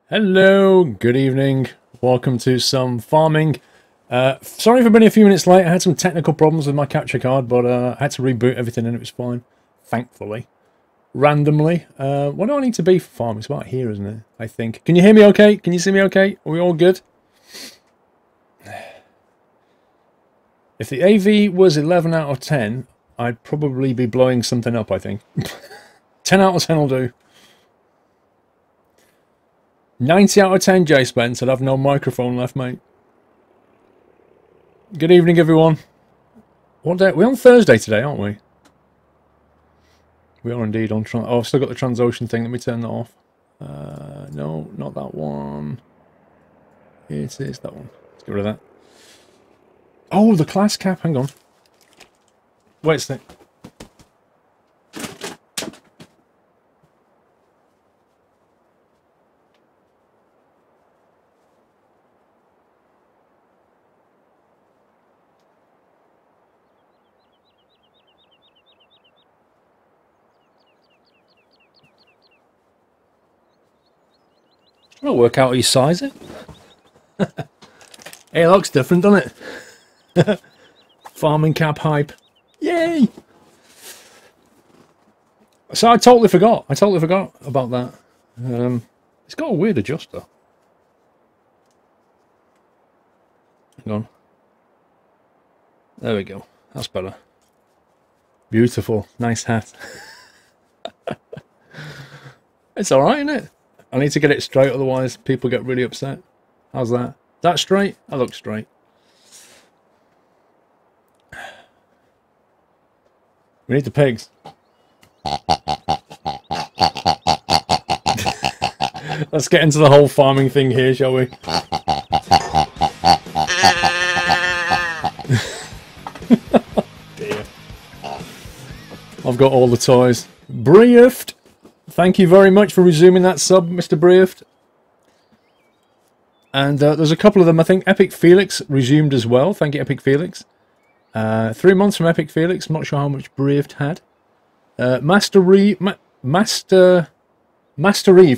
Hello, good evening. Welcome to some farming. Sorry for being a few minutes late. I had some technical problems with my capture card, but I had to reboot everything and it was fine. Thankfully. Randomly. What do I need to be for farming? It's about here, isn't it? I think. Can you hear me okay? Can you see me okay? Are we all good? If the AV was 11 out of 10, I'd probably be blowing something up, I think. 10 out of 10 will do. 90 out of 10, Jay Spence. I'd have no microphone left, mate. Good evening, everyone. What day? We're on Thursday today, aren't we? We are indeed on... Oh, I've still got the Transocean thing. Let me turn that off. No, not that one. It is that one. Let's get rid of that. Oh, the class cap. Hang on. Wait a sec. I'll work out how you size it. Hey, it looks different, doesn't it? Farming cap hype. Yay! So I totally forgot. About that. It's got a weird adjuster. Hang on. There we go. That's better. Beautiful. Nice hat. It's alright, isn't it? I need to get it straight, otherwise people get really upset. How's that? That straight? That looks straight. We need the pigs. Let's get into the whole farming thing here, shall we? Dear. I've got all the toys. Briefed. Thank you very much for resuming that sub, Mr. Briefed. And there's a couple of them. I think Epic Felix resumed as well. Thank you, Epic Felix. 3 months from Epic Felix. I'm not sure how much Briefed had. Master Eve,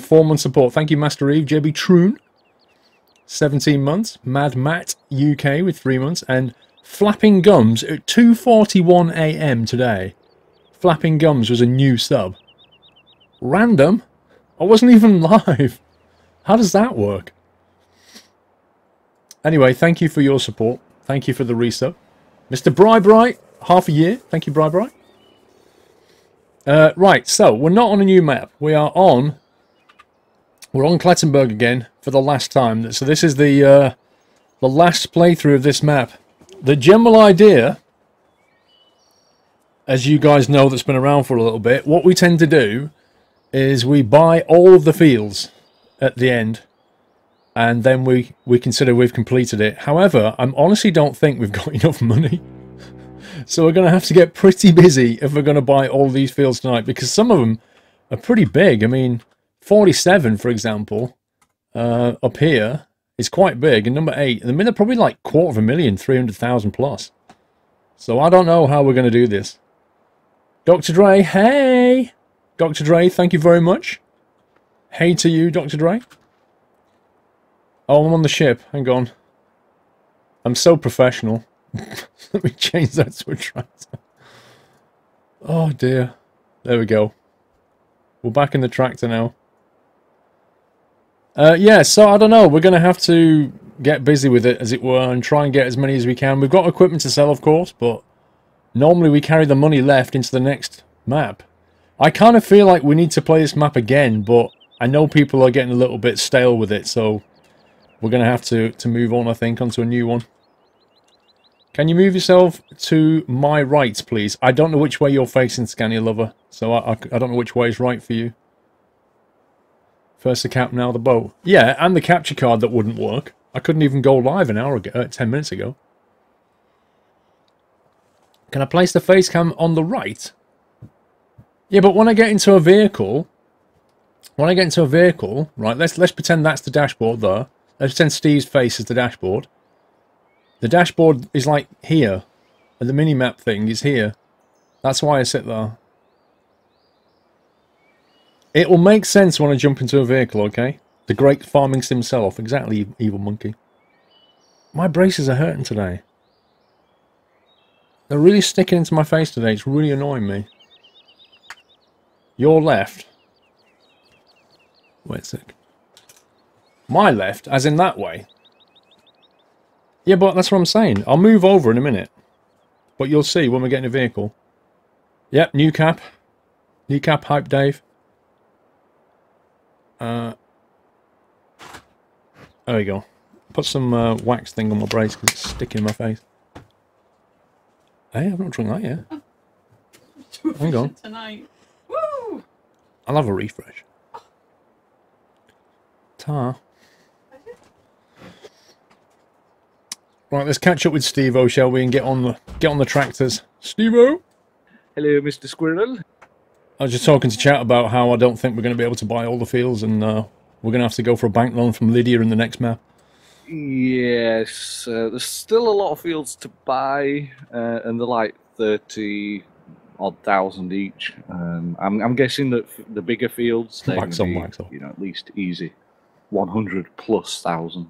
4 months support. Thank you, Master Eve. JB Troon, 17 months. Mad Matt UK with 3 months. And Flapping Gums at 2:41 AM today. Flapping Gums was a new sub. Random? I wasn't even live. How does that work? Anyway, thank you for your support. Thank you for the resub. Mr. Bri, half a year. Thank you, Bri. Right, so we're not on a new map. We're on Klettenberg again for the last time. So this is the last playthrough of this map. The general idea, as you guys know that's been around for a little bit, what we tend to do is we buy all of the fields at the end, and then we consider we've completed it. However, I honestly don't think we've got enough money. So we're going to have to get pretty busy if we're going to buy all these fields tonight, because some of them are pretty big. I mean, 47, for example, up here is quite big, and number 8, I mean, they're probably like 250,000, 300,000 plus. So I don't know how we're going to do this. Dr. Dre, hey! Dr. Dre, thank you very much. Hey to you, Dr. Dre. Oh, I'm on the ship. Hang on. I'm so professional. Let me change that to a tractor. Oh, dear. There we go. We're back in the tractor now. Yeah, so I don't know. We're going to have to get busy with it, as it were, and try and get as many as we can. We've got equipment to sell, of course, but normally we carry the money left into the next map. I kind of feel like we need to play this map again, but I know people are getting a little bit stale with it, so we're going to have to move on, I think, onto a new one. Can you move yourself to my right, please? I don't know which way you're facing, Scania Lover, so I don't know which way is right for you. First the cap, now the boat. Yeah, and the capture card that wouldn't work. I couldn't even go live an hour ago, 10 minutes ago. Can I place the face cam on the right? Yeah, but when I get into a vehicle, right, let's pretend that's the dashboard there. Let's pretend Steve's face is the dashboard. The dashboard is like here, and the mini-map thing is here. That's why I sit there. It will make sense when I jump into a vehicle, okay? The great farming himself. Exactly, evil monkey. My braces are hurting today. They're really sticking into my face today. It's really annoying me. Your left. Wait a sec. My left, as in that way. Yeah, but that's what I'm saying. I'll move over in a minute. But you'll see when we get in a vehicle. Yep, new cap. New cap hype, Dave. There we go. Put some wax thing on my brace because it's sticking in my face. Hey, I've not drunk that yet. Hang on. Tonight. Woo! I'll have a refresh. Tar. Right, let's catch up with Steve-O, shall we, and get on the tractors. Steve-O! Hello, Mr. Squirrel. I was just talking to chat about how I don't think we're going to be able to buy all the fields, and we're going to have to go for a bank loan from Lydia in the next map. Yes, there's still a lot of fields to buy, and they're like 30,000 each. I'm guessing that the bigger fields, they're going to be, you know, at least easy 100,000+.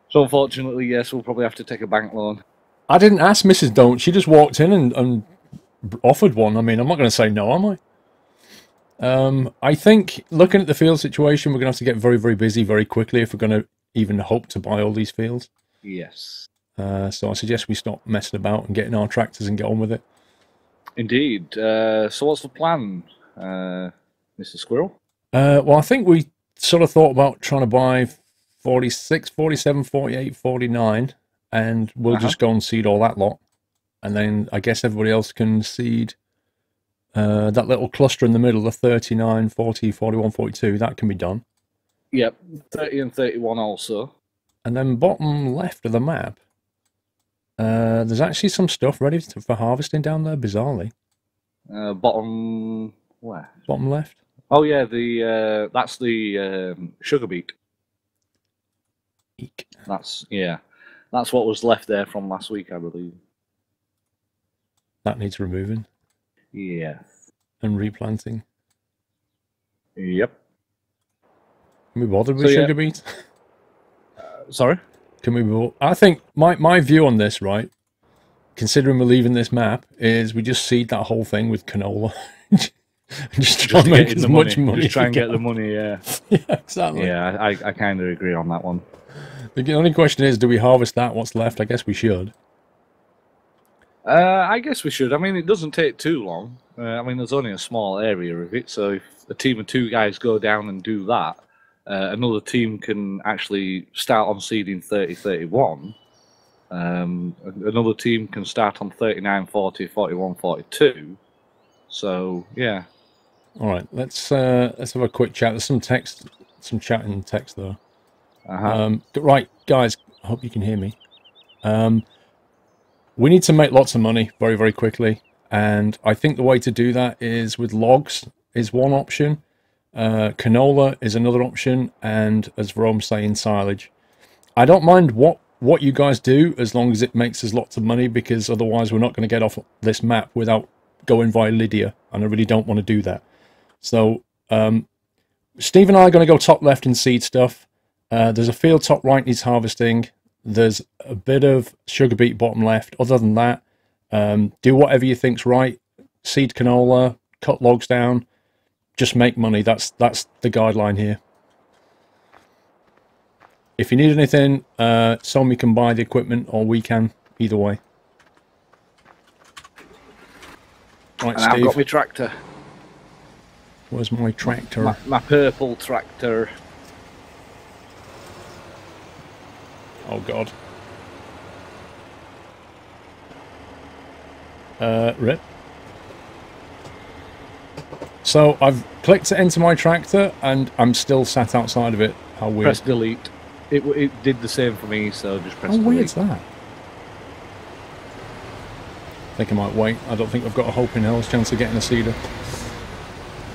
So unfortunately, yes, we'll probably have to take a bank loan. I didn't ask Mrs. Don't. She just walked in and offered one. I mean, I'm not going to say no, am I? I think, looking at the field situation, we're going to have to get very, very busy very quickly if we're going to even hope to buy all these fields. Yes. So I suggest we stop messing about and getting our tractors and get on with it. Indeed. So what's the plan, Mr. Squirrel? Well, I think we sort of thought about trying to buy 46, 47, 48, 49, and we'll just go and seed all that lot. And then I guess everybody else can seed that little cluster in the middle, the 39, 40, 41, 42. That can be done. Yep, 30 and 31 also. And then bottom left of the map, there's actually some stuff ready for harvesting down there, bizarrely. Bottom where? Bottom left. Oh yeah, that's the sugar beet. Eek. That's what was left there from last week, I believe. That needs removing. Yeah. And replanting. Yep. Can we bother with sugar beet? Sorry? Can we? I think my view on this, right, considering we're leaving this map, is we just seed that whole thing with canola. just try and make as much money. Just try and get the money, yeah. Yeah, exactly. Yeah, I kind of agree on that one. The only question is, do we harvest that? What's left? I guess we should. I guess we should. I mean, it doesn't take too long. I mean, there's only a small area of it, so if a team of 2 guys go down and do that, another team can actually start on seeding 30, 31. Another team can start on 39, 40, 41, 42. So, yeah. All right, let's have a quick chat. There's some text, some chat in text though. Right, guys, I hope you can hear me. We need to make lots of money very, very quickly, and I think the way to do that is with logs is one option, canola is another option, and as Rome's saying, silage. I don't mind what you guys do as long as it makes us lots of money, because otherwise we're not going to get off this map without going via Lydia, and I really don't want to do that. So Steve and I are going to go top left and seed stuff. There's a field top right needs harvesting. There's a bit of sugar beet bottom left. Other than that, do whatever you think's right. Seed canola, cut logs down, just make money. That's the guideline here. If you need anything, Somi can buy the equipment, or we can. Either way. Right, and Steve. I've got my tractor. Where's my tractor? My purple tractor. Oh God. Rip. So I've clicked to enter my tractor and I'm still sat outside of it. How weird. Press delete. It did the same for me, so just press delete. How weird's that? I think I might wait. I don't think I've got a hope in hell's chance of getting a seeder.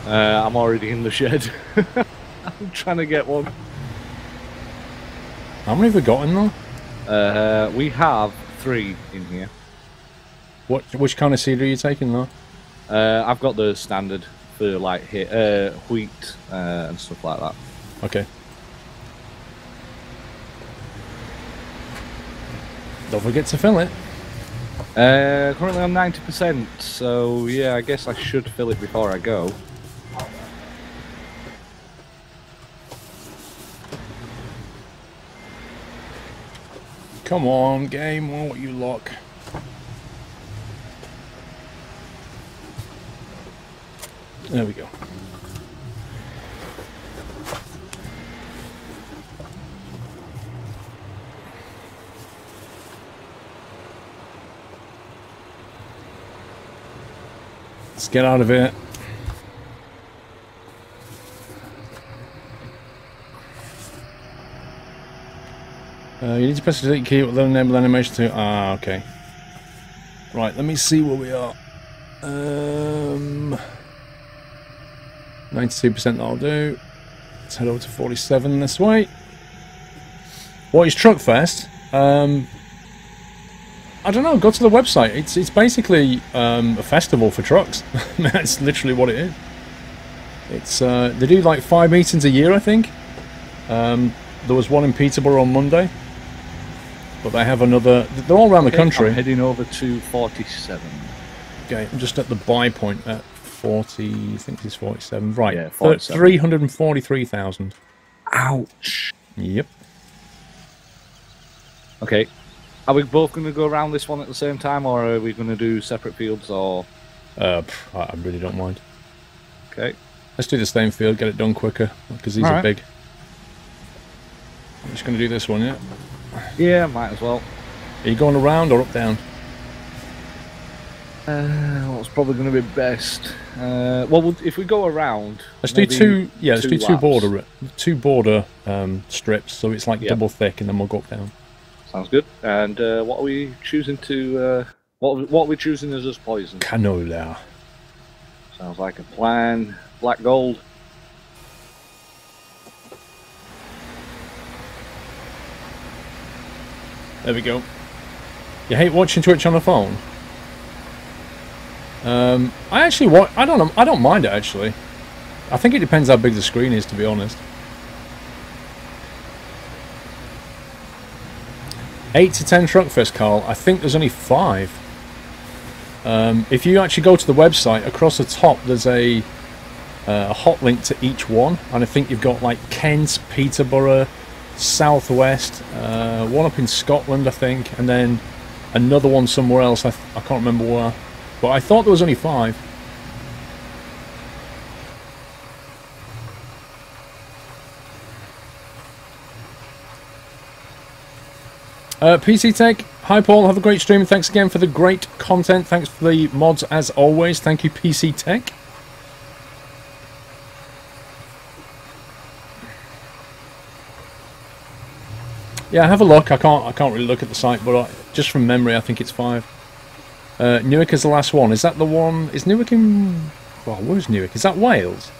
I'm already in the shed. I'm trying to get one. How many have we got in there? We have 3 in here. Which kind of seeder are you taking though? I've got the standard for like wheat and stuff like that. Okay. Don't forget to fill it. Currently I'm 90%, so yeah, I guess I should fill it before I go. Come on, game, what you lock? There we go. Let's get out of it. You need to press the delete key with the enable animation to... Ah, okay. Right, let me see where we are. 92% that'll do. Let's head over to 47 this way. What is Truckfest? I don't know, go to the website. It's basically a festival for trucks. That's literally what it is. It's they do like 5 meetings a year, I think. There was one in Peterborough on Monday. But they have another... They're all around the country. I'm heading over to 47. Okay, I'm just at the buy point at 40... I think it's 47. Right, yeah, 47. 343,000. Ouch. Yep. Okay. Are we both going to go around this one at the same time, or are we going to do separate fields, or...? I really don't mind. Okay. Let's do the same field, get it done quicker, because these are big. I'm just going to do this one, yeah? Yeah, might as well. Are you going around or up down? What's probably going to be best? Well, if we go around, let's do two. Yeah, let's do two laps. border strips, so it's like double thick, and then we'll go up down. Sounds good. And what are we choosing to? What are we choosing as us poison? Canola. Sounds like a plan. Black gold. There we go. You hate watching Twitch on the phone? I actually I don't know. I don't mind it actually. I think it depends how big the screen is, to be honest. 8 to 10 Truckfest, Carl. I think there's only 5. If you actually go to the website, across the top there's a hot link to each one, and I think you've got like Kent, Peterborough, Southwest, one up in Scotland, I think, and then another one somewhere else. I can't remember where, but I thought there was only 5. PC Tech, hi Paul, have a great stream, and thanks again for the great content. Thanks for the mods as always. Thank you, PC Tech. Yeah, have a look. I can't really look at the site, but just from memory, I think it's 5. Newark is the last one. Is that the one? Is Newark in? Well, where's Newark? Is that Wales?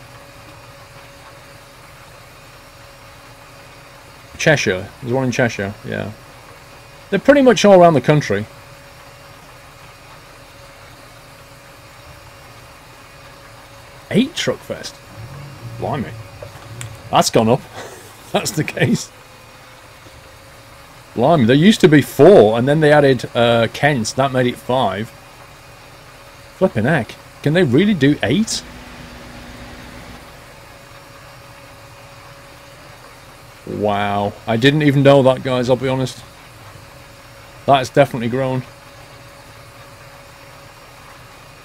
Cheshire. There's one in Cheshire. Yeah, they're pretty much all around the country. Eight Truckfest. Blimey, that's gone up. That's the case. Blimey, there used to be 4, and then they added Kent. That made it 5. Flipping heck. Can they really do 8? Wow. I didn't even know that, guys, I'll be honest. That has definitely grown.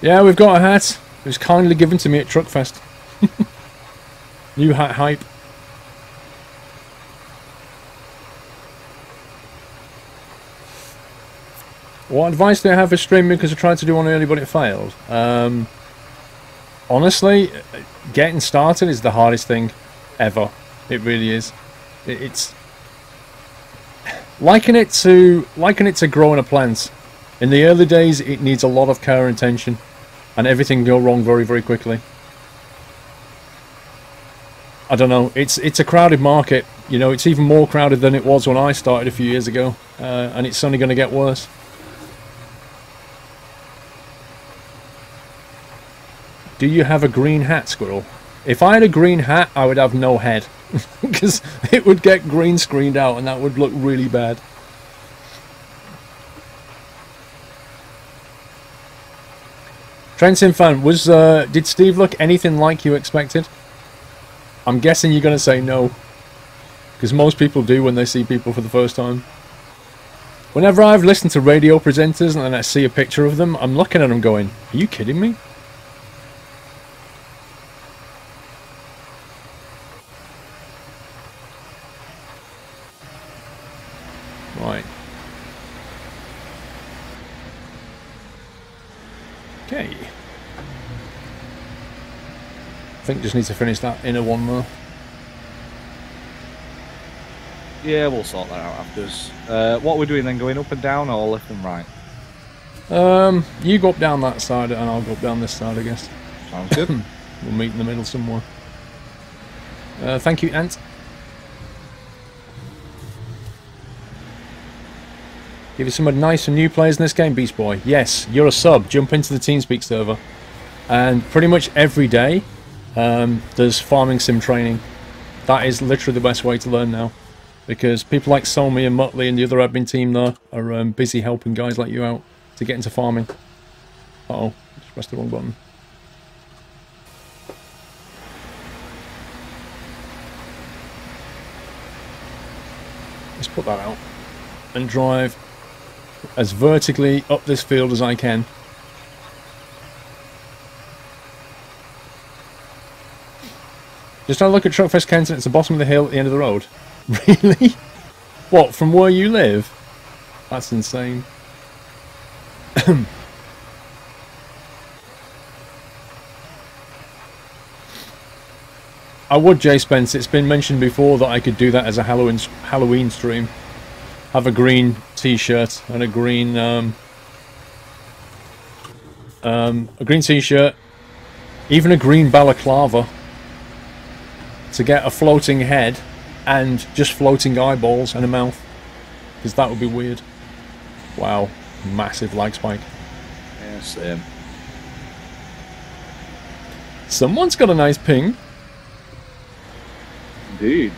Yeah, we've got a hat. It was kindly given to me at Truckfest. New hat hype. What advice do I have for streaming? Because I tried to do one early, but it failed. Honestly, getting started is the hardest thing ever. It really is. It's liken it to growing a plant. In the early days, it needs a lot of care and attention, and everything can go wrong very, very quickly. I don't know. It's a crowded market. You know, it's even more crowded than it was when I started a few years ago, and it's only going to get worse. do you have a green hat, Squirrel? If I had a green hat, I would have no head. Because it would get green screened out and that would look really bad. Trenton fan, did Steve look anything like you expected? I'm guessing you're going to say no. Because most people do when they see people for the first time. Whenever I've listened to radio presenters and then I see a picture of them, I'm looking at them going, are you kidding me? Right. Okay. I think just need to finish that inner one though. Yeah, we'll sort that out afterwards. What are we doing then? Going up and down or left and right? You go up down that side and I'll go up down this side, I guess. Sounds good. We'll meet in the middle somewhere. Thank you, Ant. Give you some nice and new players in this game, Beast Boy. Yes, you're a sub. Jump into the TeamSpeak server. And pretty much every day, there's farming sim training. That is literally the best way to learn now. Because people like Somi and Muttley and the other admin team there are busy helping guys like you out to get into farming. Uh-oh, just pressed the wrong button. Let's put that out and drive as vertically up this field as I can. Just have a look at Truckfest Kenton. It's the bottom of the hill at the end of the road. Really? What, from where you live? That's insane. I would, Jay Spence. It's been mentioned before that I could do that as a Halloween stream. Have a green t-shirt and a green t-shirt, even a green balaclava to get a floating head and just floating eyeballs and a mouth, because that would be weird. Wow, massive lag spike. Yeah, same. Someone's got a nice ping. Indeed.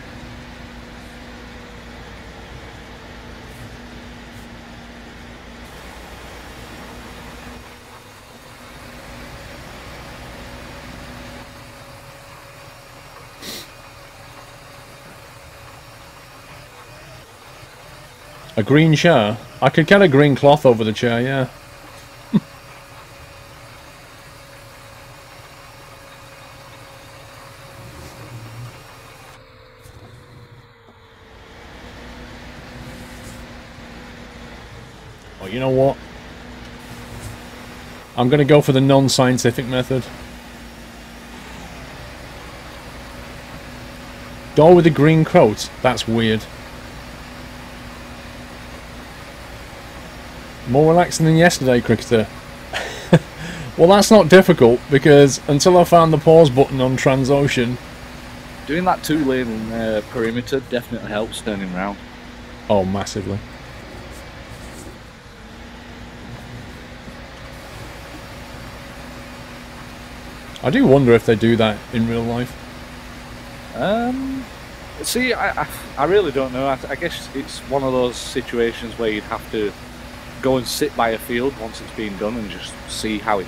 A green chair? I could get a green cloth over the chair, yeah. Oh, you know what? I'm going to go for the non-scientific method. Door with a green coat? That's weird. More relaxing than yesterday, cricketer. Well, that's not difficult, because until I found the pause button on Transocean... Doing that two-lane perimeter definitely helps turning round. Oh, massively. I do wonder if they do that in real life. See, I really don't know. I guess it's one of those situations where you'd have to go and sit by a field once it's been done and just see how it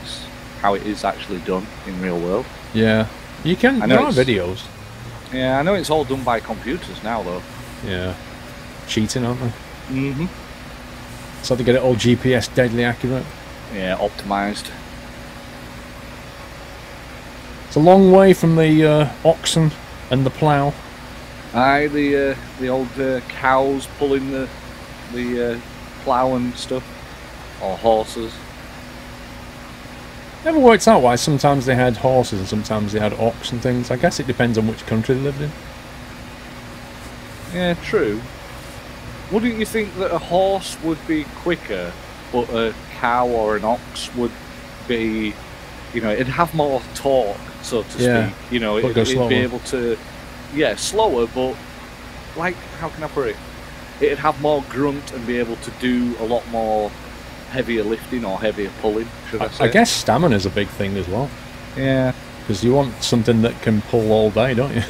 is actually done in real world. Yeah, you can. There are videos. Yeah, I know it's all done by computers now, though. Yeah, cheating, aren't they? Mm-hmm. So they get it all GPS deadly accurate. Yeah, optimized. It's a long way from the oxen and the plough. Aye, the old cows pulling the plough and stuff, or horses. Never worked out why sometimes they had horses and sometimes they had ox and things. I guess it depends on which country they lived in. Yeah, true. Wouldn't you think that a horse would be quicker, but a cow or an ox would be, you know, it'd have more torque, so to speak. You know, it'd be able to, yeah, slower, but like, how can I put it? It'd have more grunt and be able to do a lot more heavier lifting or heavier pulling, should I say. I guess stamina is a big thing as well. Yeah. Because you want something that can pull all day, don't you?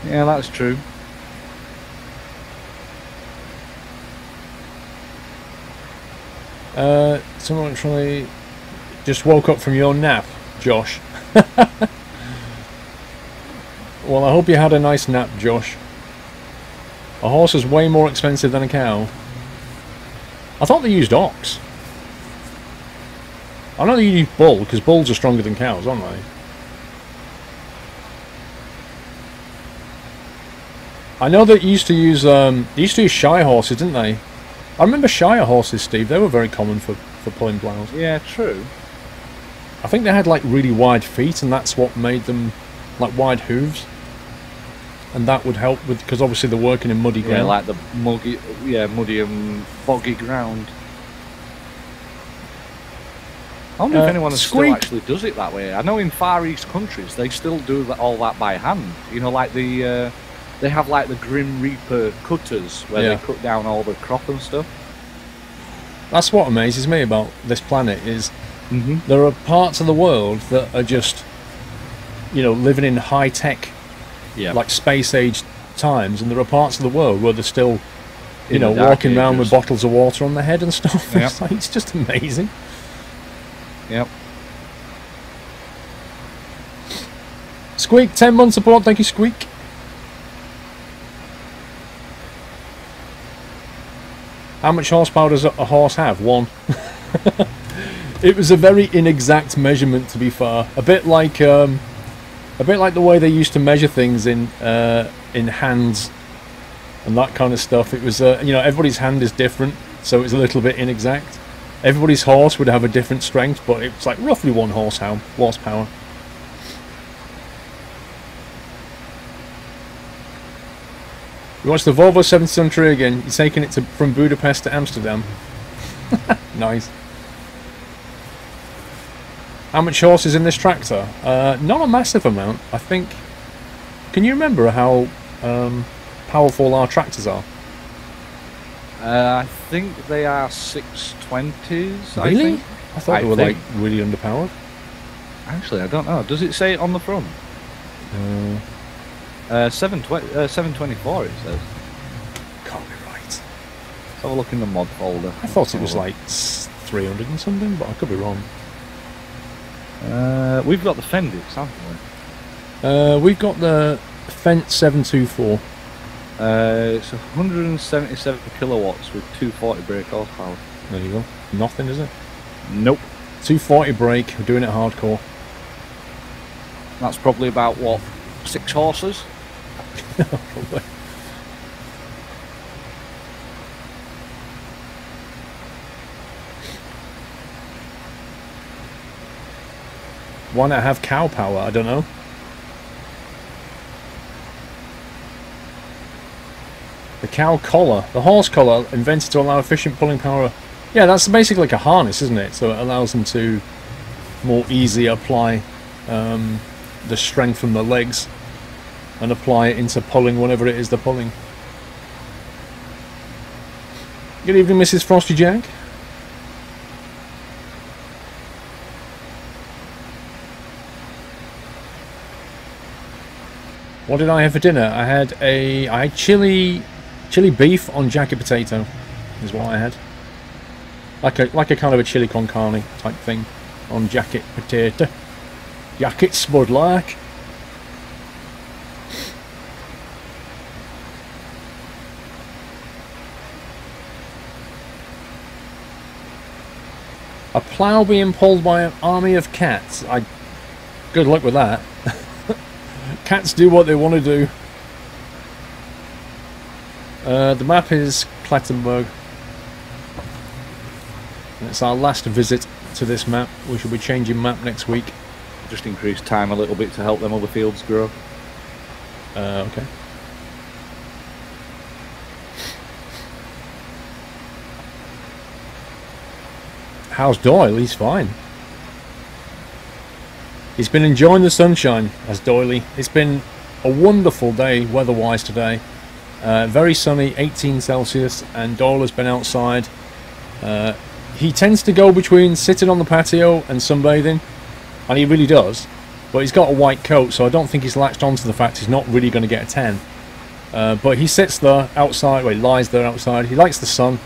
Yeah, that's true. Someone actually just woke up from your nap, Josh. Well, I hope you had a nice nap, Josh. A horse is way more expensive than a cow. I thought they used ox. I know they use bull, because bulls are stronger than cows, aren't they? I know that used to use shy horses, didn't they? I remember shire horses, Steve. They were very common for pulling ploughs. Yeah, true. I think they had like really wide feet, and that's what made them like wide hooves. And that would help with, because obviously they're working in muddy ground. Yeah, like the muddy and boggy ground. I wonder if anyone still actually does it that way. I know in Far East countries they still do all that by hand. You know, like the they have like the Grim Reaper cutters where they cut down all the crop and stuff. That's what amazes me about this planet is there are parts of the world that are just, you know, living in high tech, like space age times, and there are parts of the world where they're still, you know, walking around with bottles of water on their head and stuff. Yep. It's, like, it's just amazing. Yep. Squeak, 10 months support, thank you, Squeak. How much horsepower does a horse have? 1. It was a very inexact measurement, to be fair. A bit like the way they used to measure things in hands and that kind of stuff. It was, you know, everybody's hand is different, so it's a little bit inexact. Everybody's horse would have a different strength, but it's like roughly 1 horsepower. You watch the Volvo 773 again. You're taking it from Budapest to Amsterdam. Nice. How much horse is in this tractor? Not a massive amount, I think. Can you remember how powerful our tractors are? I think they are 620s. Really? I thought they were like really underpowered. Actually, I don't know. Does it say it on the front? 724 it says. Can't be right. Let's have a look in the mod folder. I thought it was like 300 and something, but I could be wrong. We've got the Fendix, haven't we? We've got the Fent 724. It's 177 kilowatts with 240 brake horsepower. There you go. Nothing, is it? Nope. 240 brake. We're doing it hardcore. That's probably about what, 6 horses? Probably. Why not have cow power? I don't know. The cow collar. The horse collar invented to allow efficient pulling power. Yeah, that's basically like a harness, isn't it? So it allows them to more easily apply the strength from the legs and apply it into pulling whatever it is they're pulling. Good evening, Mrs. Frosty Jack. What did I have for dinner? I had chili beef on jacket potato is what I had. Like a kind of a chili con carne type thing on jacket potato. Jacket spud like. A plough being pulled by an army of cats. Good luck with that. Cats do what they want to do. The map is Clattenburg. And it's our last visit to this map. We should be changing map next week. Just increase time a little bit to help them other fields grow. Okay. How's Doyle? He's fine. He's been enjoying the sunshine, as Doily. It's been a wonderful day weather-wise today. Very sunny, 18 Celsius, and Doyle has been outside he tends to go between sitting on the patio and sunbathing, and he really does. But he's got a white coat, so I don't think he's latched onto the fact he's not really going to get a tan. But he sits there outside, well, he lies there outside. He likes the sun,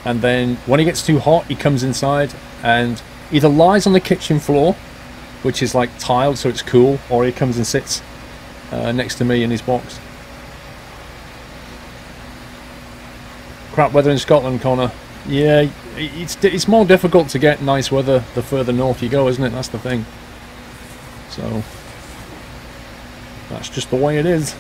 and then when he gets too hot, he comes inside and either lies on the kitchen floor, which is like tiled so it's cool, or he comes and sits next to me in his box. Crap weather in Scotland, Connor. Yeah, it's more difficult to get nice weather the further north you go, isn't it? That's the thing. So that's just the way it is.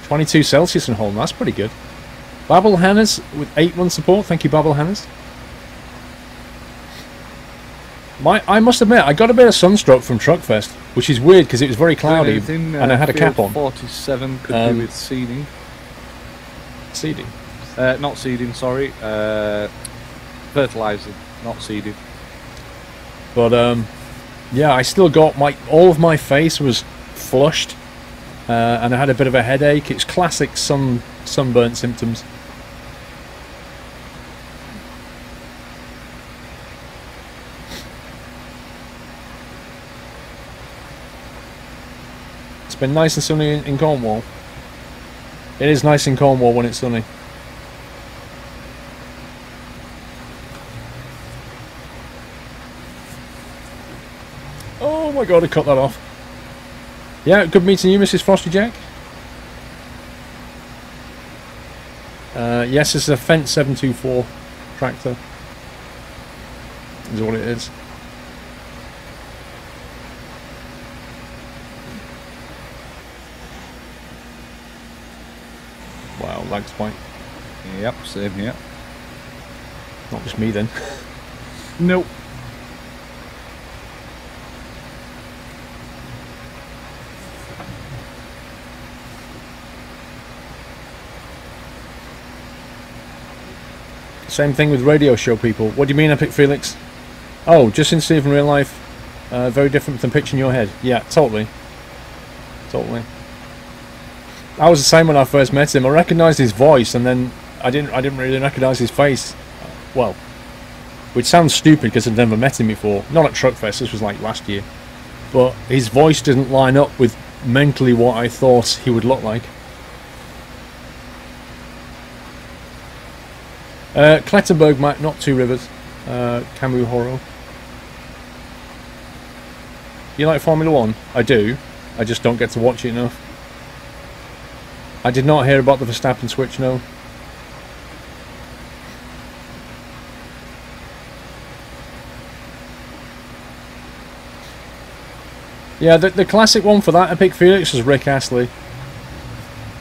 (22 Celsius in Holland). That's pretty good. Babel Hannes with 8-1 support. Thank you, Babel Hannes. I must admit, I got a bit of sunstroke from Truckfest, which is weird because it was very cloudy and I had a cap on. 47 could do with seeding. Seeding? Not seeding, sorry. Fertilizing, not seeding. But yeah, I still got all of my face was flushed, and I had a bit of a headache. It's classic sunburnt symptoms. It's been nice and sunny in Cornwall. It is nice in Cornwall when it's sunny. Oh my god, I cut that off. Yeah, good meeting you, Mrs. Frosty Jack. Yes, it's a Fendt 724 tractor. Is what it is. Wow, lag spike. Yep, same here. Not just me then. Nope. Same thing with radio show people. What do you mean, Epic Felix? Oh, just since Steve in real life, very different than picture in your head. Yeah, totally. Totally. I was the same when I first met him. I recognised his voice, and then I didn't really recognise his face. Well, which sounds stupid because I'd never met him before. Not at Truckfest. This was like last year. But his voice didn't line up with mentally what I thought he would look like. Klettenberg, Mac, not Two Rivers. Camus Horo. You like Formula 1? I do. I just don't get to watch it enough. I did not hear about the Verstappen switch, no. Yeah, the classic one for that Epic Felix was Rick Astley.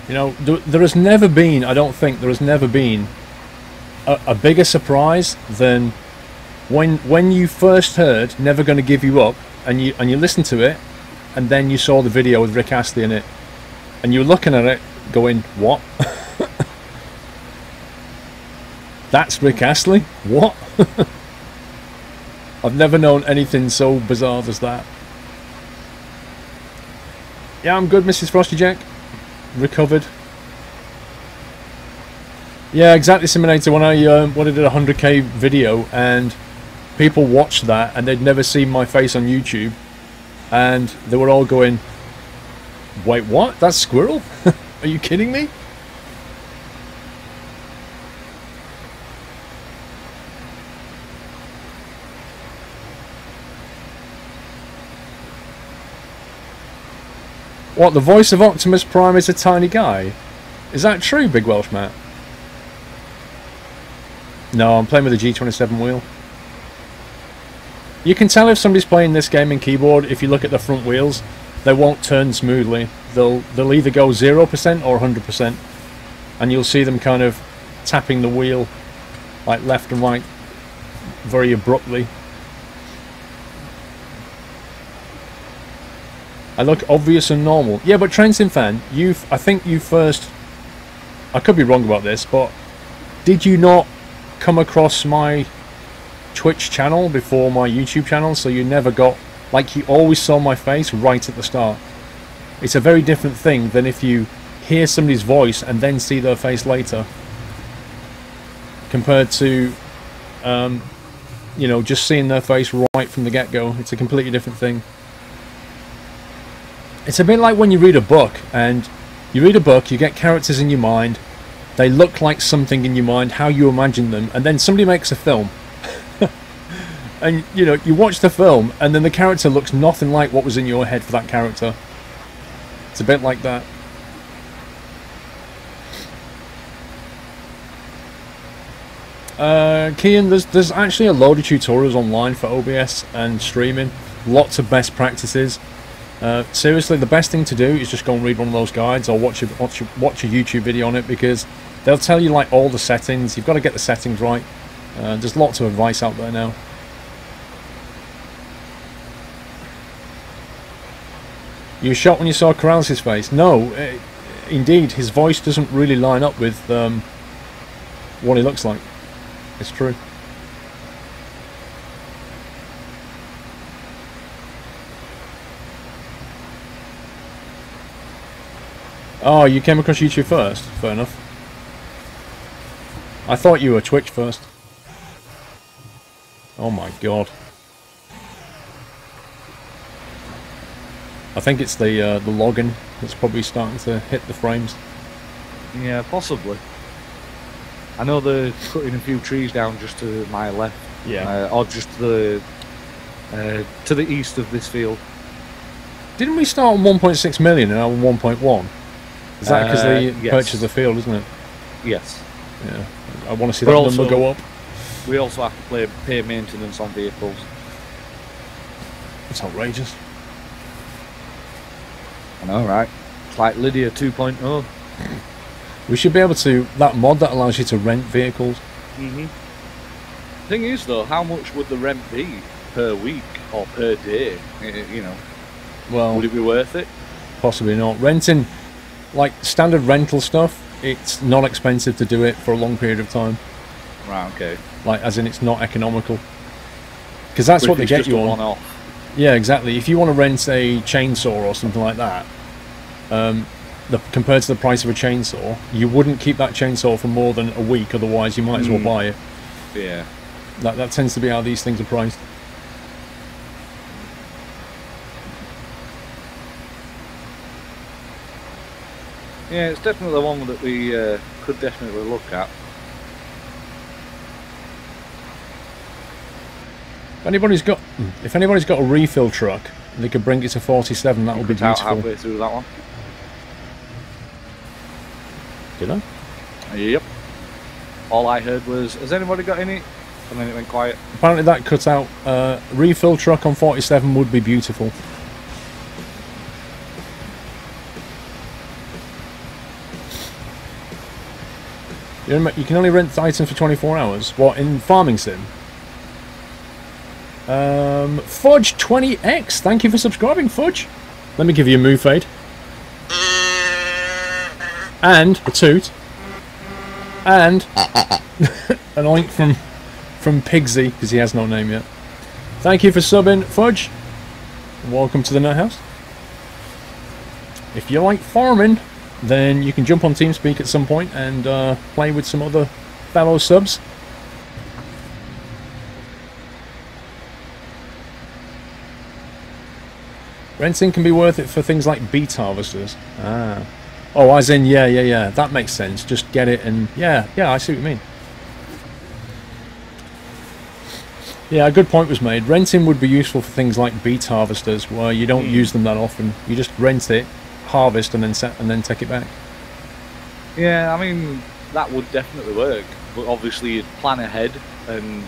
You know, there has never been, I don't think, there has never been a bigger surprise than when you first heard Never Gonna Give You Up, and you listened to it, and then you saw the video with Rick Astley in it, and you were looking at it going, what? That's Rick Astley? What? I've never known anything so bizarre as that. Yeah, I'm good, Mrs. Frosty Jack. Recovered. Yeah, exactly, Simulator. When I did a 100k video and people watched that and they'd never seen my face on YouTube, and they were all going, wait, what? That's Squirrel? Are you kidding me? What, the voice of Optimus Prime is a tiny guy? Is that true, Big Welsh Matt? No, I'm playing with a G27 wheel. You can tell if somebody's playing this game in keyboard if you look at the front wheels. They won't turn smoothly. They'll either go 0% or 100%. And you'll see them kind of tapping the wheel like left and right very abruptly. I look obvious and normal. Yeah, but Trenton fan, I think you first... I could be wrong about this, but did you not come across my Twitch channel before my YouTube channel? So you never got... Like, you always saw my face right at the start. It's a very different thing than if you hear somebody's voice and then see their face later, compared to, you know, just seeing their face right from the get-go. It's a completely different thing. It's a bit like when you read a book, and you read a book, you get characters in your mind, they look like something in your mind, how you imagine them, and then somebody makes a film. And, you know, you watch the film, and then the character looks nothing like what was in your head for that character. It's a bit like that. Kian, there's actually a load of tutorials online for OBS and streaming. Lots of best practices. Seriously, the best thing to do is just go and read one of those guides, or watch a YouTube video on it, because they'll tell you like all the settings. You've got to get the settings right. There's lots of advice out there now. You were shocked when you saw Corrales' face? No, indeed, his voice doesn't really line up with what he looks like. It's true. Oh, you came across YouTube first? Fair enough. I thought you were Twitch first. Oh my god. I think it's the login that's probably starting to hit the frames. Yeah, possibly. I know they're cutting a few trees down just to my left. Yeah. Or just to the east of this field. Didn't we start on 1.6 million and now on 1.1? Is that because they yes. purchased the field, isn't it? Yes. Yeah. I want to see that number go up. We also have to pay maintenance on vehicles. It's outrageous. I know, right? It's like Lydia 2.0. We should be able to... That mod that allows you to rent vehicles. Mm-hmm. Thing is, though, how much would the rent be per week or per day? You know, Well, would it be worth it? Possibly not. Renting, like standard rental stuff, it's not expensive to do it for a long period of time. Right, okay. Like, as in it's not economical. Because that's what they get you on. One-off. Yeah, exactly. If you want to rent a chainsaw or something like that, compared to the price of a chainsaw, you wouldn't keep that chainsaw for more than a week, otherwise you might as well buy it. Yeah. That tends to be how these things are priced. Yeah, it's definitely one that we could definitely look at. If anybody's got a refill truck, they could bring it to 47. That would be beautiful. Halfway through that one. Did I? Yep. All I heard was, has anybody got any? And then it went quiet. Apparently that cut out. Refill truck on 47 would be beautiful. You can only rent items for 24 hours. What, in Farming Sim? Fudge20X, thank you for subscribing, Fudge. Let me give you a move fade. And a toot. And an oink from Pigsy, because he has no name yet. Thank you for subbing, Fudge. Welcome to the Nut House. If you like farming, then you can jump on TeamSpeak at some point and play with some other fellow subs. Renting can be worth it for things like beet harvesters. Ah. Oh, as in, yeah. That makes sense. Just get it and... Yeah, I see what you mean. Yeah, a good point was made. Renting would be useful for things like beet harvesters, where you don't use them that often. You just rent it, harvest, and then take it back. Yeah, I mean, that would definitely work. But obviously you'd plan ahead and...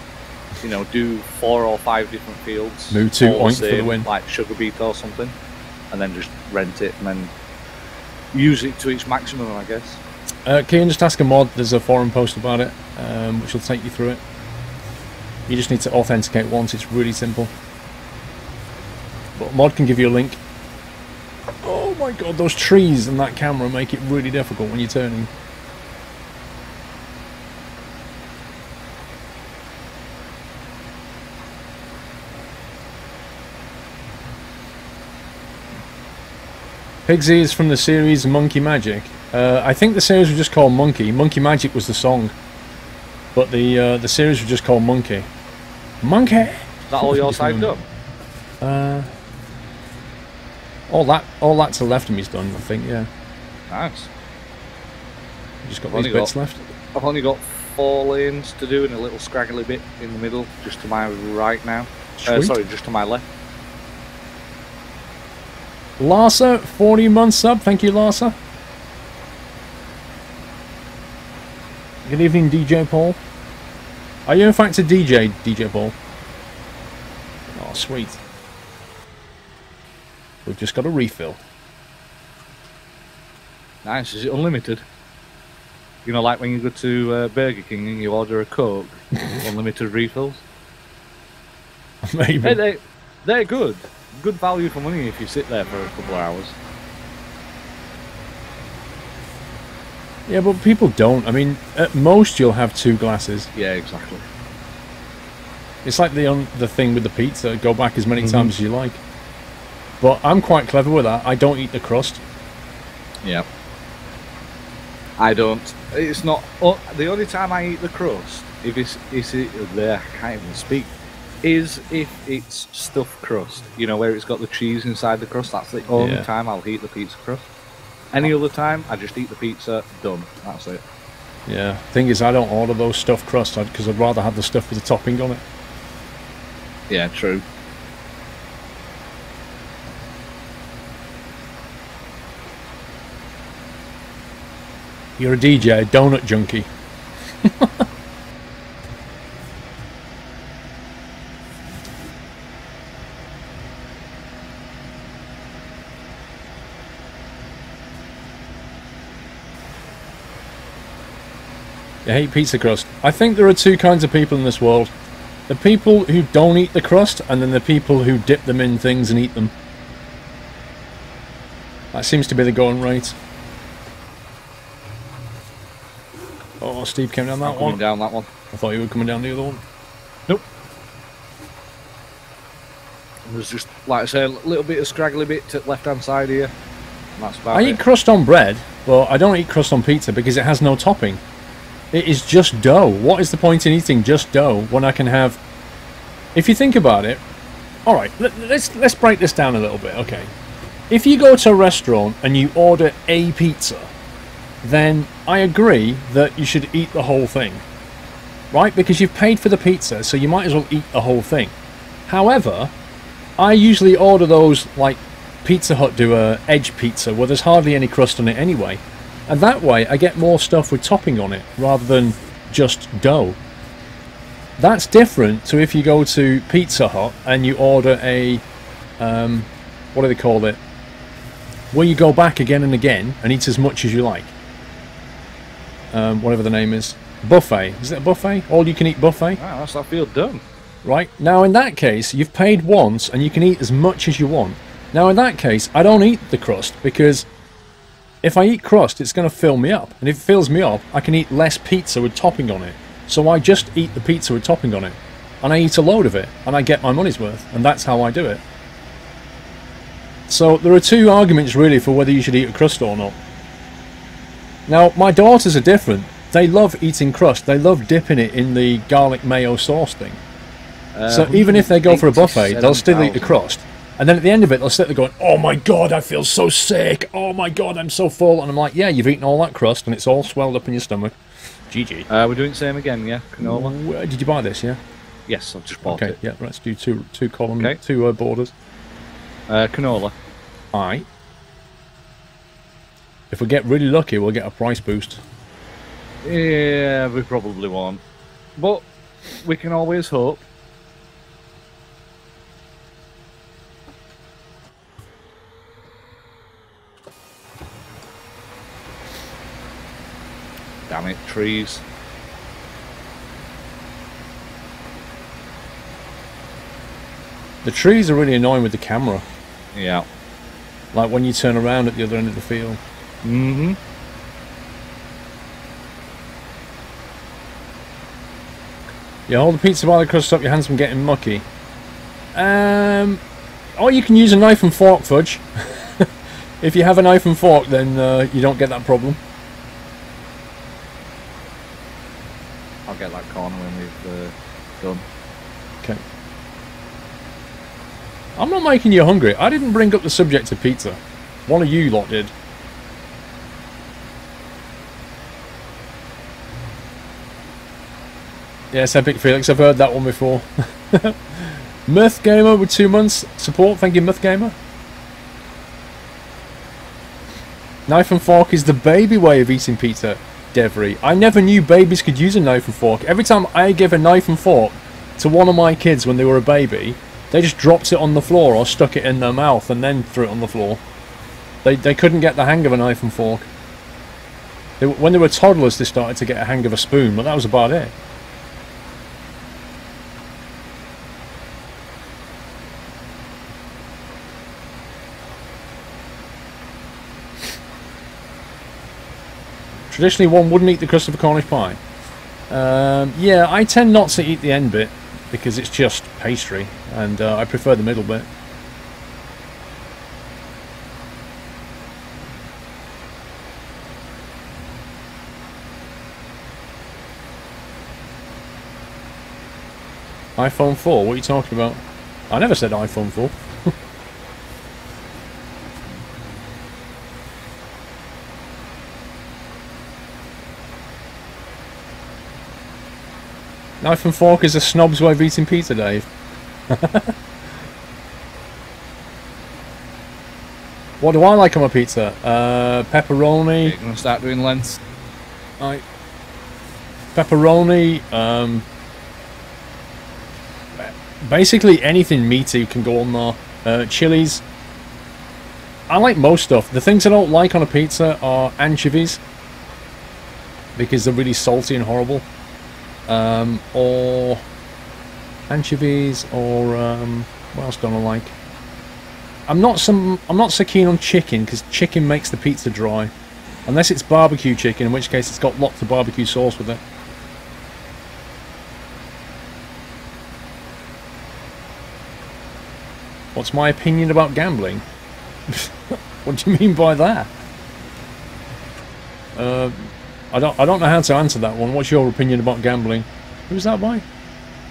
You know, do 4 or 5 different fields. Move 2 oink for the win. Like sugar beet or something. And then just rent it and then use it to its maximum, I guess. Kian, just ask a mod. There's a forum post about it, which will take you through it. You just need to authenticate once. It's really simple. But mod can give you a link. Oh my god, those trees and that camera make it really difficult when you're turning. Pigsy is from the series Monkey Magic. I think the series was just called Monkey. Monkey Magic was the song, but the series was just called Monkey. Monkey. Is that all your side done? All that to the left of me's done. I think. Yeah. Nice. Just got these bits left. I've only got 4 lanes to do and a little scraggly bit in the middle, just to my right now. Sorry, just to my left. Larsa, 40-month sub. Thank you, Larsa. Good evening, DJ Paul. Are you in fact a DJ Paul? Oh, sweet. We've just got a refill. Nice. Is it unlimited? You know, like when you go to Burger King and you order a Coke, unlimited refills? Maybe. Hey, they're good. Good value for money if you sit there for a couple of hours. Yeah, but people don't. I mean, at most you'll have 2 glasses. Yeah, exactly. It's like the thing with the pizza. Go back as many times as you like. But I'm quite clever with that. I don't eat the crust. Yeah. I don't. It's not. The only time I eat the crust, if I can't even speak, is if it's stuffed crust. You know, where it's got the cheese inside the crust. That's the only time I'll eat the pizza crust. Any other time, I just eat the pizza. Done. That's it. Yeah. Thing is, I don't order those stuffed crusts because I'd rather have the stuff with the topping on it. Yeah, true. You're a DJ, donut junkie. You hate pizza crust. I think there are 2 kinds of people in this world. The people who don't eat the crust, and then the people who dip them in things and eat them. That seems to be the going rate. Oh, Steve came down that one. Coming down that one. I thought you were coming down the other one. Nope. There's just, like I say, a little bit of scraggly bit to left-hand side here. And that's about I eat crust on bread, but I don't eat crust on pizza because it has no topping. It is just dough. What is the point in eating just dough when I can have... If you think about it... Alright, let's break this down a little bit, okay. If you go to a restaurant and you order a pizza, then I agree that you should eat the whole thing. Right? Because you've paid for the pizza, so you might as well eat the whole thing. However, I usually order those, like Pizza Hut do a edge pizza, where there's hardly any crust on it anyway. And that way, I get more stuff with topping on it, rather than just dough. That's different to if you go to Pizza Hut and you order a... what do they call it? Where you go back again and again and eat as much as you like. Whatever the name is. Buffet. Is it a buffet? All you can eat buffet? Wow, that's I feel done. Right. Now in that case, you've paid once and you can eat as much as you want. Now in that case, I don't eat the crust because if I eat crust, it's going to fill me up. And if it fills me up, I can eat less pizza with topping on it. So I just eat the pizza with topping on it. And I eat a load of it. And I get my money's worth. And that's how I do it. So there are 2 arguments really for whether you should eat a crust or not. Now, my daughters are different. They love eating crust. They love dipping it in the garlic mayo sauce thing. So even if they go for a buffet, they'll still eat the crust. And then at the end of it, they'll sit there going, oh my god, I feel so sick. Oh my god, I'm so full. And I'm like, yeah, you've eaten all that crust and it's all swelled up in your stomach. GG. We're doing the same again, yeah? Canola. Did you buy this, yeah? Yes, I've just bought it. Okay, yeah, let's do two column, 2 borders. Canola. Alright. If we get really lucky, we'll get a price boost. Yeah, we probably won't. But we can always hope. Damn it, trees. The trees are really annoying with the camera. Yeah. Like when you turn around at the other end of the field. Mm-hmm. You hold the pizza by the crust, stop your hands from getting mucky. Or you can use a knife and fork, Fudge. If you have a knife and fork, then you don't get that problem. I'll get that corner when we've done. Okay. I'm not making you hungry. I didn't bring up the subject of pizza. One of you lot did. Yes, Epic Felix. I've heard that one before. Myth Gamer with 2 months support. Thank you, Myth Gamer. Knife and fork is the baby way of eating pizza, Devry. I never knew babies could use a knife and fork. Every time I give a knife and fork to one of my kids when they were a baby, they just dropped it on the floor or stuck it in their mouth and then threw it on the floor. They couldn't get the hang of a knife and fork. When they were toddlers, they started to get a hang of a spoon, but that was about it. Traditionally, one wouldn't eat the crust of a Cornish pie. Yeah, I tend not to eat the end bit because it's just pastry, and I prefer the middle bit. iPhone 4, what are you talking about? I never said iPhone 4. Knife and fork is a snob's way of eating pizza, Dave. What do I like on my pizza? Pepperoni. You're going to start doing lengths? Pepperoni. Basically anything meaty can go on there. Chilies. I like most stuff. The things I don't like on a pizza are anchovies, because they're really salty and horrible. Or anchovies, or what else don't I like? I'm not so keen on chicken, because chicken makes the pizza dry, unless it's barbecue chicken, in which case it's got lots of barbecue sauce with it. What's my opinion about gambling? What do you mean by that? I don't know how to answer that one. What's your opinion about gambling? Who's that by?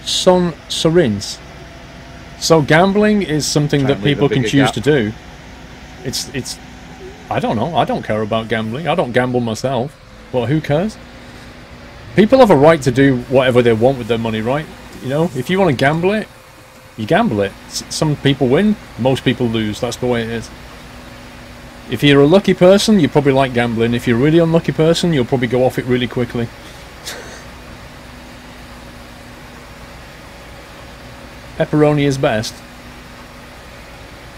Son Sorins. So gambling is something that people can choose to do. It's I don't know. I don't care about gambling. I don't gamble myself. But who cares? People have a right to do whatever they want with their money, right? You know, if you want to gamble it, you gamble it. Some people win, most people lose. That's the way it is. If you're a lucky person, you probably like gambling. If you're a really unlucky person, you'll probably go off it really quickly. Pepperoni is best.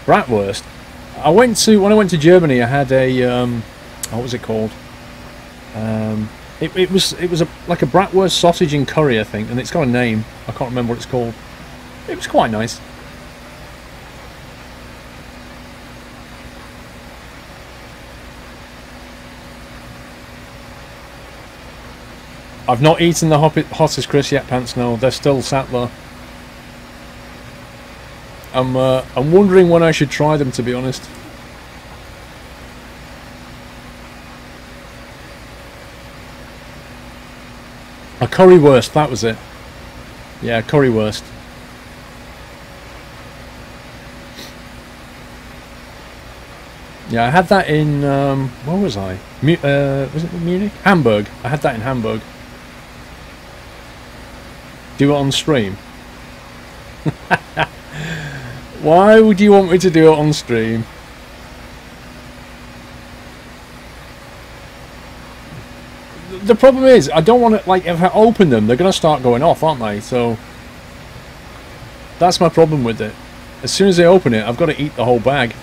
Bratwurst. When I went to Germany, I had a what was it called? It was like a bratwurst sausage and curry, I think, and it's got a name. I can't remember what it's called. It was quite nice. I've not eaten the hottest crisps yet, Pants. No, they're still sat there. I'm wondering when I should try them, to be honest. A currywurst, that was it. Yeah, currywurst. Yeah, I had that in where was I? Was it Munich? Hamburg. I had that in Hamburg. Do it on stream. Why would you want me to do it on stream? The problem is, I don't want to, like, if I open them, they're going to start going off, aren't they? So, that's my problem with it. As soon as I open it, I've got to eat the whole bag.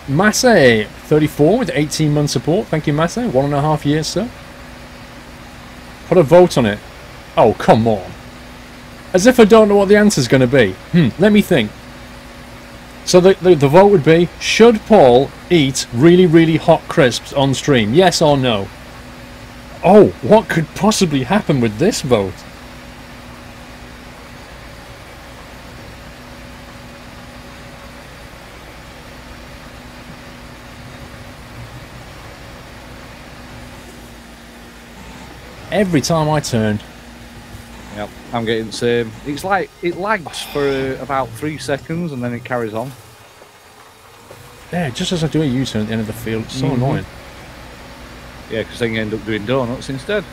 Masse 34 with 18 month support. Thank you, Masse. 1.5 years, sir. Put a vote on it. Oh, come on. As if I don't know what the answer's going to be. Let me think. So the vote would be, should Paul eat really, really hot crisps on stream? Yes or no? Oh, what could possibly happen with this boat? Every time I turn. Yep, I'm getting the same. It's like it lags for about 3 seconds and then it carries on. Yeah, just as I do a U-turn at the end of the field. It's so annoying. Yeah, because then you end up doing donuts instead.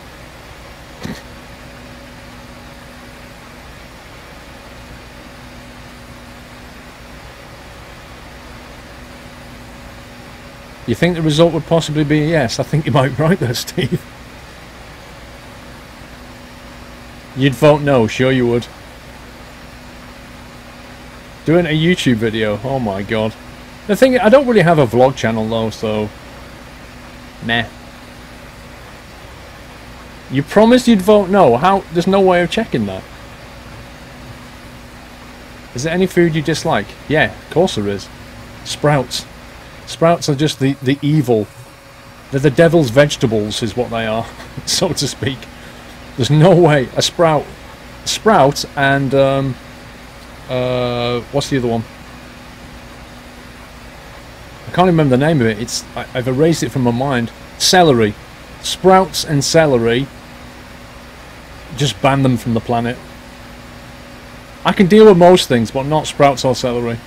You think the result would possibly be a yes? I think you might be right there, Steve. You'd vote no, sure you would. Doing a YouTube video, oh my god. The thing, I don't really have a vlog channel though, so... Meh. You promised you'd vote no, how? There's no way of checking that. Is there any food you dislike? Yeah, of course there is. Sprouts. Sprouts are just the evil. They're the devil's vegetables is what they are, so to speak. There's no way. A sprout. Sprout and, what's the other one? I can't remember the name of it. I've erased it from my mind. Celery. Sprouts and celery. Just ban them from the planet. I can deal with most things, but not sprouts or celery.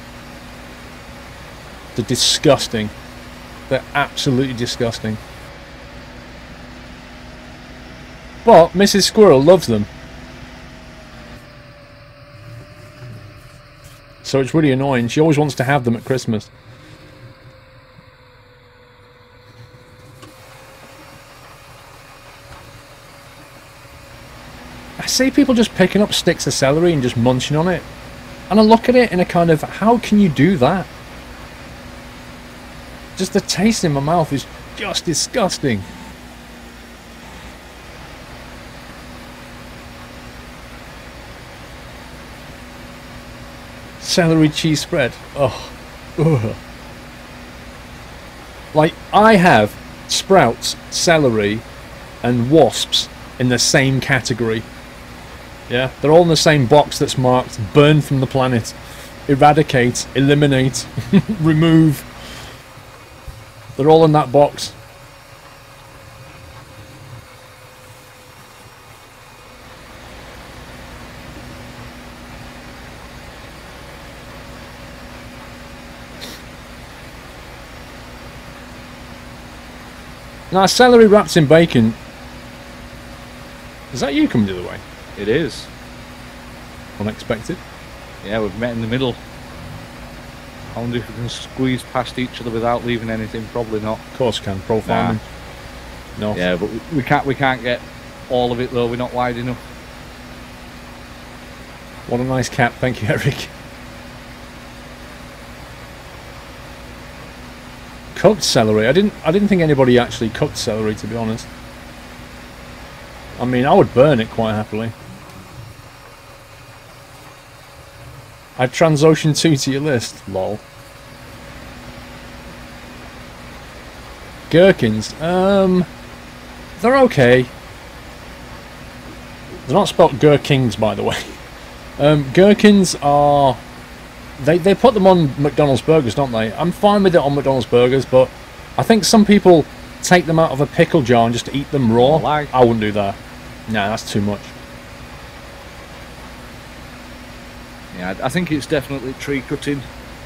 They're disgusting. They're absolutely disgusting. But Mrs. Squirrel loves them. So it's really annoying. She always wants to have them at Christmas. I see people just picking up sticks of celery and just munching on it. And I look at it in a kind of, how can you do that? Just the taste in my mouth is just disgusting. Celery cheese spread. Oh. Ugh. Like, I have sprouts, celery, and wasps in the same category. Yeah, they're all in the same box that's marked burn from the planet, eradicate, eliminate, remove. They're all in that box. Now, celery wrapped in bacon. Is that you coming the other way? It is. Unexpected. Yeah, we've met in the middle. I wonder if we can squeeze past each other without leaving anything. Probably not. Of course you can. Pro farming. No. Yeah, but we can't get all of it though. We're not wide enough. What a nice cap. Thank you, Eric. Cooked celery. I didn't think anybody actually cooked celery, to be honest. I mean, I would burn it quite happily. I'd Transocean 2 to your list. Lol. Gherkins. They're okay. They're not spelt gherkins, by the way. Gherkins are... They put them on McDonald's burgers, don't they? I'm fine with it on McDonald's burgers, but I think some people take them out of a pickle jar and just eat them raw. I wouldn't do that. Nah, that's too much. Yeah, I think it's definitely tree cutting.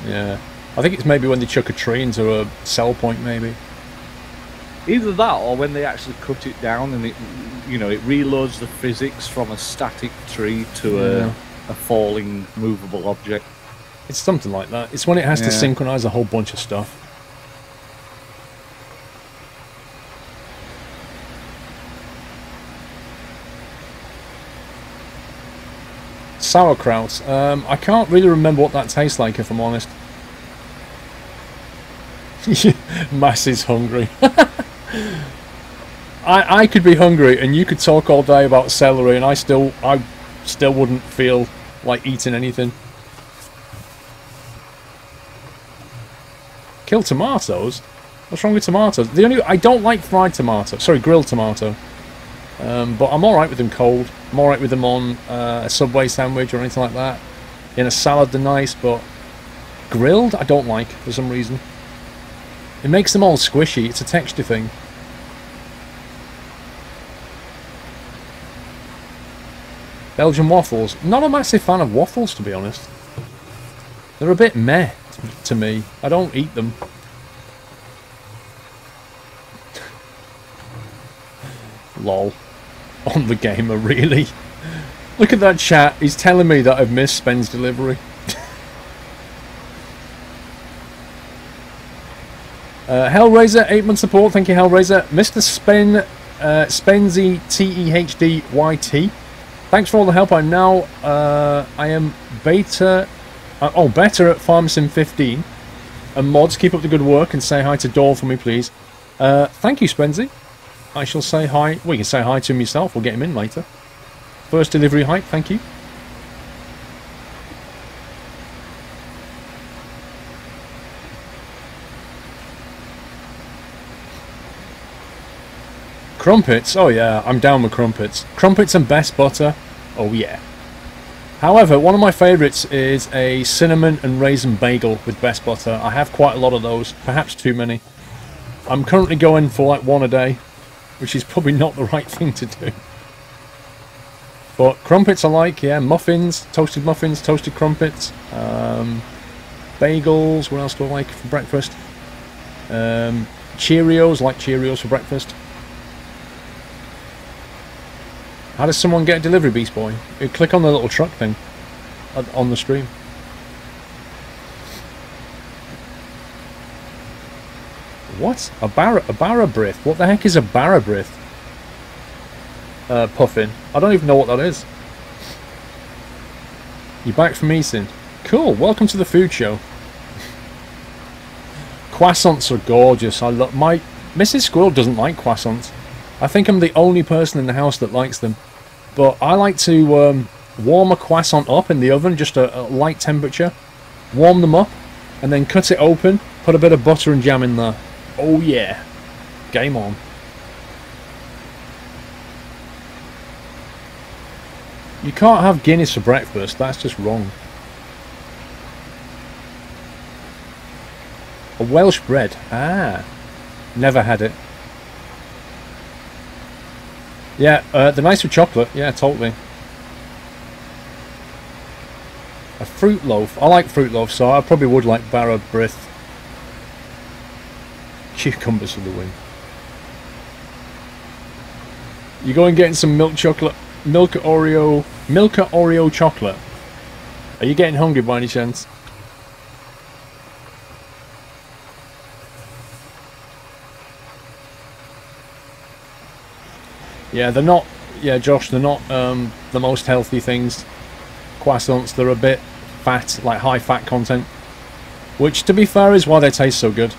Yeah. I think it's maybe when they chuck a tree into a cell point, maybe. Either that or when they actually cut it down and it, you know, it reloads the physics from a static tree to a falling, movable object. It's something like that. It's when it has to synchronize a whole bunch of stuff. Sauerkraut. I can't really remember what that tastes like, if I'm honest. Mass is hungry. I could be hungry and you could talk all day about celery and I still wouldn't feel like eating anything. Kill tomatoes? What's wrong with tomatoes? I don't like fried tomato. Sorry, grilled tomato. But I'm alright with them cold. I'm alright with them on a Subway sandwich or anything like that. In a salad they're nice, but grilled I don't like for some reason. It makes them all squishy. It's a texture thing. Belgian waffles. Not a massive fan of waffles, to be honest. They're a bit meh to me. I don't eat them. Lol. On the gamer, really? Look at that chat. He's telling me that I've missed Spen's delivery. Hellraiser, 8 month support. Thank you, Hellraiser. Mr. Spenzy TEHDYT. Thanks for all the help. I am better at FarmSim 15. And mods, keep up the good work and say hi to Dole for me, please. Thank you, Spenzy. I shall say hi. Well, you can say hi to him yourself. We'll get him in later. First delivery hype, thank you. Crumpets? Oh yeah, I'm down with crumpets. Crumpets and best butter? Oh yeah. However, one of my favourites is a cinnamon and raisin bagel with best butter. I have quite a lot of those, perhaps too many. I'm currently going for like one a day, which is probably not the right thing to do. But crumpets I like, yeah. Muffins, toasted crumpets. Bagels, what else do I like for breakfast? Cheerios, like Cheerios for breakfast. How does someone get a delivery, Beast Boy? You click on the little truck thing on the stream. What? A Barabrith? What the heck is a Barabrith? Puffin. I don't even know what that is. You back from Easton? Cool. Welcome to the food show. Croissants are gorgeous. I love my Mrs. Squirrel doesn't like croissants. I think I'm the only person in the house that likes them. But I like to warm a croissant up in the oven, just a light temperature. Warm them up, and then cut it open. Put a bit of butter and jam in there. Oh yeah. Game on. You can't have Guinness for breakfast. That's just wrong. A Welsh bread. Ah. Never had it. Yeah, they're nice with chocolate. Yeah, totally. A fruit loaf. I like fruit loaf, so I probably would like Barabrith. Cucumbers for the win. You going getting some milk chocolate, Milka Oreo chocolate. Are you getting hungry by any chance? Yeah, they're not. Yeah, Josh, they're not the most healthy things. Croissants, they're a bit fat, like high fat content, which, to be fair, is why they taste so good.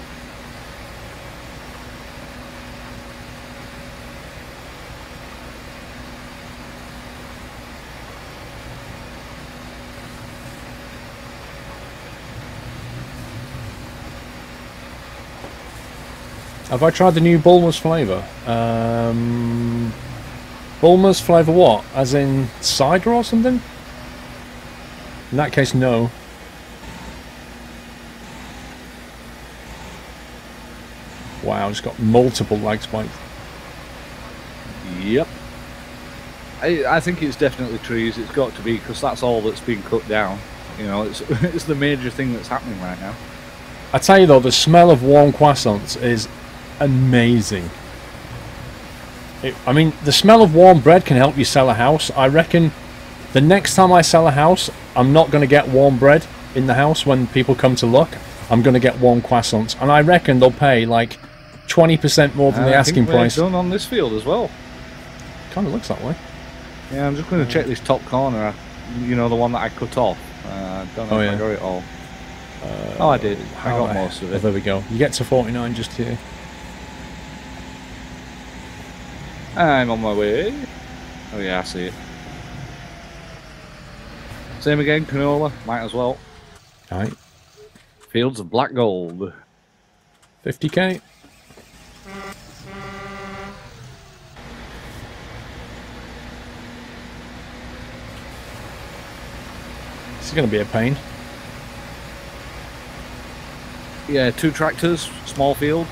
Have I tried the new Bulmer's flavour? Bulmer's flavour what? As in cider or something? In that case, no. Wow, it's got multiple lag spikes. Yep. I think it's definitely trees. It's got to be, because that's all that's been cut down. You know, it's the major thing that's happening right now. I tell you though, the smell of warm croissants is amazing. I mean, the smell of warm bread can help you sell a house. I reckon the next time I sell a house, I'm not going to get warm bread in the house when people come to look. I'm going to get warm croissants. And I reckon they'll pay like 20% more than the asking price. Done on this field as well. Kind of looks that way. Yeah, I'm just going to check this top corner. You know, the one that I cut off. I don't know if I got it all. Oh, I did. I got most of it. Oh, there we go. You get to 49 just here. I'm on my way. Oh yeah, I see it. Same again, canola. Might as well. Alright. Fields of black gold. 50k. is going to be a pain. Yeah, 2 tractors, small field.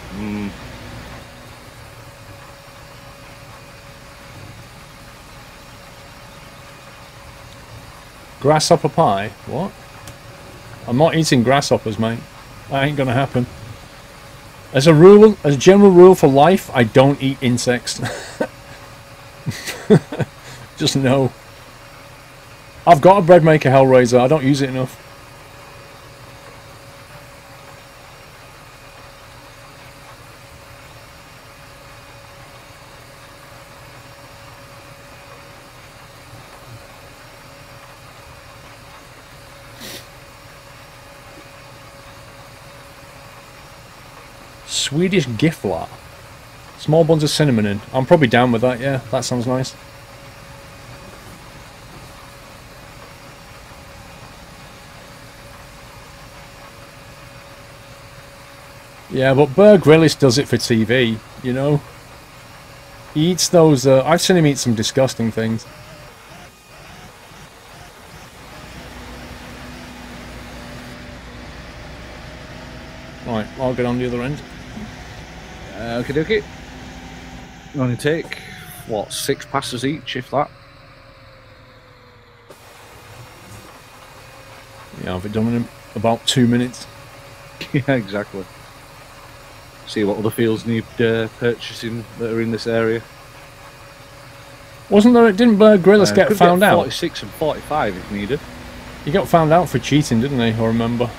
Grasshopper pie? What? I'm not eating grasshoppers, mate. That ain't gonna happen. As a rule, as a general rule for life, I don't eat insects. Just no. I've got a bread maker Hellraiser, I don't use it enough. Swedish gifflar. Small buns of cinnamon in. I'm probably down with that, yeah. That sounds nice. Yeah, but Bear Grylls does it for TV, you know? He eats those, I've seen him eat some disgusting things. Right, I'll get on the other end. Okay, dokie. You only take, what, 6 passes each, if that? Yeah, I've done in about 2 minutes. Yeah, exactly. See what other fields need purchasing that are in this area. Wasn't there, didn't Bear Grylls get found out? 46 and 45 if needed. He got found out for cheating, didn't he? I remember.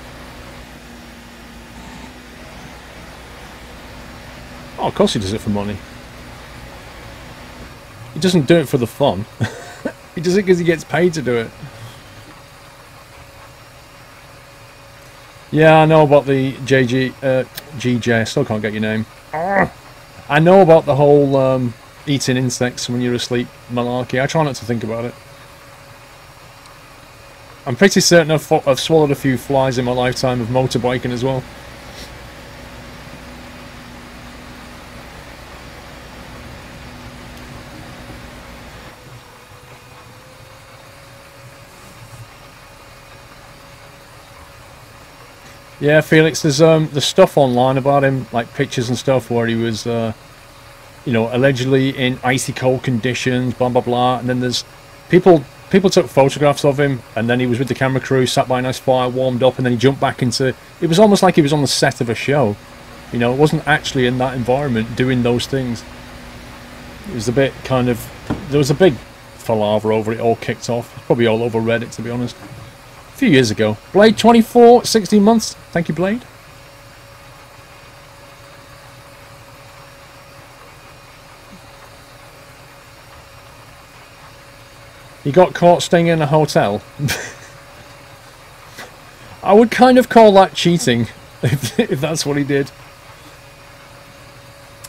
Oh, of course he does it for money. He doesn't do it for the fun. He does it because he gets paid to do it. Yeah, I know about the GJ, I still can't get your name. I know about the whole eating insects when you're asleep malarkey. I try not to think about it. I'm pretty certain I've swallowed a few flies in my lifetime of motorbiking as well. Yeah, Felix, there's stuff online about him, like pictures and stuff, where he was, you know, allegedly in icy cold conditions, blah blah blah. And then there's people took photographs of him, and then he was with the camera crew, sat by a nice fire, warmed up, and then he jumped back into. It was almost like he was on the set of a show. You know, it wasn't actually in that environment doing those things. It was a bit kind of. There was a big palaver over it, all kicked off. Probably all over Reddit, to be honest. A few years ago. Blade 24, 16 months. Thank you, Blade. He got caught staying in a hotel. I would kind of call that cheating, if that's what he did.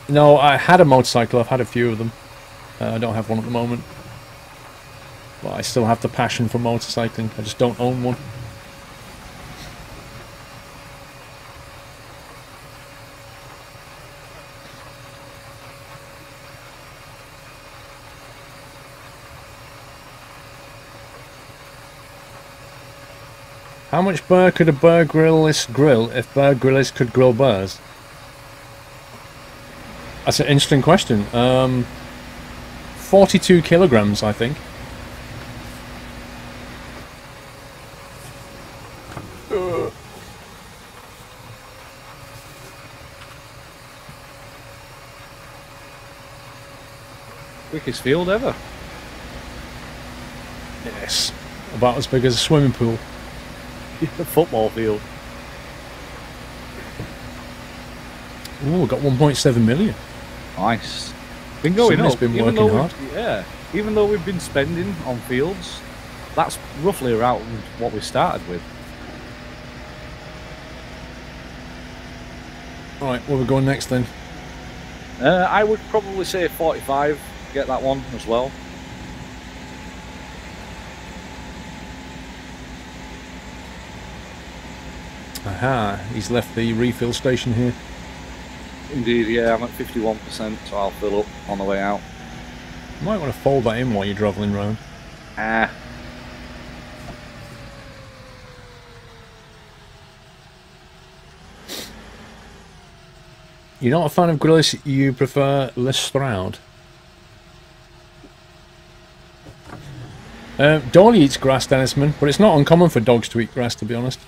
No, I had a motorcycle. I've had a few of them. I don't have one at the moment. But I still have the passion for motorcycling. I just don't own one. How much bear could a Bear Grylls grill if Bear Grylls could grill bears? That's an interesting question. 42 kilograms, I think. Quickest field ever. Yes. About as big as a swimming pool. The football field. Ooh, got 1.7 million. Nice. Been going Somebody's up. been even working though hard. Yeah. Even though we've been spending on fields, that's roughly around what we started with. Alright, where are we going next then? I would probably say 45. Get that one as well. Aha, he's left the refill station here. Indeed, yeah, I'm at 51%, so I'll fill up on the way out. You might want to fold that in while you're travelling round. Ah. You're not a fan of Grillis, you prefer Lestrade. Dolly eats grass, Dennisman, but it's not uncommon for dogs to eat grass, to be honest.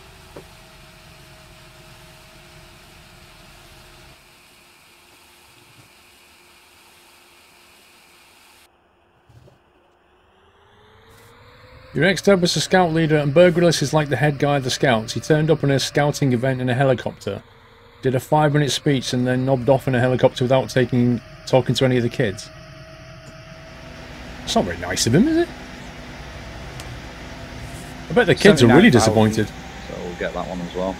Your ex-dad was a scout leader, and Bear Grylls is like the head guy of the scouts. He turned up in a scouting event in a helicopter, did a 5-minute speech, and then nobbed off in a helicopter without talking to any of the kids. It's not very nice of him, is it? I bet the kids are really disappointed. So we'll get that one as well.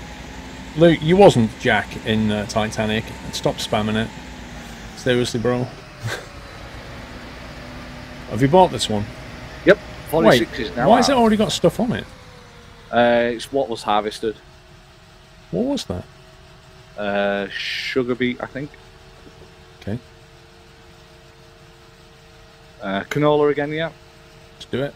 Luke, you wasn't Jack in Titanic. Stop spamming it. Seriously, bro. Have you bought this one? Yep. 46 Wait, is now why out. has it already got stuff on it? It's what was harvested. What was that? Sugar beet, I think. Okay, Canola again, yeah. let's do it.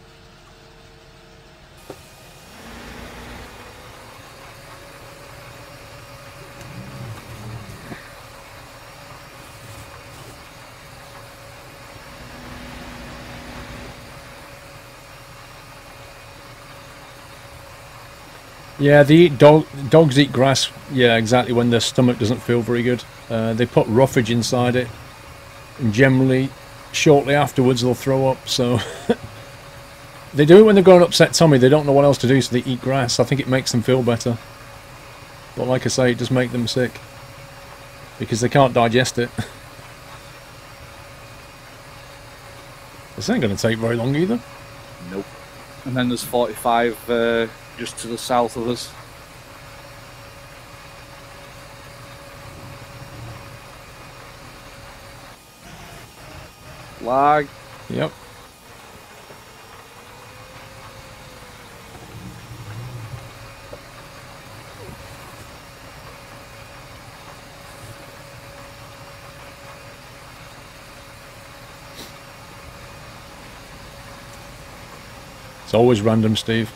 Yeah, dogs eat grass, yeah, exactly, when their stomach doesn't feel very good. They put roughage inside it, and generally, shortly afterwards, they'll throw up, so... They do it when they've got an upset tummy, they don't know what else to do, so they eat grass. I think it makes them feel better. But like I say, it does make them sick. Because they can't digest it. This ain't going to take very long either. Nope. And then there's 45 just to the south of us. Lag. Yep. It's always random, Steve.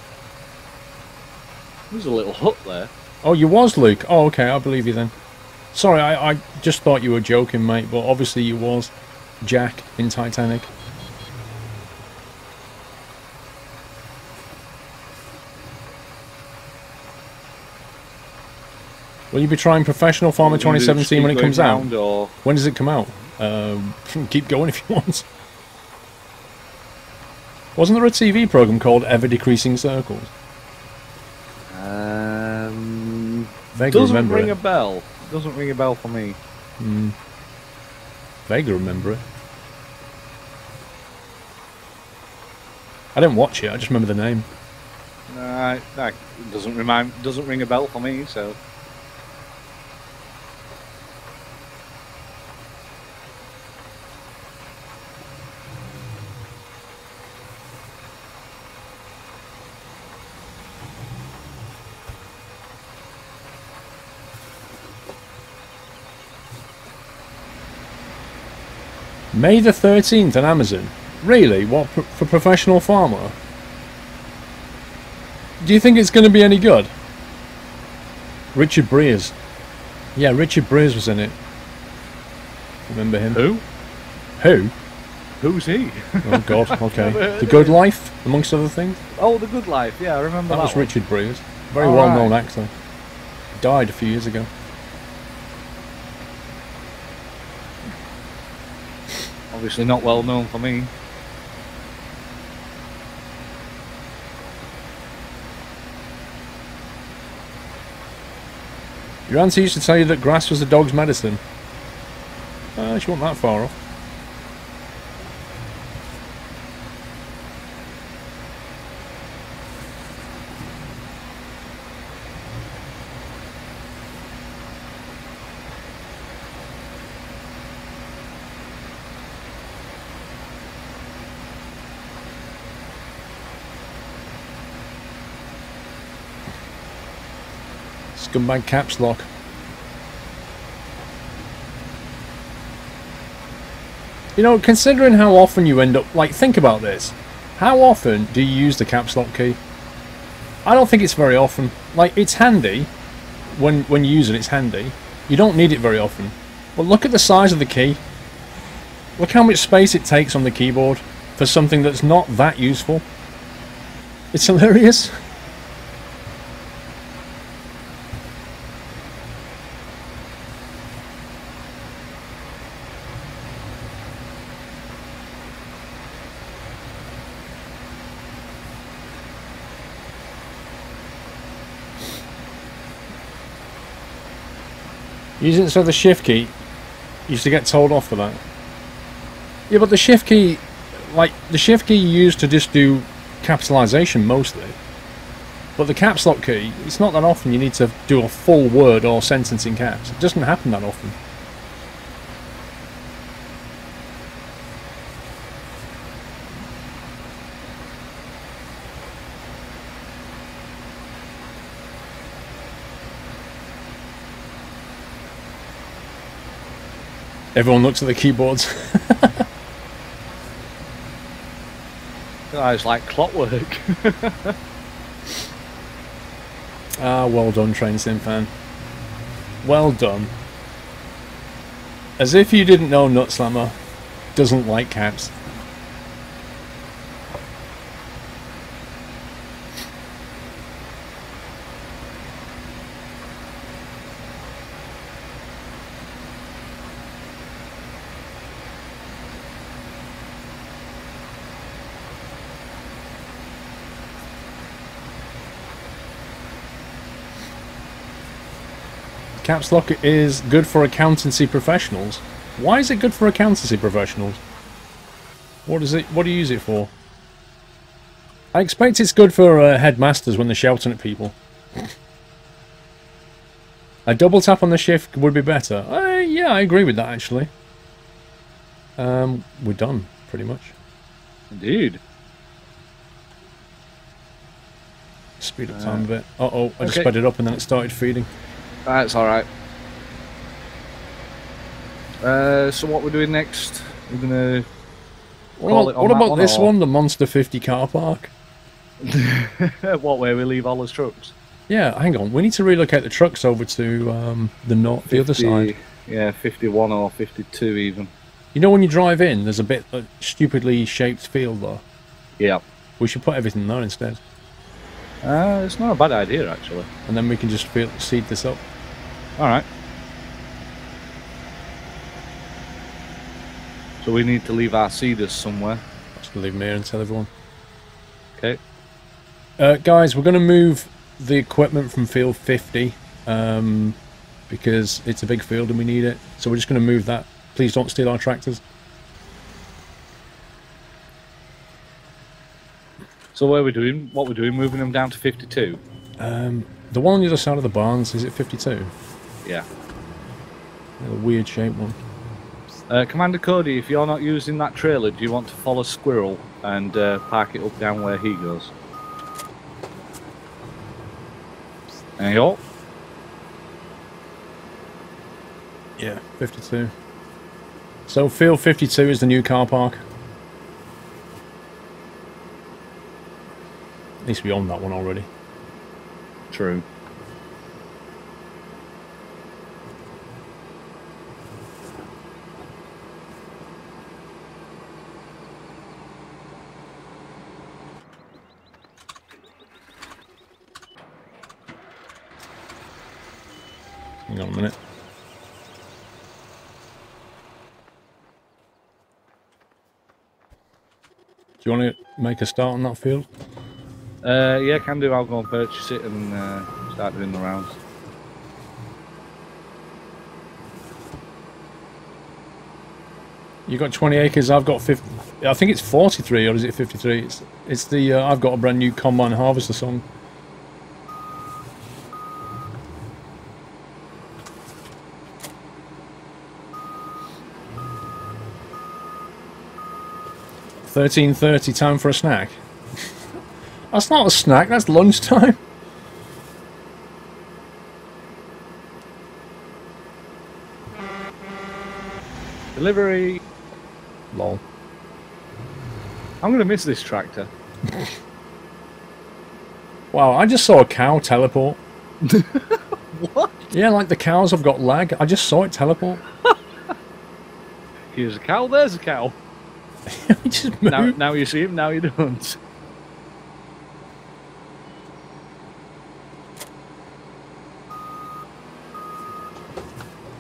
There's a little hut there. Oh, you was, Luke? Oh, okay, I believe you then. Sorry, I just thought you were joking, mate, but obviously you was Jack in Titanic. Will you be trying Professional Farmer 2017 when it comes out? Or... When does it come out? Keep going if you want. Wasn't there a TV program called Ever Decreasing Circles? Vaguely doesn't remember ring it. a bell. Doesn't ring a bell for me. Vaguely remember it. I didn't watch it. I just remember the name. That doesn't ring a bell for me. So. May the 13th on Amazon. Really? What, for Professional Farmer? Do you think it's going to be any good? Richard Breers. Yeah, Richard Breers was in it. Remember him? Who? Who? Who's he? Oh God, okay. The Good Life, amongst other things? Oh, The Good Life, yeah, I remember that. That was one. Richard Breers. Very All well-known right. actor. Died a few years ago. Obviously not well known for me. Your auntie used to tell you that grass was the dog's medicine. She wasn't that far off. Scumbag caps lock. You know, considering how often you end up... Like, think about this. How often do you use the caps lock key? I don't think it's very often. Like, it's handy. When you use it, it's handy. You don't need it very often. But look at the size of the key. Look how much space it takes on the keyboard for something that's not that useful. It's hilarious. Using it so the shift key used to get told off for that. Yeah, but the shift key, like the shift key you use to just do capitalization mostly. But the caps lock key, it's not that often you need to do a full word or sentence in caps. It doesn't happen that often. Everyone looks at the keyboards. It's like clockwork. Ah, well done, Train Sim fan. Well done. As if you didn't know Nutslammer doesn't like caps. Caps lock is good for accountancy professionals. Why is it good for accountancy professionals? What is it? What do you use it for? I expect it's good for headmasters when they're shouting at people. A double tap on the shift would be better. Yeah, I agree with that actually. We're done, pretty much. Indeed. Speed up time a bit. Uh-oh, I just sped it up and then it started feeding. That's alright. So what we're doing next? We're gonna What about this one, the Monster 50 car park? What, where we leave all those trucks? Yeah, hang on. We need to relocate the trucks over to the other side. Yeah, 51 or 52 even. You know when you drive in, there's a bit of stupidly shaped field there. Yeah. We should put everything there instead. It's not a bad idea actually. And then we can just seed this up. Alright. So we need to leave our seeders somewhere. I'm just going to leave them here and tell everyone. Okay. Guys, we're going to move the equipment from field 50 because it's a big field and we need it. So we're just going to move that. Please don't steal our tractors. So what we're doing, moving them down to 52? The one on the other side of the barns, is it 52? Yeah. A weird shaped one. Commander Cody, if you're not using that trailer, do you want to follow Squirrel and park it up down where he goes? There you go. Yeah, 52. So field 52 is the new car park. Needs to be on that one already. True. Hang on a minute. Do you want to make a start on that field? Yeah, can do. I'll go and purchase it and start doing the rounds. You got 20 acres. I've got 50. I think it's 43, or is it 53? It's the. I've got a brand new combine harvester song. $13:30. Time for a snack. That's not a snack. That's lunchtime. Delivery. Lol. I'm gonna miss this tractor. Wow, I just saw a cow teleport. What? Yeah, like the cows have got lag. I just saw it teleport. Here's a cow, there's a cow. We just moved. Now you see him, now you don't.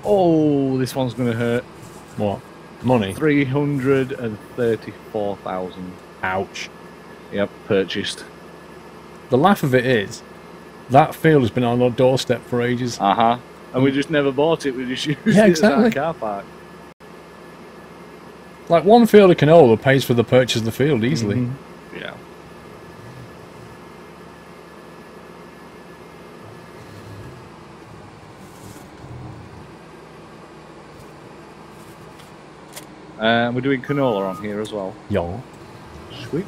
Oh, this one's going to hurt. What? Money? 334,000. Ouch. Yep, purchased. The laugh of it is, that field has been on our doorstep for ages. Uh-huh. And we just never bought it, we just used Yeah, it exactly. as our car park. Like, one field of canola pays for the purchase of the field easily. Mm-hmm. Yeah. We're doing canola on here as well. Yeah. Sweet.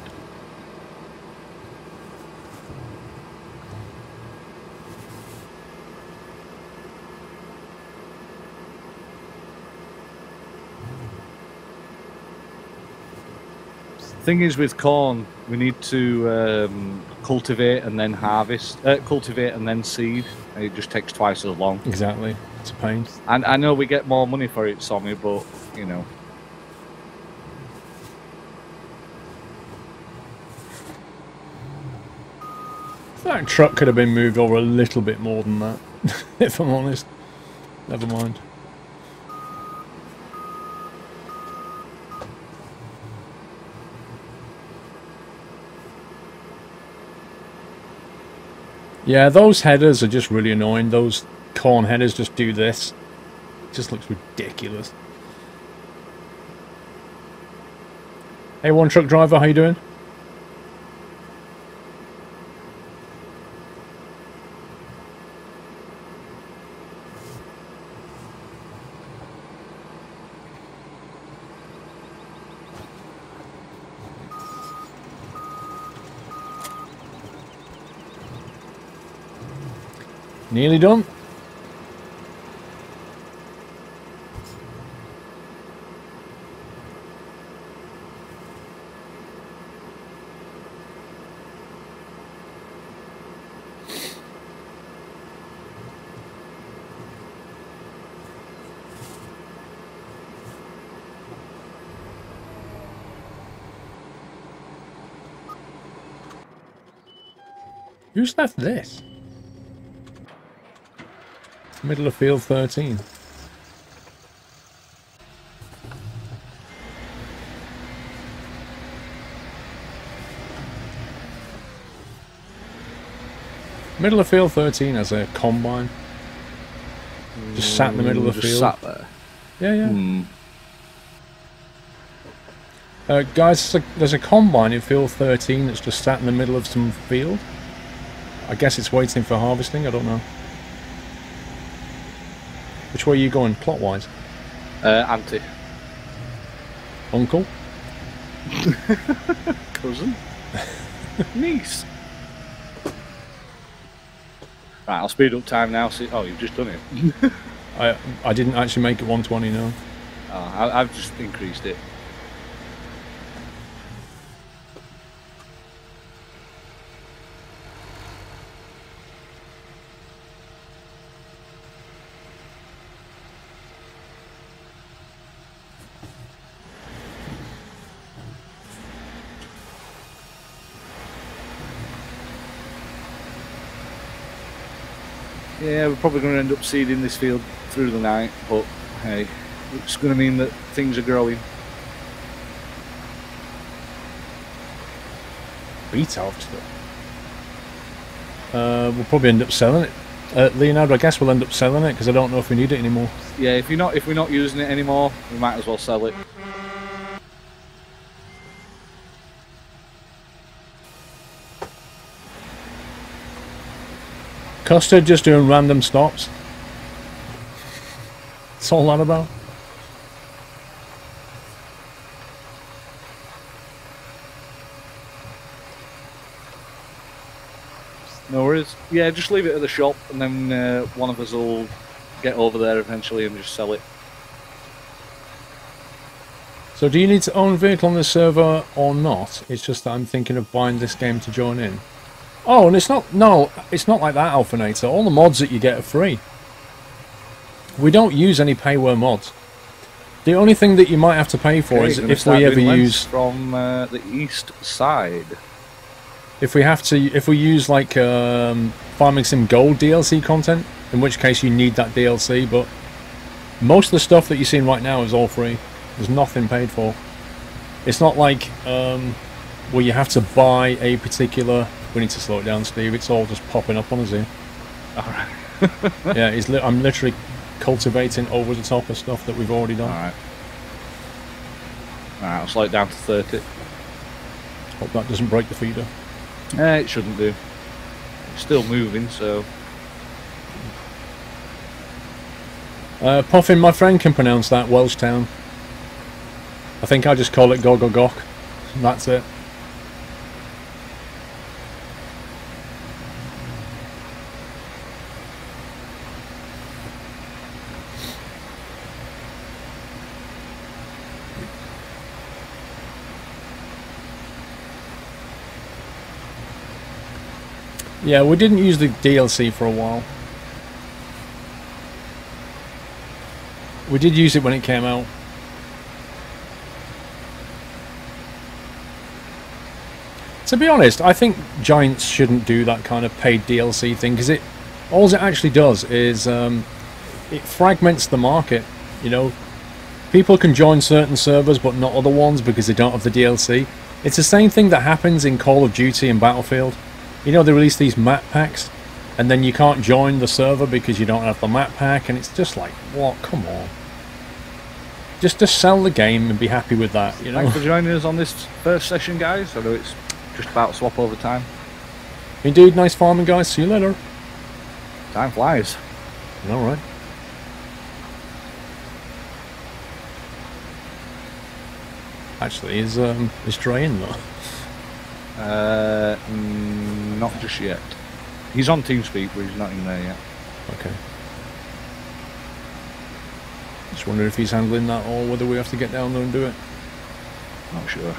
Thing is with corn, we need to cultivate and then harvest, cultivate and then seed. And it just takes twice as long. Exactly. It's a pain. And I know we get more money for it, Sommy, but you know. That truck could have been moved over a little bit more than that, if I'm honest. Never mind. Yeah, those headers are just really annoying. Those corn headers just do this. It just looks ridiculous. Hey, one truck driver, how you doing? Nearly done. Who's left this? Middle of field 13. Middle of field 13 has a combine. Just sat in the middle of the field. Sat there. Yeah, yeah. Guys, there's a combine in field 13 that's just sat in the middle of some field. I guess it's waiting for harvesting, I don't know. Which way are you going, plot-wise? Auntie. Uncle? Cousin. Niece. Right, I'll speed up time now. See, oh, you've just done it. I didn't actually make it 120, no. Oh, I've just increased it. Yeah, we're probably going to end up seeding this field through the night, but hey, it's going to mean that things are growing. Beat harvester. We'll probably end up selling it. Leonardo, I guess we'll end up selling it because I don't know if we need it anymore. Yeah, if we're not using it anymore, we might as well sell it. Custard just doing random stops. That's all that about. No worries. Yeah, just leave it at the shop and then one of us will get over there eventually and just sell it. So do you need to own a vehicle on this server or not? It's just that I'm thinking of buying this game to join in. Oh, and it's not, no, it's not like that, Alphinator. All the mods that you get are free. We don't use any payware mods. The only thing that you might have to pay for is if we ever use from the east side. If we use like Farming Sim Gold DLC content, in which case you need that DLC. But most of the stuff that you're seeing right now is all free. There's nothing paid for. It's not like where you have to buy a particular. We need to slow it down, Steve. It's all just popping up on us here. All right. Yeah, I'm literally cultivating over the top of stuff that we've already done. Alright. Alright, I'll slow it down to 30. Hope that doesn't break the feeder. It shouldn't do. It's still moving, so... Puffin, my friend, can pronounce that, Welsh Town. I think I just call it Gogogok. That's it. Yeah, we didn't use the DLC for a while. We did use it when it came out. To be honest, I think Giants shouldn't do that kind of paid DLC thing, because all it actually does is it fragments the market. You know, people can join certain servers but not other ones because they don't have the DLC. It's the same thing that happens in Call of Duty and Battlefield. You know, they release these map packs, and then you can't join the server because you don't have the map pack, and it's just like, what? Come on. Just sell the game and be happy with that, you know? Thanks for joining us on this first session, guys. I know it's just about swap over time. Indeed, nice farming, guys. See you later. Time flies. Alright. Actually, is Dre in though? Not just yet. He's on TeamSpeak, but he's not in there yet. Okay. Just wondering if he's handling that or whether we have to get down there and do it. Not sure.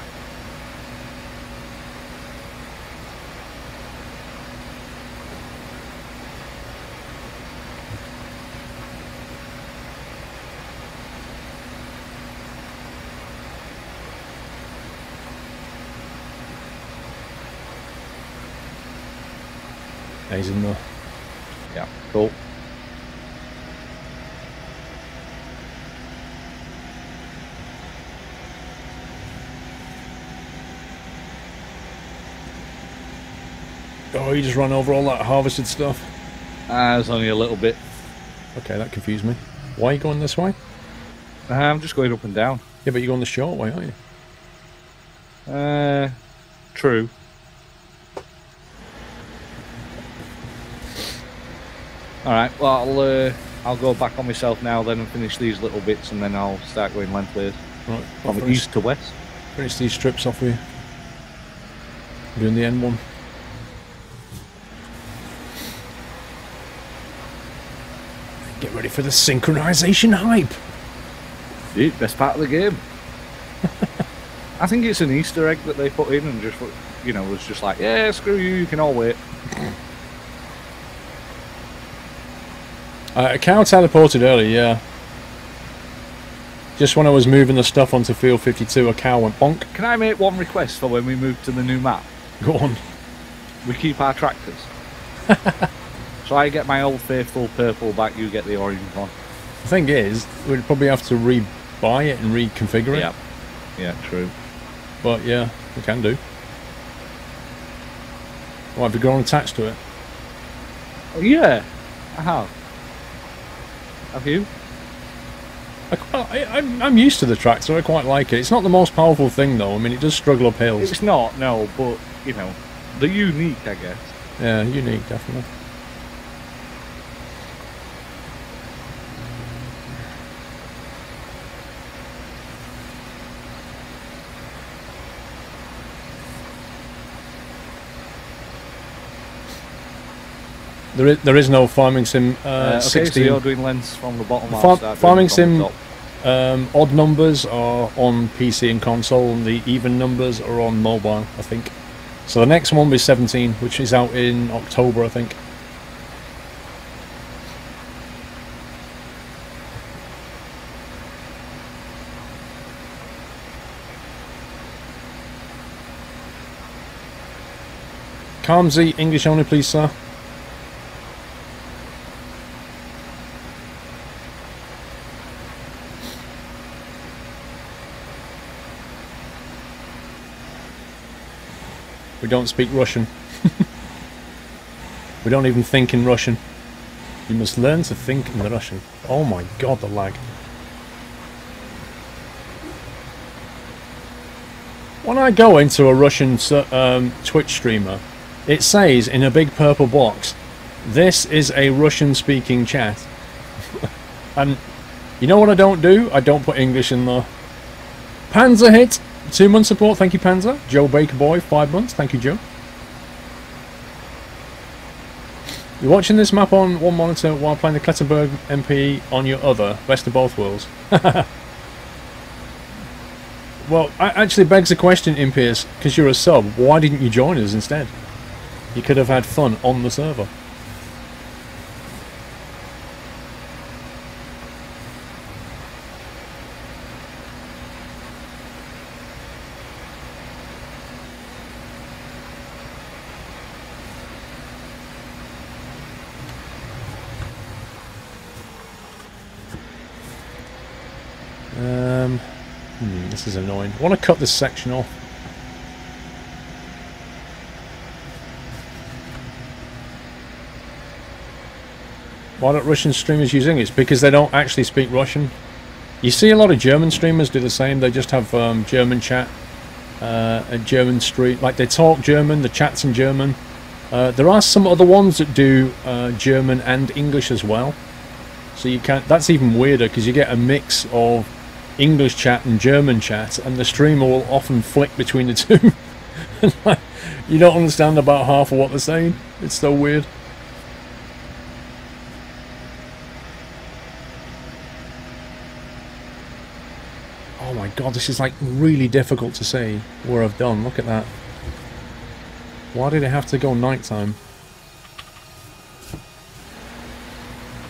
He's in there. Yeah, cool. Oh, you just run over all that harvested stuff? It's only a little bit. Okay, that confused me. Why are you going this way? I'm just going up and down. Yeah, but you're going the short way, aren't you? True. Alright, well, I'll go back on myself now then and finish these little bits, and then I'll start going lengthways. Right. From east to west. Finish these strips off here. Doing the end one. Get ready for the synchronization hype. Dude, best part of the game. I think it's an Easter egg that they put in and just, you know, was just like, yeah, screw you can all wait. A cow teleported earlier, yeah. Just when I was moving the stuff onto field 52, a cow went bonk. Can I make one request for when we move to the new map? Go on. We keep our tractors. So I get my old faithful purple back, you get the orange one. The thing is, we'd probably have to re-buy it and reconfigure it. Yeah. Yeah, true. But yeah, we can do. Well, have you grown attached to it? Oh, yeah, I have. Have you? I'm used to the tractor, I quite like it. It's not the most powerful thing though, I mean it does struggle up hills. It's not, no, but, you know, they're unique, I guess. Yeah, unique, definitely. There is no Farming Sim okay, 16. so you're doing lengths from the bottom. Farming Sim odd numbers are on PC and console, and the even numbers are on mobile, I think. So the next one will be 17, which is out in October, I think. Calmsy, English only, please, sir. We don't speak Russian. We don't even think in Russian. You must learn to think in Russian. Oh my god, the lag. When I go into a Russian Twitch streamer, it says in a big purple box, this is a Russian-speaking chat. And you know what I don't do? I don't put English in there. Panzer hit! 2-month support, thank you, Panzer. Joe Baker Boy, 5 months, thank you, Joe. You're watching this map on one monitor while playing the Klettenberg MP on your other. Best of both worlds. Well, it actually begs the question, Impious, because you're a sub, why didn't you join us instead? You could have had fun on the server. This is annoying. I want to cut this section off. Why don't Russian streamers use English? Because they don't actually speak Russian. You see a lot of German streamers do the same. They just have German chat, a German stream. Like they talk German, the chat's in German. There are some other ones that do German and English as well. So you can't. That's even weirder because you get a mix of English chat and German chat, and the streamer will often flick between the two. Like, you don't understand about half of what they're saying. It's so weird. Oh my god, this is like really difficult to say where I've done. Look at that. Why did it have to go nighttime?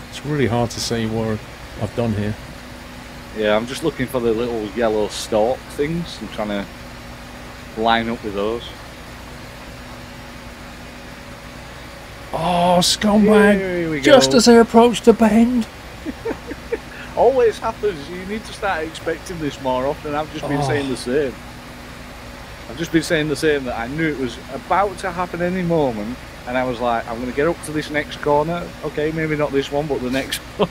It's really hard to say where I've done here. Yeah, I'm just looking for the little yellow stalk things. I'm trying to line up with those. Oh, scumbag! Here we go. Just as I approached the bend. Always happens. You need to start expecting this more often. I've just been saying the same. I've just been saying the same, that I knew it was about to happen any moment, and I was like, I'm going to get up to this next corner. Okay, maybe not this one, but the next one.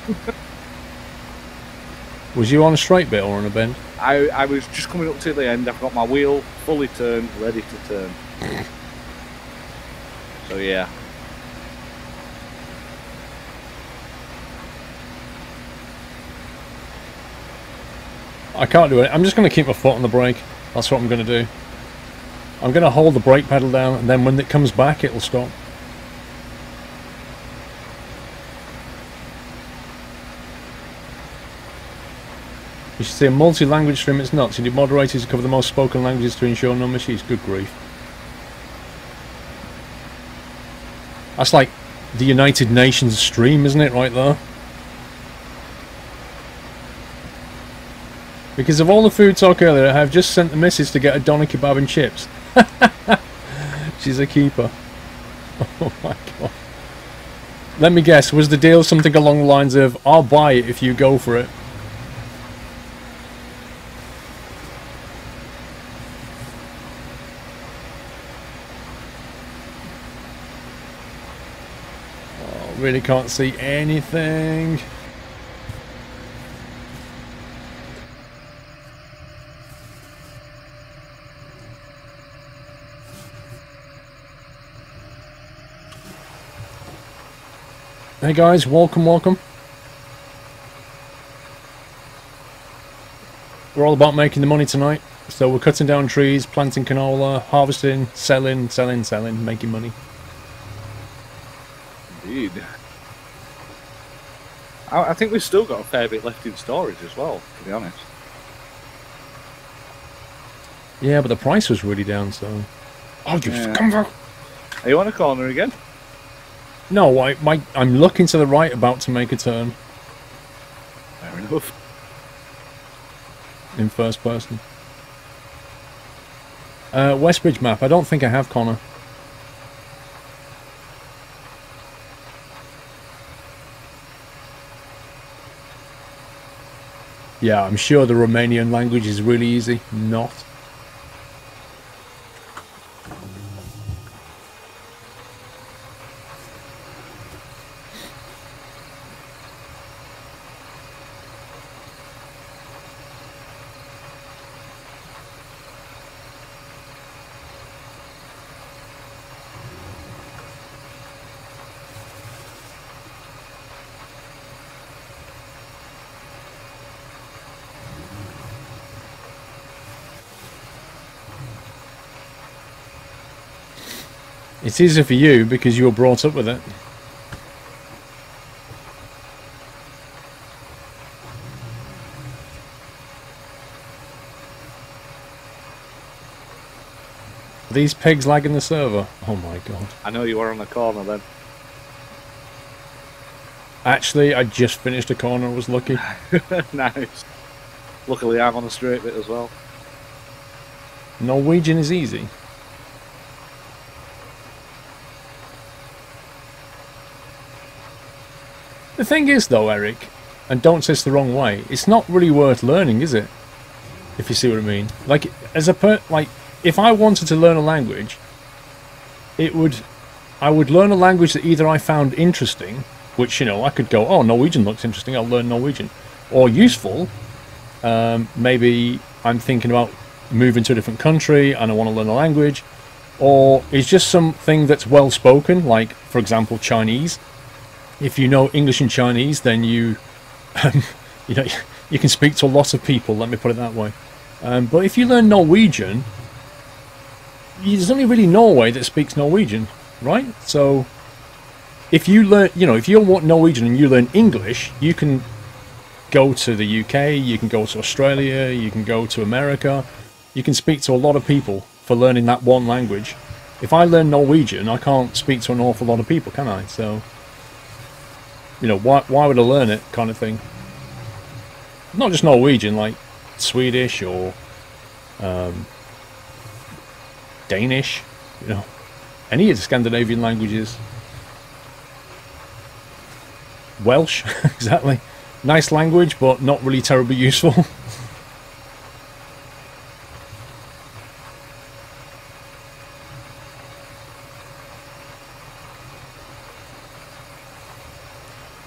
Was you on a straight bit or on a bend? I was just coming up to the end. I've got my wheel fully turned, ready to turn. So yeah. I can't do it. I'm just going to keep my foot on the brake. That's what I'm going to do. I'm going to hold the brake pedal down, and then when it comes back, it'll stop. You should see a multi-language stream. It's nuts. You need moderators to cover the most spoken languages to ensure no misuse. Good grief. That's like the United Nations stream, isn't it, right there? Because of all the food talk earlier, I have just sent the missus to get a doner kebab and chips. She's a keeper. Oh my god. Let me guess, was the deal something along the lines of, I'll buy it if you go for it? Oh, really can't see anything. Hey guys, welcome, welcome. We're all about making the money tonight. So we're cutting down trees, planting canola, harvesting, selling, making money. Indeed. I think we've still got a fair bit left in storage as well, to be honest. Yeah, but the price was really down, so... Oh, you come back! Are you on a corner again? No, I'm looking to the right, about to make a turn. Fair enough. In first person. Westbridge map. I don't think I have, Connor. Yeah, I'm sure the Romanian language is really easy. Not. It's easier for you because you were brought up with it. Are these pigs lagging the server? Oh my god. I know you were on the corner then. Actually, I just finished a corner, I was lucky. Nice. Luckily I'm on the straight bit as well. Norwegian is easy. The thing is though, Eric, and don't take this the wrong way, it's not really worth learning, is it? If you see what I mean. Like, if I wanted to learn a language, I would learn a language that either I found interesting, which, you know, I could go, oh, Norwegian looks interesting, I'll learn Norwegian. Or useful, maybe I'm thinking about moving to a different country and I want to learn a language. Or it's just something that's well spoken, like, for example, Chinese. If you know English and Chinese, then you know, you can speak to a lot of people, let me put it that way. But if you learn Norwegian, there's only really Norway that speaks Norwegian, right? So if you learn, you know, if you want Norwegian and you learn English, you can go to the UK, you can go to Australia, you can go to America. You can speak to a lot of people for learning that one language. If I learn Norwegian, I can't speak to an awful lot of people, can I? So, you know, why would I learn it, kind of thing. Not just Norwegian, like Swedish or Danish, you know, any of the Scandinavian languages. Welsh, exactly. Nice language, but not really terribly useful.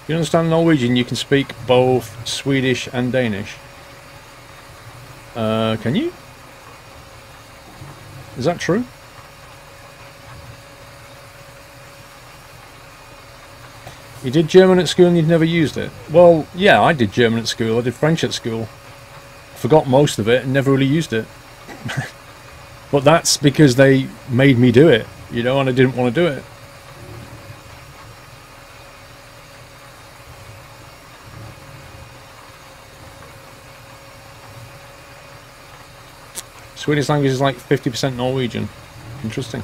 You understand Norwegian, you can speak both Swedish and Danish. Can you? Is that true? You did German at school and you'd never used it? Well, yeah, I did German at school, I did French at school. Forgot most of it and never really used it. But that's because they made me do it, you know, and I didn't want to do it. Swedish language is like 50% Norwegian. Interesting.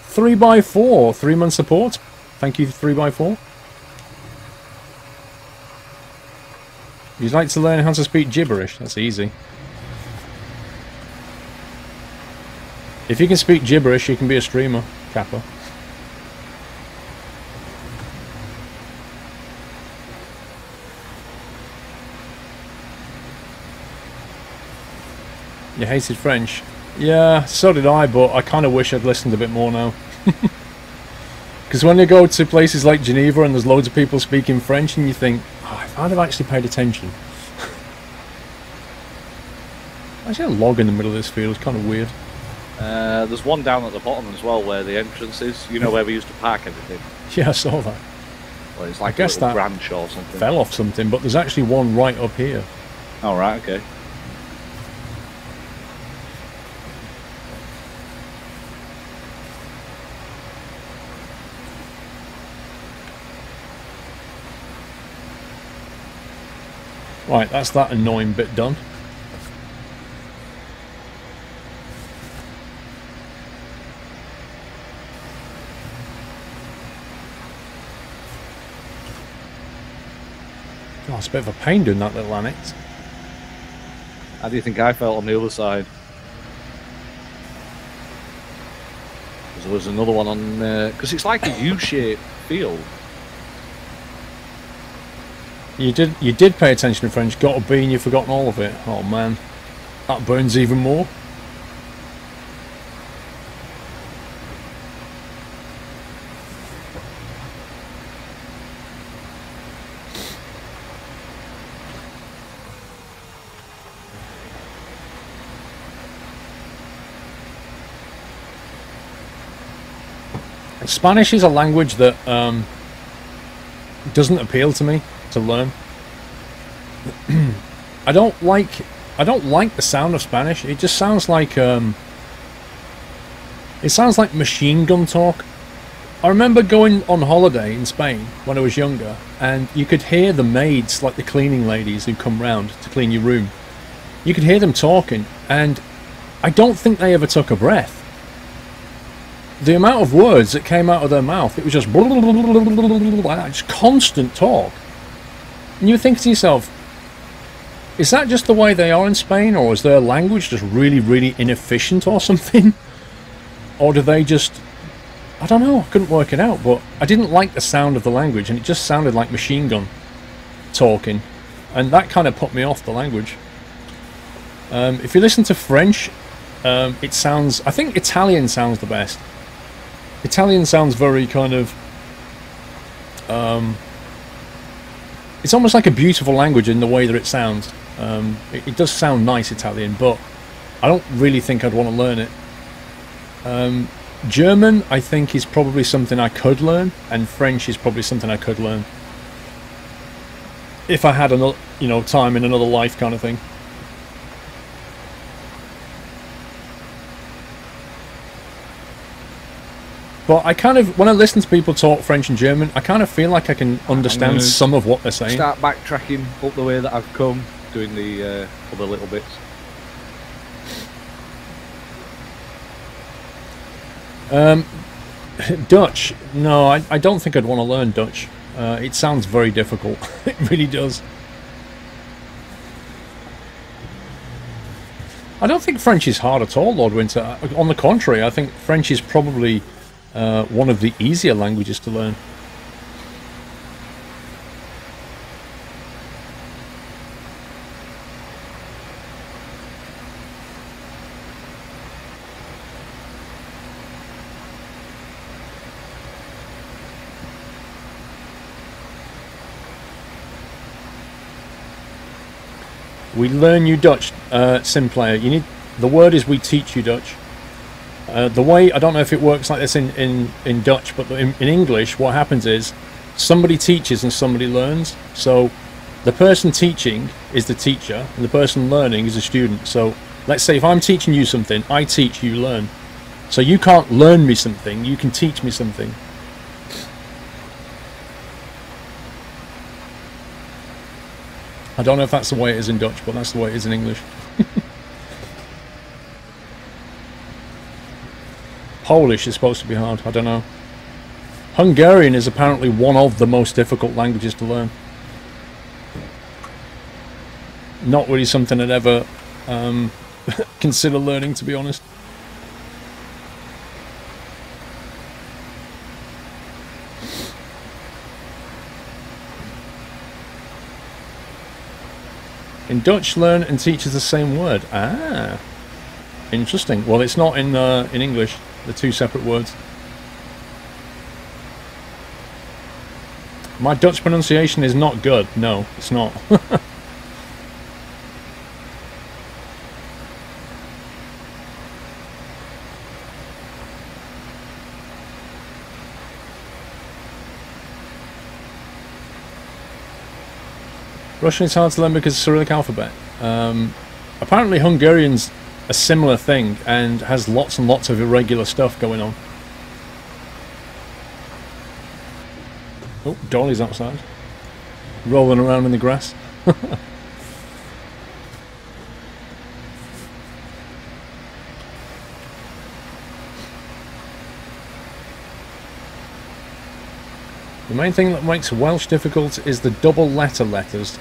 3x4, 3-month support. Thank you, 3x4. You'd like to learn how to speak gibberish? That's easy. If you can speak gibberish, you can be a streamer, Kappa. You hated French? Yeah, so did I, but I kind of wish I'd listened a bit more now. Because when you go to places like Geneva and there's loads of people speaking French and you think, oh, if I'd have actually paid attention. Actually, a log in the middle of this field is kind of weird. There's one down at the bottom as well where the entrance is. You know where we used to park everything? Yeah, I saw that. Well, it's like I guess a little that branch or something. fell off something, but there's actually one right up here. Oh, right, okay. Right, that's that annoying bit done. Oh, it's a bit of a pain doing that little annex. How do you think I felt on the other side? There was another one on because it's like a U-shaped field. You did pay attention to French. Got a B and you've forgotten all of it. Oh man, that burns even more. Spanish is a language that doesn't appeal to me to learn. I don't like the sound of Spanish. It just sounds like machine gun talk. I remember going on holiday in Spain when I was younger, and you could hear the maids, like the cleaning ladies who come round to clean your room. You could hear them talking, and I don't think they ever took a breath. The amount of words that came out of their mouth, it was just constant talk. And you think to yourself, is that just the way they are in Spain, or is their language just really, really inefficient or something? Or do they just... I don't know, I couldn't work it out, but I didn't like the sound of the language, and it just sounded like machine gun talking. And that kind of put me off the language. If you listen to French, it sounds... I think Italian sounds the best. Italian sounds very kind of... it's almost like a beautiful language in the way that it sounds. It does sound nice, Italian, but I don't really think I'd want to learn it. German, I think, is probably something I could learn, and French is probably something I could learn. If I had another, time in another life kind of thing. But I kind of, when I listen to people talk French and German, I kind of feel like I can understand some of what they're saying. Start backtracking up the way that I've come, doing the other little bits. Dutch? No, I don't think I'd want to learn Dutch. It sounds very difficult. It really does. I don't think French is hard at all, Lord Winter. On the contrary, I think French is probably one of the easier languages to learn. We learn you Dutch, Simplayer. You need, the word is we teach you Dutch. The way, I don't know if it works like this in Dutch, but in English what happens is somebody teaches and somebody learns. So the person teaching is the teacher and the person learning is the student. So let's say if I'm teaching you something, I teach, you learn. So you can't learn me something, you can teach me something. I don't know if that's the way it is in Dutch, but that's the way it is in English. Polish is supposed to be hard, I don't know. Hungarian is apparently one of the most difficult languages to learn. Not really something I'd ever consider learning, to be honest. In Dutch, learn and teach is the same word. Ah, interesting. Well, it's not in English. They're two separate words. My Dutch pronunciation is not good. No, it's not. Russian is hard to learn because of Cyrillic alphabet. Apparently Hungarian's a similar thing and has lots and lots of irregular stuff going on. Oh, Dolly's outside. Rolling around in the grass. The main thing that makes Welsh difficult is the double letters.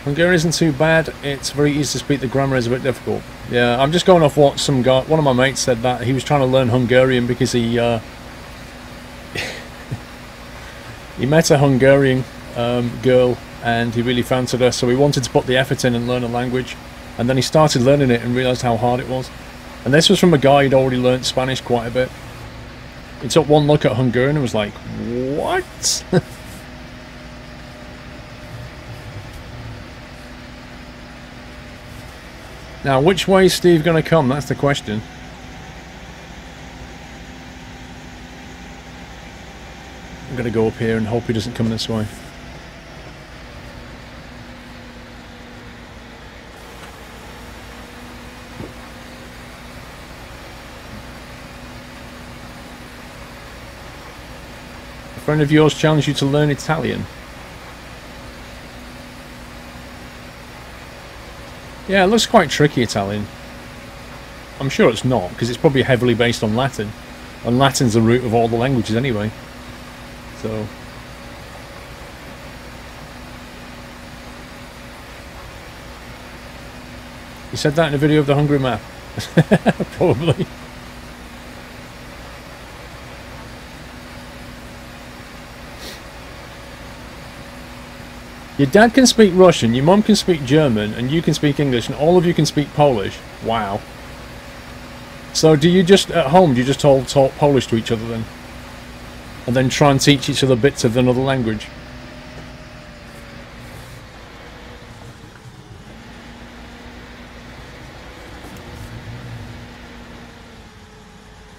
Hungarian isn't too bad. It's very easy to speak. The grammar is a bit difficult. Yeah, I'm just going off what some guy, one of my mates said, that he was trying to learn Hungarian because he he met a Hungarian girl and he really fancied her, so he wanted to put the effort in and learn a language, and then he started learning it and realised how hard it was. And this was from a guy who'd already learnt Spanish quite a bit. He took one look at Hungarian and was like, what? Now, which way is Steve going to come? That's the question. I'm going to go up here and hope he doesn't come this way. A friend of yours challenged you to learn Italian. Yeah, it looks quite tricky, Italian. I'm sure it's not, because it's probably heavily based on Latin. And Latin's the root of all the languages anyway. So... You said that in a video of the Hungry map. Probably. Your dad can speak Russian, your mum can speak German, and you can speak English, and all of you can speak Polish. Wow. So do you just, at home, do you just all talk Polish to each other then? And then try and teach each other bits of another language?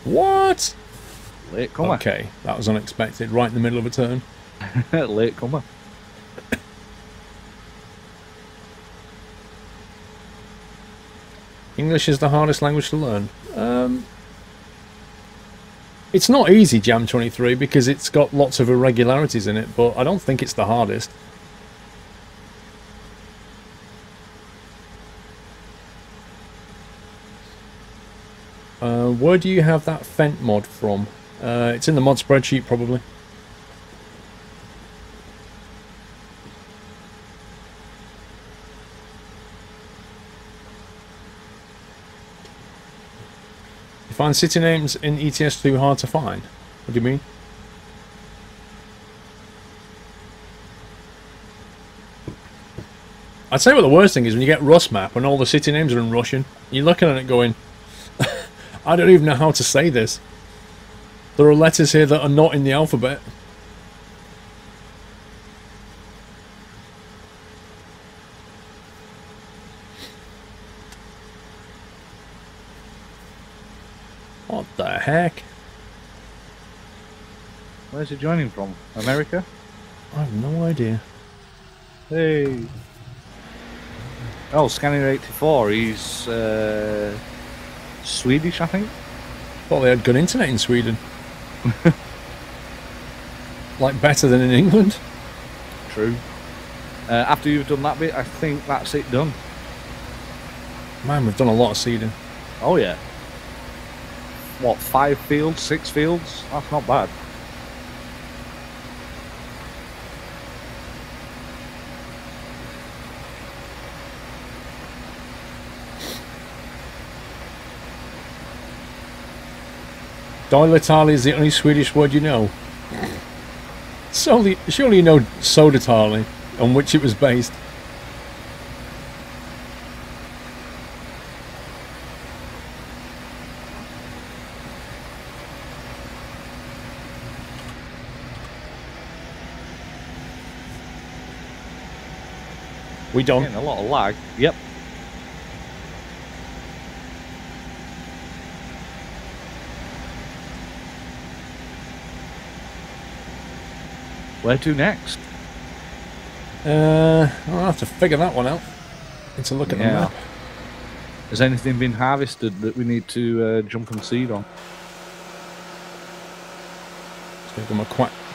What? Late comer. Okay, that was unexpected, right in the middle of a turn. Late comer. English is the hardest language to learn. It's not easy, Jam 23, because it's got lots of irregularities in it, but I don't think it's the hardest. Where do you have that Fent mod from? It's in the mod spreadsheet, probably. You find city names in ETS too hard to find? What do you mean? I'd say what the worst thing is when you get Rust map and all the city names are in Russian. You're looking at it going, I don't even know how to say this. There are letters here that are not in the alphabet. What the heck? Where's he joining from? America? I have no idea. Hey. Oh, Scanner 84. He's Swedish, I think. Thought they had good internet in Sweden. Like better than in England. True. After you've done that bit, I think that's it done. Man, we've done a lot of seeding. Oh yeah. What, 5 fields, 6 fields? That's not bad. Doilatali is the only Swedish word you know. Surely you know Sodatali, on which it was based. We don't. Getting a lot of lag. Yep. Where to next? I'll have to figure that one out. Need to look at the map. Has anything been harvested that we need to jump and seed on? Let's give them a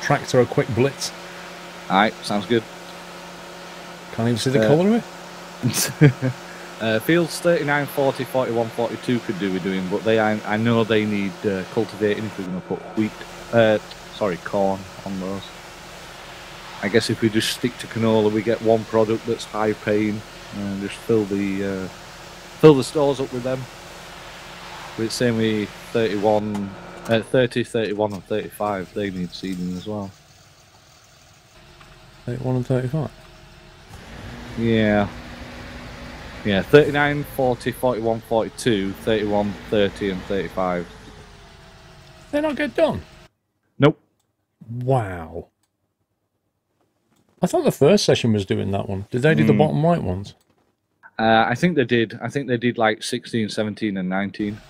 tractor a quick blitz. Alright, sounds good. Can't even see the colour of it. Fields 39, 40, 41, 42 could do with doing, but I know they need cultivating if we're going to put corn on those. I guess if we just stick to canola, we get one product that's high paying, and just fill the stores up with them. But it's same with 30, 31 and 35, they need seeding as well. 31 and 35? Yeah. Yeah, 39, 40, 41, 42, 31, 30 and 35. They not get done? Nope. Wow. I thought the first session was doing that one. Did they do the bottom right ones? I think they did. I think they did like 16, 17 and 19.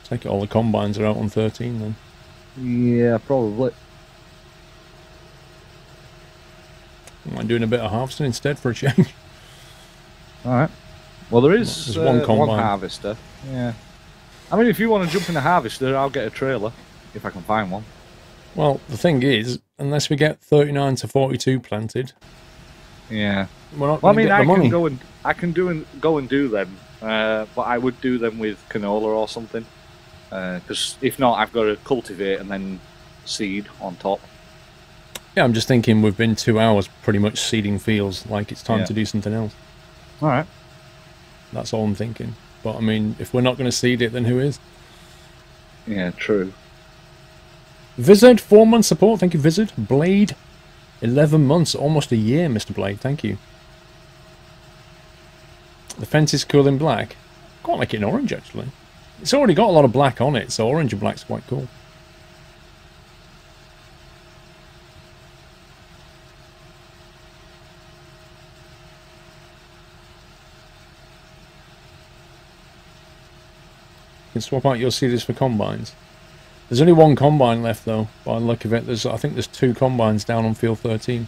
Take it all the combines are out on 13 then. Yeah, probably. I'm doing a bit of harvesting instead for a change. Alright. Well, there's one combine. one harvester. Yeah. I mean, if you want to jump in a harvester, I'll get a trailer, if I can find one. Well, the thing is, unless we get 39 to 42 planted... Yeah. We're not Well, I going to mean, get the money. I can go and do them, but I would do them with canola or something. Because if not, I've got to cultivate and then seed on top. Yeah, I'm just thinking we've been 2 hours pretty much seeding fields, like it's time to do something else. Alright. That's all I'm thinking. But I mean, if we're not going to seed it, then who is? Yeah, true. Vizard, 4 months support, thank you Vizard. Blade, 11 months, almost a year, Mr. Blade, thank you. The fence is cool in black. Quite like it in orange, actually. It's already got a lot of black on it, so orange and black's quite cool. You can swap out your seeders for combines. There's only one combine left, though, by the look of it. I think there's 2 combines down on field 13.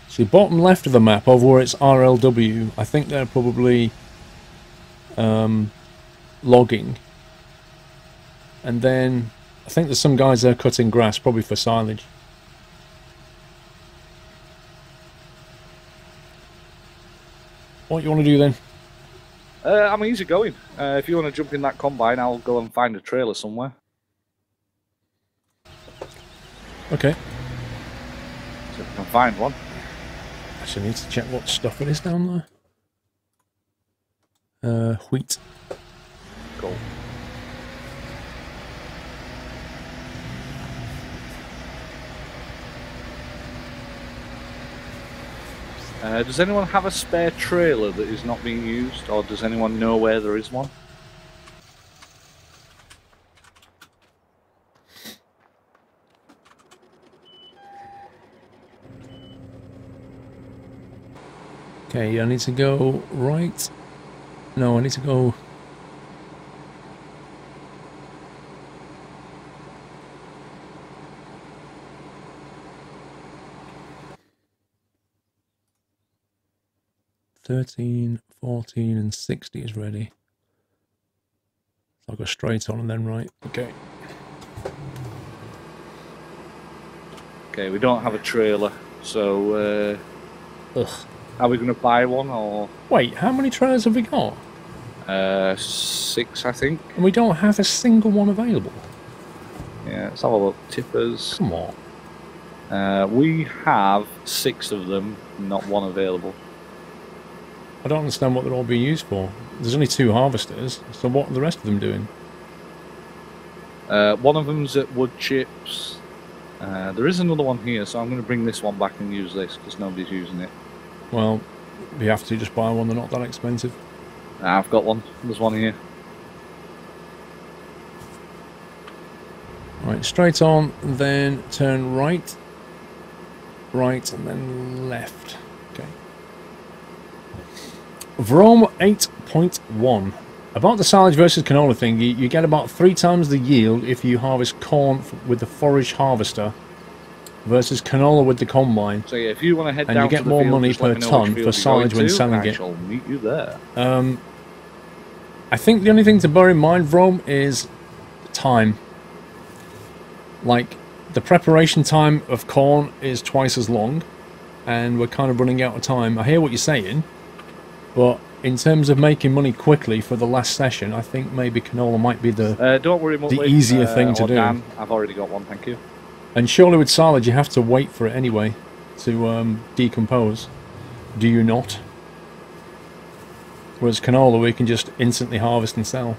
So bottom left of the map, over where it's RLW, I think they're probably logging. And then I think there's some guys there cutting grass, probably for silage. What you want to do then? I'm easy going. If you want to jump in that combine, I'll go and find a trailer somewhere. Okay. So if I can find one. Actually, I need to check what stuff it is down there. Wheat. Cool. Does anyone have a spare trailer that is not being used, or does anyone know where there is one? Okay, I need to go right. No, I need to go... "13, 14 and 60 is ready. So I'll go straight on and then right. Okay. Okay, we don't have a trailer, so are we going to buy one, or...? Wait, how many trailers have we got? 6, I think. And we don't have a single one available. Yeah, let's have a look. Tippers. Come on. We have 6 of them, not one available. I don't understand what they're all being used for. There's only 2 harvesters, so what are the rest of them doing? One of them's at wood chips. There is another one here, so I'm going to bring this one back and use this, because nobody's using it. Well, we have to just buy one, they're not that expensive. I've got one. There's one here. Right, straight on, then turn right. Right, and then left. Okay. Vrome 8.1. About the silage versus canola thing, you get about 3 times the yield if you harvest corn with the forage harvester versus canola with the combine. So yeah, if you want to head and down you get to the more field, money just let per me know ton which for field you're silage going when to, selling and I it. shall meet you there. I think the only thing to bear in mind, Vrome, is time. Like, the preparation time of corn is twice as long, and we're kind of running out of time. I hear what you're saying, but in terms of making money quickly for the last session, I think maybe canola might be the Don't worry, Muttley. easier thing to do. Dan, I've already got one, thank you. And surely with silage you have to wait for it anyway to decompose. Do you not? Whereas canola we can just instantly harvest and sell.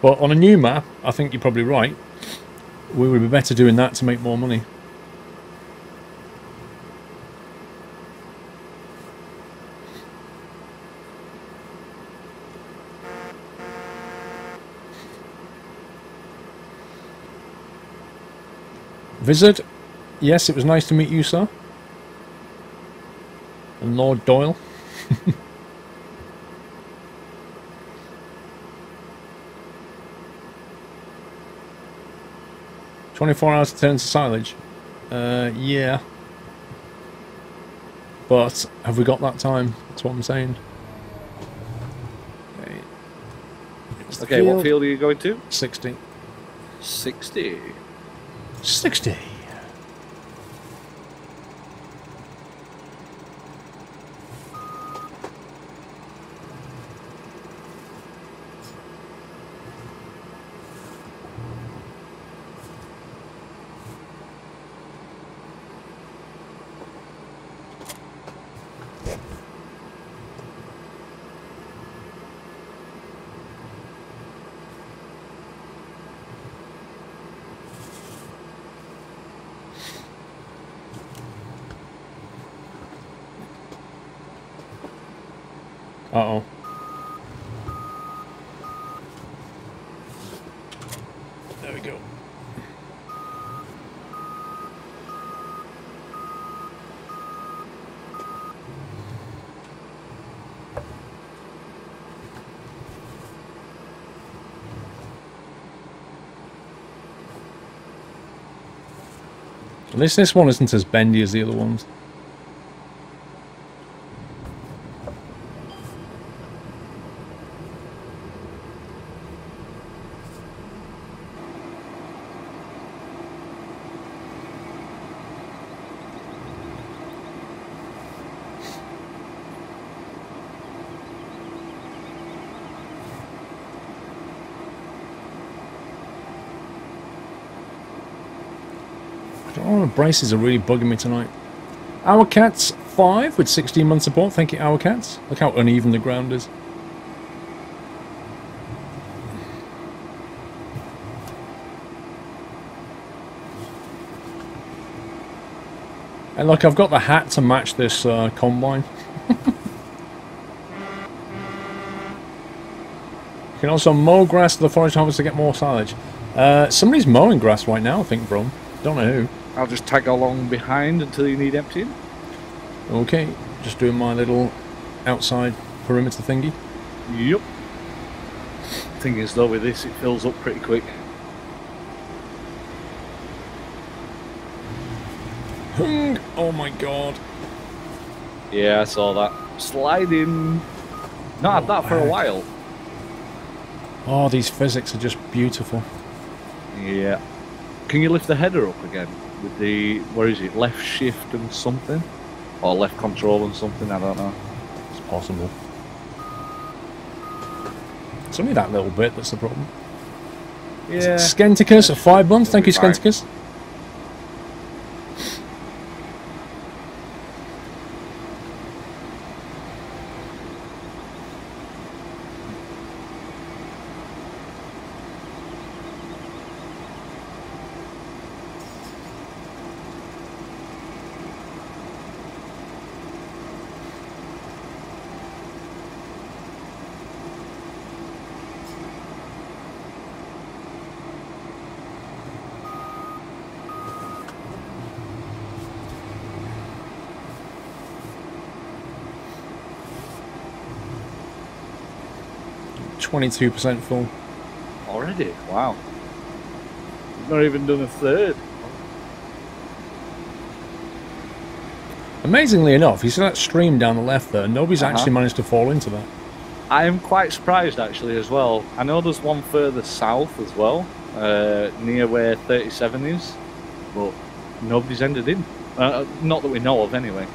But on a new map, I think you're probably right. We would be better doing that to make more money. Visit. Yes, it was nice to meet you, sir. And Lord Doyle. 24 hours to turn to silage. Yeah. But have we got that time? That's what I'm saying. Okay, what field are you going to? 60. 60. 60. Uh-oh. There we go. At least this one isn't as bendy as the other ones. Oh, the braces are really bugging me tonight. Our Cats 5 with 16 months support. Thank you, Our Cats. Look how uneven the ground is. And look, I've got the hat to match this combine. You can also mow grass to the forest harvest to get more silage. Somebody's mowing grass right now, I think, Brum. Don't know who. I'll just tag along behind until you need emptying. Okay, just doing my little outside perimeter thingy. Yep. Thing is though, with this it fills up pretty quick. Hung! Oh my god. Yeah, I saw that. Sliding. Not had that for a while. Oh, these physics are just beautiful. Yeah. Can you lift the header up again? With the, where is it, left shift and something? Or left control and something, I don't know. It's possible. It's only that little bit that's the problem. Yeah. Skenticus at 5 months, thank you Skenticus. %, full. Already? Wow. We've not even done a third. Amazingly enough, you see that stream down the left there, nobody's actually managed to fall into that. I am quite surprised actually as well. I know there's one further south as well, near where 37 is, but nobody's ended in. Not that we know of anyway.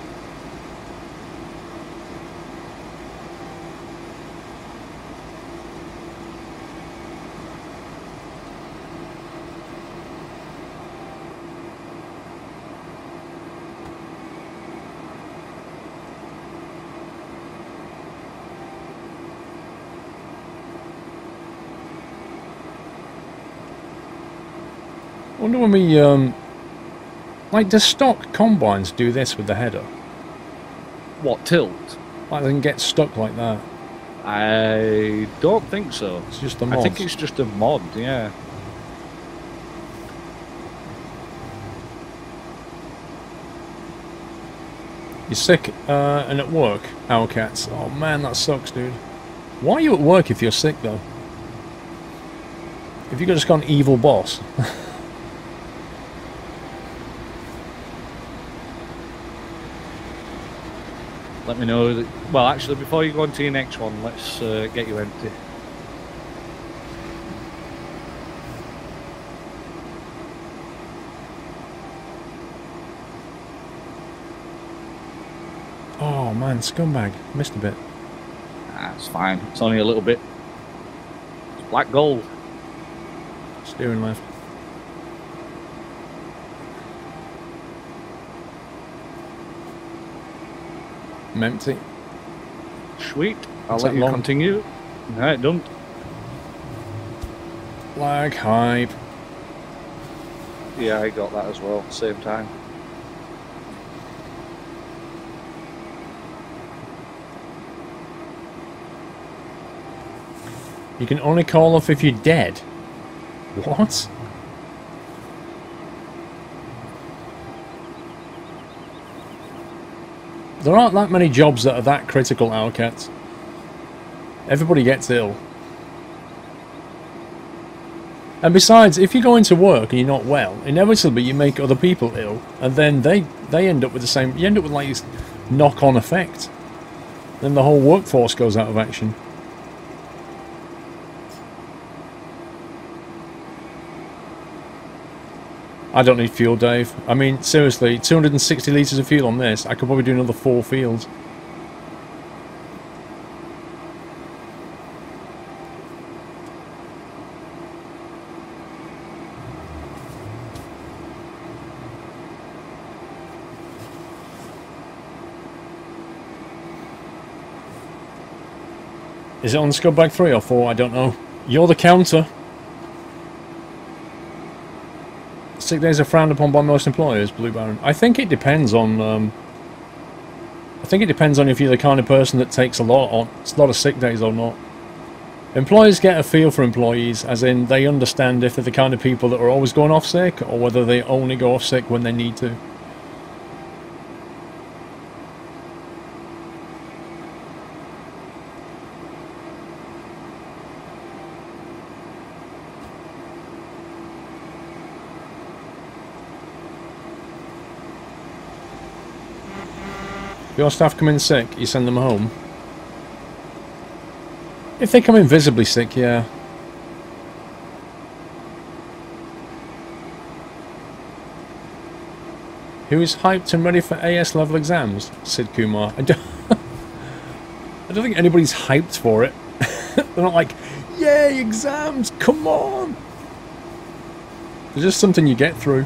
Wonder when we, like, does stock combines do this with the header? What, tilt? Like, they can get stuck like that. I don't think so. It's just a mod. I think it's just a mod, yeah. You're sick and at work, Owlcats. Oh man, that sucks, dude. Why are you at work if you're sick, though? Have you just got an evil boss? Let me know that, well, actually, before you go on to your next one, let's get you empty. Oh man, scumbag. Missed a bit. That's fine. It's only a little bit. It's black gold. Steering left. I'm empty. Sweet. I'll Is let that you long? continue. No, it don't. Lag hype. Yeah, I got that as well. Same time. You can only call off if you're dead. What? There aren't that many jobs that are that critical, Owlcats. Everybody gets ill. And besides, if you go into work and you're not well, inevitably you make other people ill, and then they end up with the same. You end up with like this knock-on effect. Then the whole workforce goes out of action. I don't need fuel, Dave. I mean, seriously, 260 litres of fuel on this, I could probably do another 4 fields. Is it on Scumbag 3 or 4? I don't know. You're the counter. Sick days are frowned upon by most employers, Blue Baron. I think it depends on. I think it depends on if you're the kind of person that takes a lot of sick days or not. Employers get a feel for employees, as in they understand if they're the kind of people that are always going off sick, or whether they only go off sick when they need to. If your staff come in sick, you send them home. If they come in visibly sick, yeah. Who is hyped and ready for AS level exams? Sid Kumar. I don't think anybody's hyped for it. They're not like, yay, exams, come on! It's just something you get through.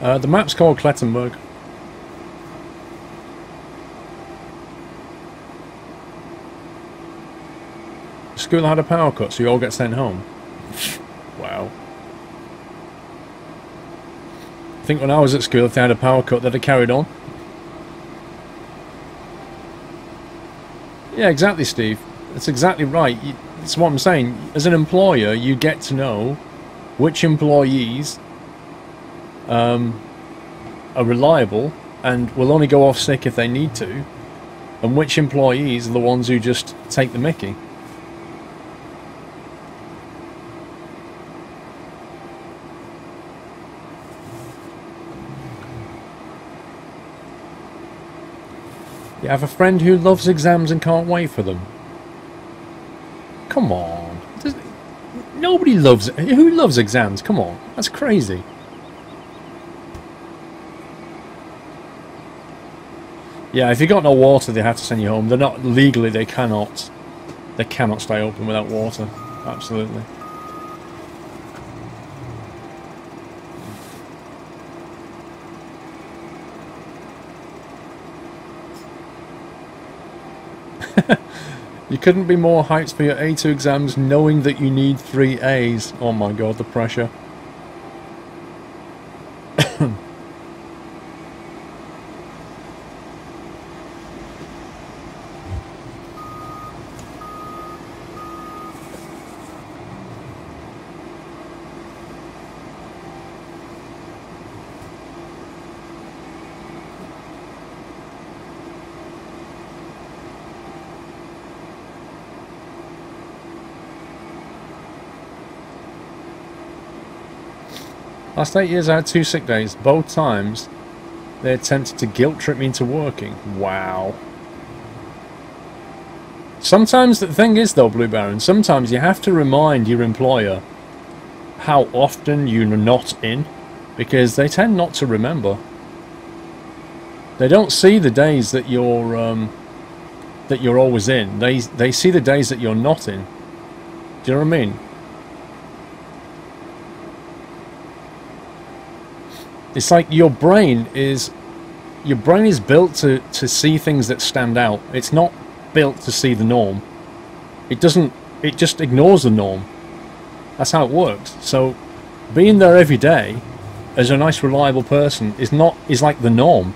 The map's called Klettenberg. School had a power cut, so you all get sent home. Wow. I think when I was at school, if they had a power cut, they'd have carried on. Yeah, exactly, Steve. That's exactly right. That's what I'm saying. As an employer, you get to know which employees are reliable and will only go off sick if they need to, and which employees are the ones who just take the mickey. You have a friend who loves exams and can't wait for them. Come on. Nobody loves... Who loves exams? Come on. That's crazy. Yeah, if you've got no water, they have to send you home. They're not... Legally, they cannot... They cannot stay open without water. Absolutely. You couldn't be more hyped for your A2 exams knowing that you need 3 A's. Oh my god, the pressure. Last 8 years I had 2 sick days. Both times they attempted to guilt trip me into working. Wow. Sometimes the thing is though, Blue Baron, sometimes you have to remind your employer how often you're not in, because they tend not to remember. They don't see the days that you're always in. They see the days that you're not in. Do you know what I mean? It's like your brain is built to see things that stand out. It's not built to see the norm. It just ignores the norm. That's how it works. So being there every day as a nice reliable person is like the norm,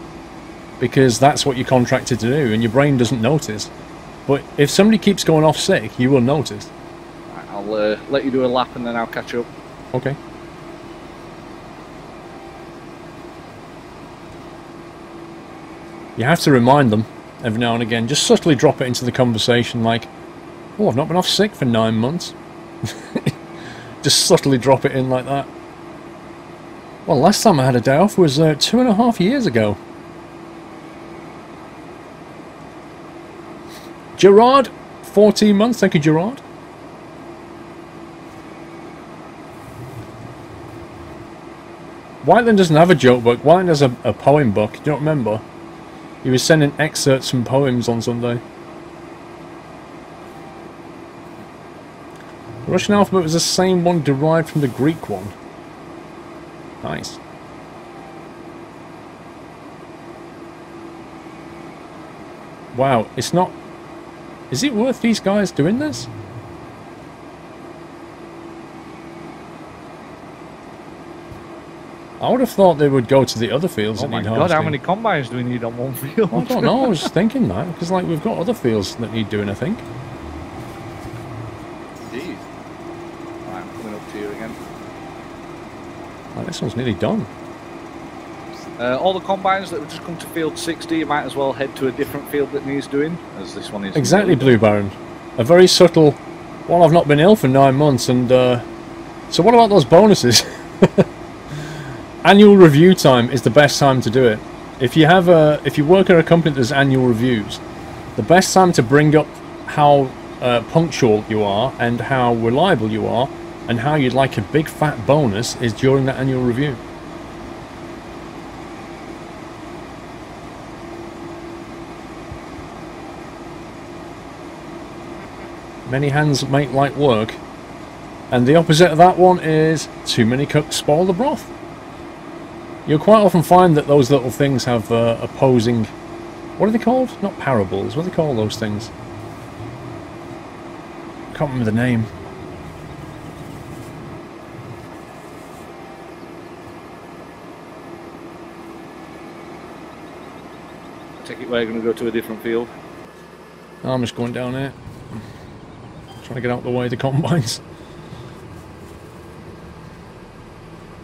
because that's what you're contracted to do and your brain doesn't notice. But if somebody keeps going off sick, you will notice. I'll let you do a lap and then I'll catch up. Okay. You have to remind them every now and again. Just subtly drop it into the conversation like, oh, I've not been off sick for 9 months. Just subtly drop it in like that. Well, last time I had a day off was 2.5 years ago. Gerard, 14 months. Thank you, Gerard. Whiteland doesn't have a joke book. Whiteland has a poem book. Do you not remember? He was sending excerpts from poems on Sunday. The Russian alphabet was the same one derived from the Greek one. Nice. Wow, it's not... Is it worth these guys doing this? I would have thought they would go to the other fields that need harvesting. Oh my god, how many combines do we need on one field? I don't know, I was thinking that, because like we've got other fields that need doing, I think. Indeed. Right, I'm coming up to you again. Right, this one's nearly done. All the combines that have just come to field 60, you might as well head to a different field that needs doing, as this one is. Exactly, Blue Baron. A very subtle... Well, I've not been ill for 9 months, and so what about those bonuses? Annual review time is the best time to do it. If you work at a company that does annual reviews, the best time to bring up how punctual you are and how reliable you are and how you'd like a big fat bonus is during that annual review. Many hands make light work, and the opposite of that one is too many cooks spoil the broth. You'll quite often find that those little things have opposing... What are they called? Not parables. What do they call those things? I can't remember the name. I take it we're going to go to a different field. Oh, I'm just going down here. Trying to get out of the way of the combines.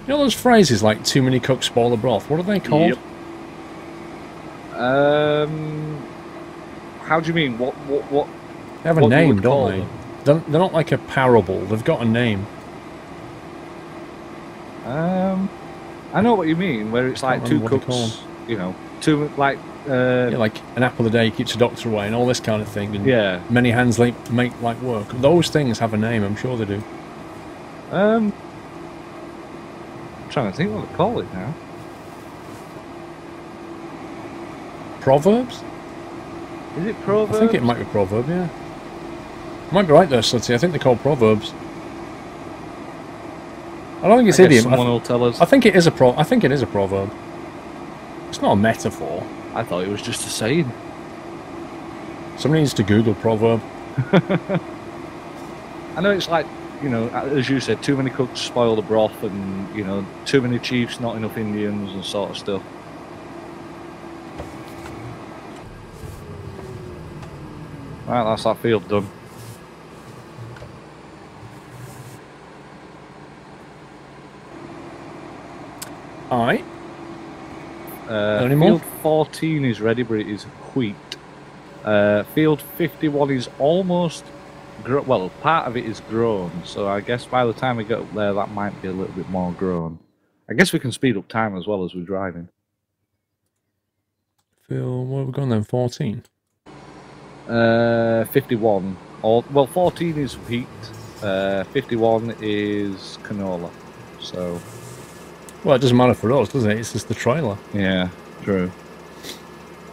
You know those phrases like "too many cooks spoil the broth"? What are they called? Yep. How do you mean? What? They have a name, don't they? They're not like a parable. They've got a name. I know what you mean. Where it's like two cooks, you know, two like. Yeah, like an apple a day keeps a doctor away, and all this kind of thing. And yeah. Many hands make light work. Those things have a name. I'm sure they do. I'm trying to think what to call it now. Proverbs? Is it proverbs? I think it might be proverb. Yeah. Might be right there, Slutty. I think they're called proverbs. I don't think it's idiom. Someone will tell us. I think it is a I think it is a proverb. It's not a metaphor. I thought it was just a saying. Somebody needs to Google proverb. I know it's like, you know, as you said, too many cooks spoil the broth, and you know, too many chiefs, not enough Indians, and sort of stuff. Right, that's that field done. Alright. Field 14 is ready, but it is wheat. Field 51 is almost, well, part of it is grown, so I guess by the time we get up there, that might be a little bit more grown. I guess we can speed up time as well as we're driving. Phil, what have we gone then? 14? 51. Well, 14 is wheat. 51 is canola. So. Well, it doesn't matter for us, does it? It's just the trailer. Yeah, true.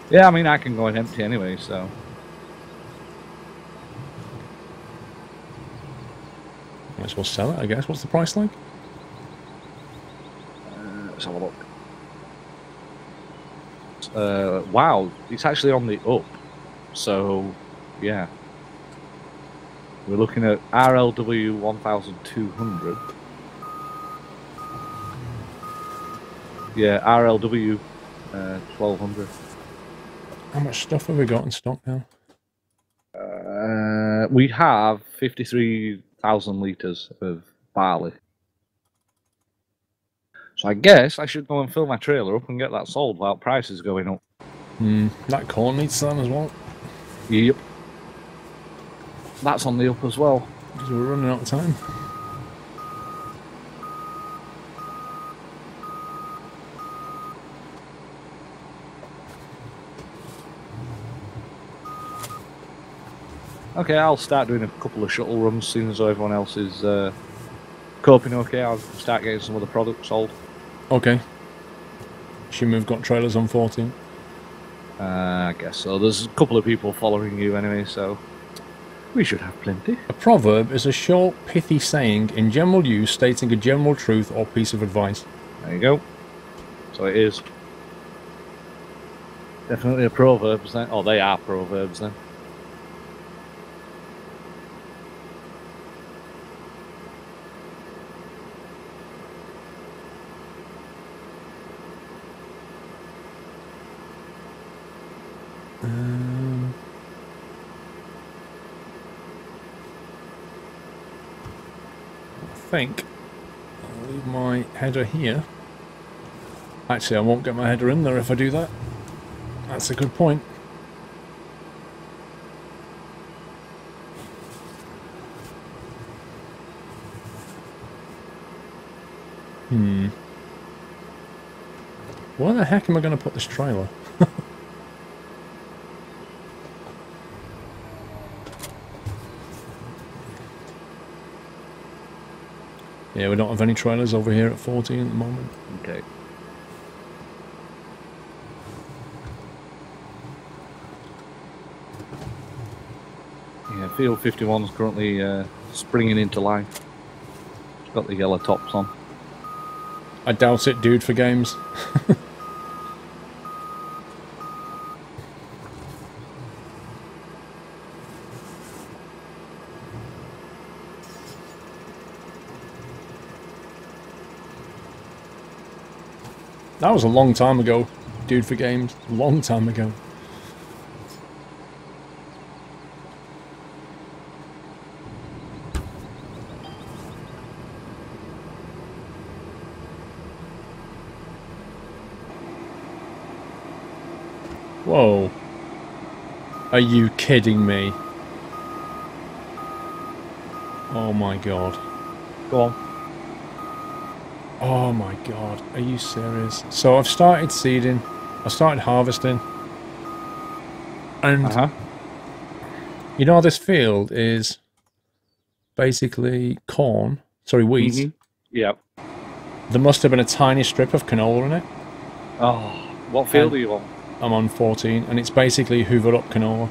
Yeah, I mean, I can go in empty anyway, so. Might as well sell it, I guess. What's the price like? Let's have a look. Wow, it's actually on the up. So, yeah. We're looking at RLW 1200. Yeah, RLW 1200. How much stuff have we got in stock now? We have 53,000 litres of barley. So I guess I should go and fill my trailer up and get that sold while prices going up. That corn needs selling as well. Yep. That's on the up as well. Because we're running out of time. Okay, I'll start doing a couple of shuttle runs as soon as everyone else is coping okay. I'll start getting some other products sold. Okay. Assume we've got trailers on 14. I guess so. There's a couple of people following you anyway, so we should have plenty. A proverb is a short, pithy saying in general use stating a general truth or piece of advice. There you go. So it is. Definitely a proverb then. Oh, they are proverbs then. I think I'll leave my header here. Actually, I won't get my header in there if I do that. That's a good point. Where the heck am I going to put this trailer? Yeah, we don't have any trailers over here at 14 at the moment. Okay. Yeah, Field 51 is currently springing into life. It's got the yellow tops on. I doubt it, dude, for games. That was a long time ago, dude, for games. Long time ago. Whoa. Are you kidding me? Oh my god. Go on. Oh my god, are you serious? So I've started seeding, I started harvesting, and you know this field is basically corn, sorry, wheat. Yep. There must have been a tiny strip of canola in it. Oh, what field are you on? I'm on 14, and it's basically hoovered up canola.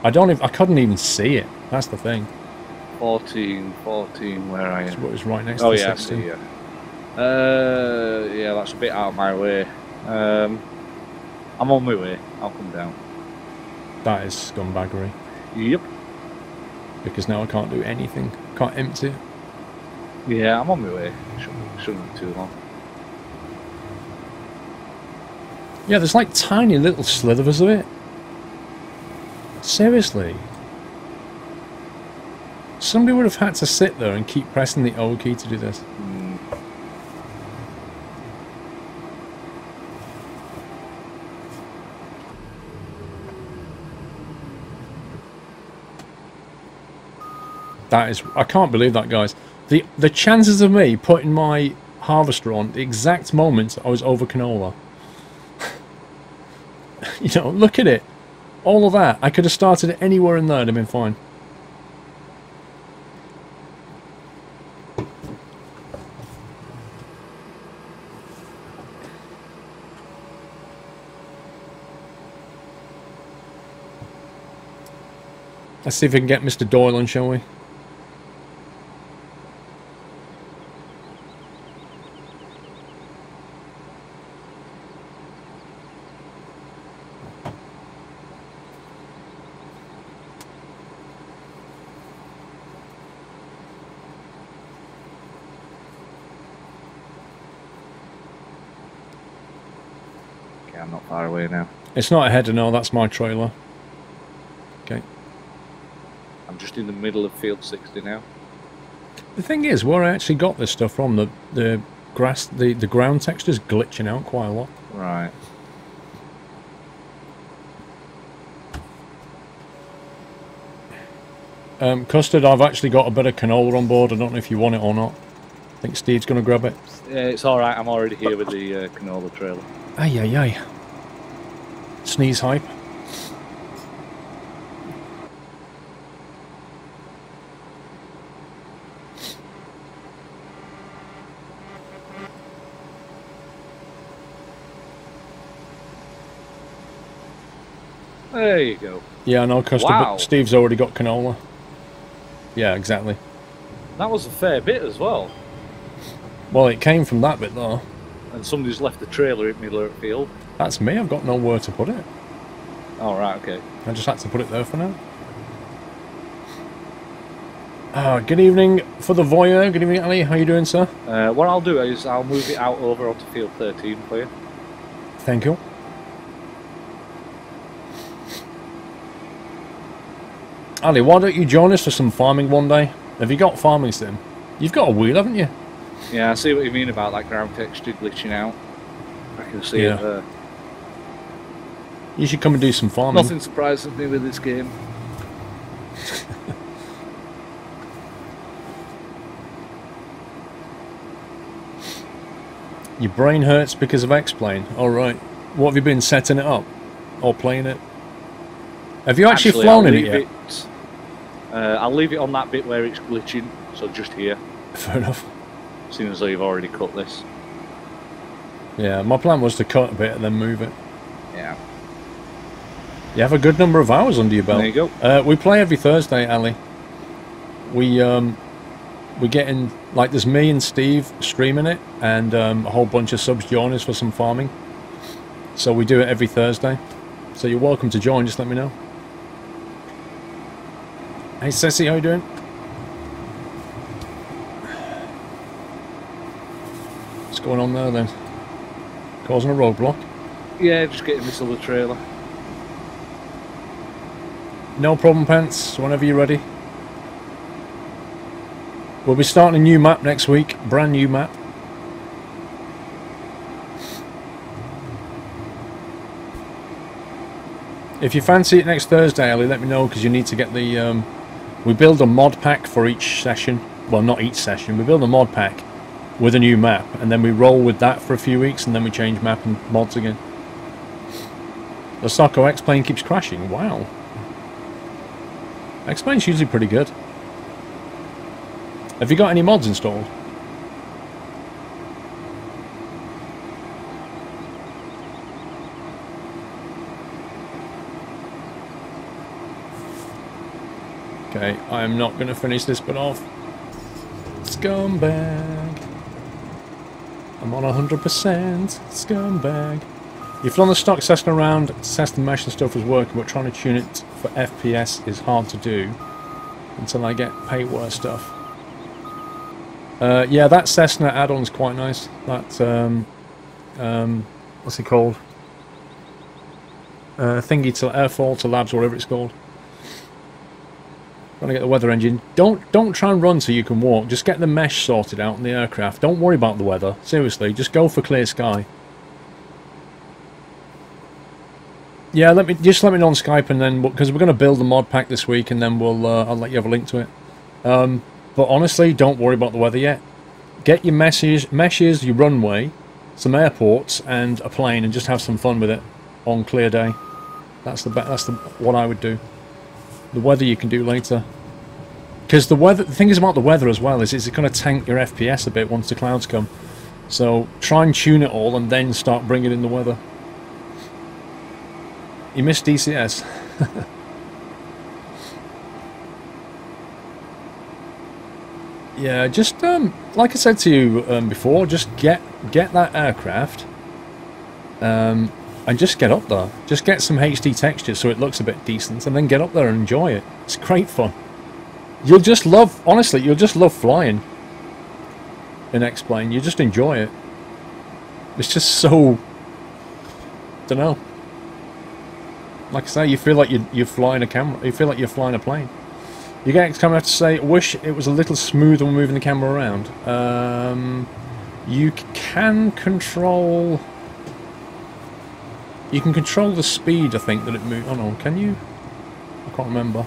I couldn't even see it, that's the thing. 14, where are you? It's what was right next to the yeah, 16. I see, yeah. Yeah, that's a bit out of my way. I'm on my way. I'll come down. That is scumbaggery. Yep. because now I can't do anything. Can't empty it. Yeah, I'm on my way. Shouldn't be too long. Yeah, there's like tiny little slithers of it. Seriously. Somebody would have had to sit there and keep pressing the O key to do this. That is... I can't believe that, guys. The chances of me putting my harvester on the exact moment I was over canola. You know, look at it. All of that. I could have started it anywhere in there and it'd been fine. Let's see if we can get Mr. Doyle on, shall we? I'm not far away now. It's not a header, no, that's my trailer. Okay. I'm just in the middle of field 60 now. The thing is, where I actually got this stuff from, the grass, the ground texture's glitching out quite a lot. Right. Custard, I've actually got a bit of canola on board. I don't know if you want it or not. I think Steve's going to grab it. Yeah, it's alright. I'm already here with the canola trailer. Ay, ay, ay. Sneeze hype. There you go. Yeah, I know, Custard, Wow. but Steve's already got canola. Yeah, exactly. That was a fair bit as well. Well, it came from that bit, though. And somebody's left the trailer in middle of the field. That's me. I've got nowhere to put it. Oh, right, okay. I just had to put it there for now. Good evening for the voyeur. Good evening, Ali. How you doing, sir? What I'll do is I'll move it out over onto field 13 for you. Thank you. Ali, why don't you join us for some farming one day? Have you got farming sim? You've got a wheel, haven't you? Yeah, I see what you mean about that ground texture glitching out. I can see Yeah. it there. You should come and do some farming. Nothing surprises me with this game. Your brain hurts because of X-Plane. Alright. What have you been setting it up? Or playing it? Have you actually flown in it yet? I'll leave it on that bit where it's glitching, so just here. Fair enough. Seeing as though you've already cut this. Yeah, my plan was to cut a bit and then move it. Yeah. You have a good number of hours under your belt. There you go. We play every Thursday, Ali. We get in, like, there's me and Steve streaming it, and a whole bunch of subs join us for some farming. So we do it every Thursday. So you're welcome to join, just let me know. Hey Ceci, how you doing? What's going on there then? Causing a roadblock? Yeah, just getting this other trailer. No problem, Pants, whenever you're ready. We'll be starting a new map next week, brand new map. If you fancy it next Thursday, Ali, let me know, because you need to get the... we build a mod pack for each session. Well, not each session. We build a mod pack with a new map, and then we roll with that for a few weeks, and then we change map and mods again. The Socko X-Plane keeps crashing. Wow. X-Plane's usually pretty good. Have you got any mods installed? Okay, I am not going to finish this bit off. Scumbag. I'm on 100%. Scumbag. You've flown the stock Cessna around, test the mesh and stuff was working, but trying to tune it for FPS is hard to do. until I get paid worse stuff. Yeah, that Cessna add-on's quite nice. That's what's it called? Thingy to airfall to labs, whatever it's called. Trying to get the weather engine. Don't try and run so you can walk. Just get the mesh sorted out in the aircraft. Don't worry about the weather. Seriously, just go for clear sky. Yeah, let me know on Skype, and then because we're going to build the mod pack this week, and then we'll I'll let you have a link to it. But honestly, don't worry about the weather yet. Get your meshes, your runway, some airports, and a plane, and just have some fun with it on clear day. That's what I would do. The weather you can do later, because the thing is about the weather as well is it's going to tank your FPS a bit once the clouds come. So try and tune it all, and then start bringing in the weather. You missed DCS. Yeah, just like I said to you before, just get that aircraft, and just get up there. Just get some HD textures so it looks a bit decent, and then get up there and enjoy it. It's great fun. You'll just love, honestly, you'll just love flying in X-Plane. You just enjoy it. It's just so, don't know. Like I say, you feel like you're flying a camera. You feel like you're flying a plane. You get X-Camera to say, wish it was a little smoother when moving the camera around. You can control... You can control the speed, I think, that it moves. Oh no, can you? I can't remember.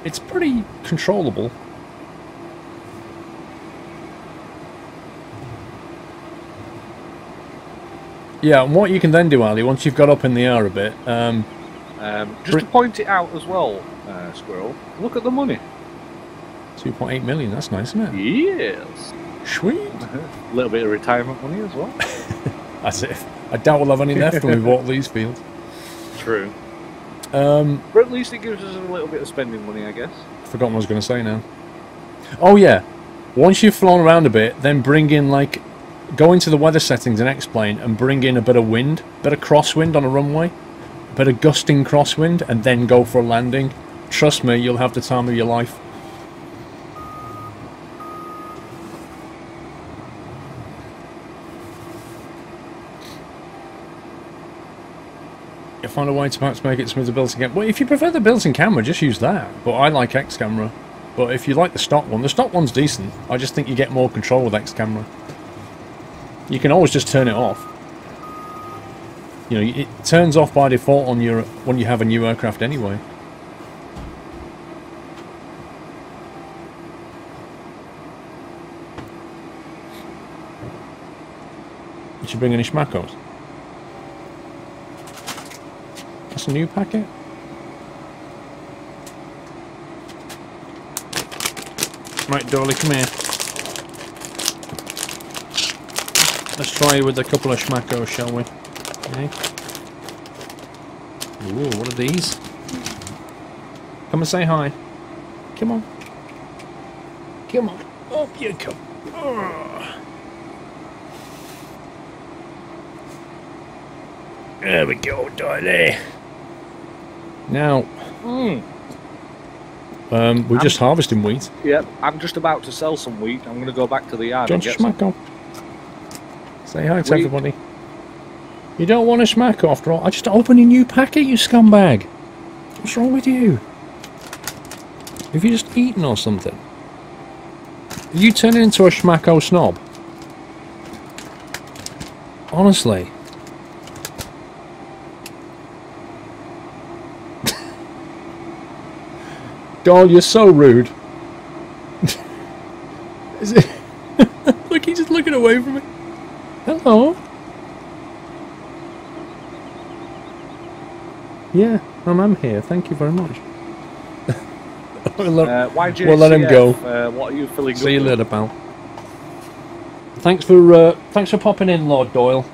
It's pretty controllable. Yeah, and what you can then do, Ali, once you've got up in the air a bit... just to point it out as well, Squirrel, look at the money. 2.8 million, that's nice, isn't it? Yes. Sweet. A little bit of retirement money as well. That's it. I doubt we'll have any left when we bought these fields. True. But at least it gives us a little bit of spending money, I guess. Forgotten what I was going to say now. Oh yeah, once you've flown around a bit, then bring in like... Go into the weather settings in X-Plane and bring in a bit of wind, a bit of crosswind on a runway. A bit of gusting crosswind, and then go for a landing. Trust me, you'll have the time of your life. You'll find a way to perhaps make it smoother built-in camera. Well, if you prefer the built-in camera, just use that. But I like X-Camera. But if you like the stock one's decent. I just think you get more control with X-Camera. You can always just turn it off. You know, it turns off by default on your when you have a new aircraft anyway. Did you bring any schmackos? That's a new packet? Right, Dolly, come here. Let's try with a couple of schmackos, shall we? Okay. Ooh, what are these? Come and say hi. Come on. Come on. Up you come. There we go, Dolly. Now, we're just harvesting wheat. Yep, I'm just about to sell some wheat. I'm going to go back to the yard and get schmacko. Say hi to everybody. You don't want a schmacko after all? I just opened a new packet, you scumbag. What's wrong with you? Have you just eaten or something? Are you turning into a schmacko snob? Honestly. Doll, you're so rude. Is it? Look, he's just looking away from me. Hello. Yeah, I'm here. Thank you very much. we'll let him go. What are you filling See you later, pal. Thanks for popping in, Lord Doyle.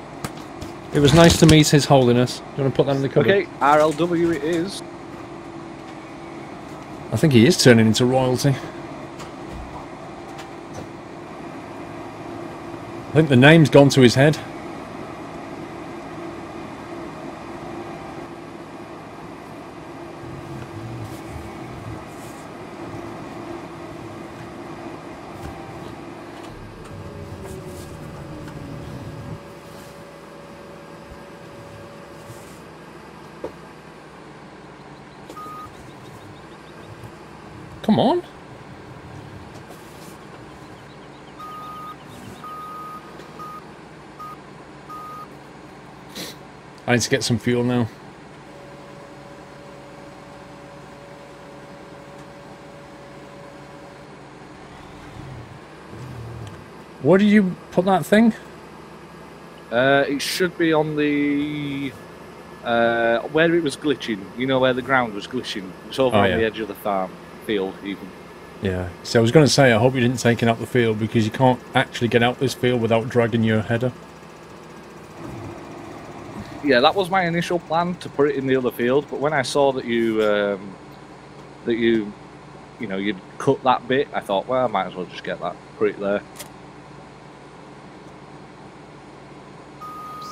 It was nice to meet His Holiness. Do you want to put that in the cupboard? Okay, RLW it is. I think he is turning into royalty. I think the name's gone to his head. come on. I need to get some fuel now. Where did you put that thing? It should be on the where it was glitching. You know where the ground was glitching. It's over on the edge of the farm field, even. Yeah. So I was going to say, I hope you didn't take it out the field because you can't actually get out this field without dragging your header. Yeah, that was my initial plan, to put it in the other field. But when I saw that you'd cut that bit, I thought, well, I might as well just get that, put it there.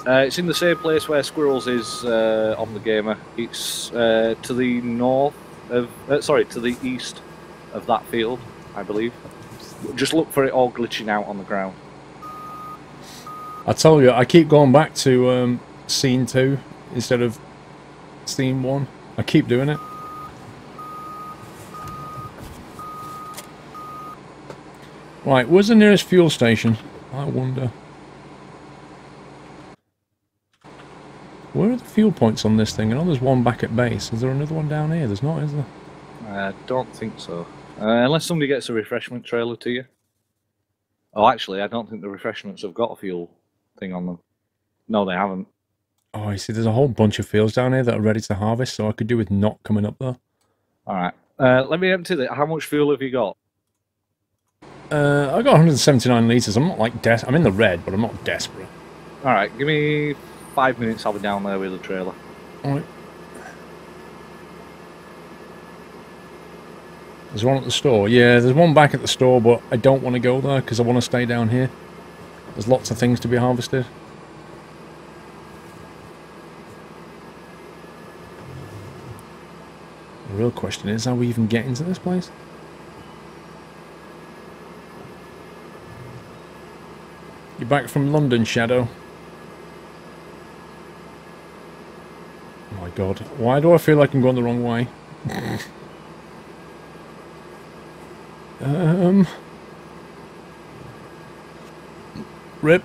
It's in the same place where Squirrels is on the gamer. It's to the north of, to the east of that field, I believe. Just look for it all glitching out on the ground. I tell you, I keep going back to scene 2 instead of scene 1. I keep doing it. Right, where's the nearest fuel station? I wonder. Where are the fuel points on this thing? I know there's one back at base. Is there another one down here? There's not, is there? I don't think so. Unless somebody gets a refreshment trailer to you. Oh, actually, I don't think the refreshments have got a fuel thing on them. No, they haven't. Oh, you see, there's a whole bunch of fields down here that are ready to harvest, so I could do with not coming up there. Alright. Let me empty that. How much fuel have you got? I got 179 litres. I'm not like I'm in the red, but I'm not desperate. Alright, give me 5 minutes, I'll be down there with the trailer. Alright. There's one at the store. Yeah, there's one back at the store, but I don't want to go there because I want to stay down here. There's lots of things to be harvested. The real question is, how we even get into this place? You're back from London, Shadow. Oh my god. Why do I feel like I'm going the wrong way? Rip.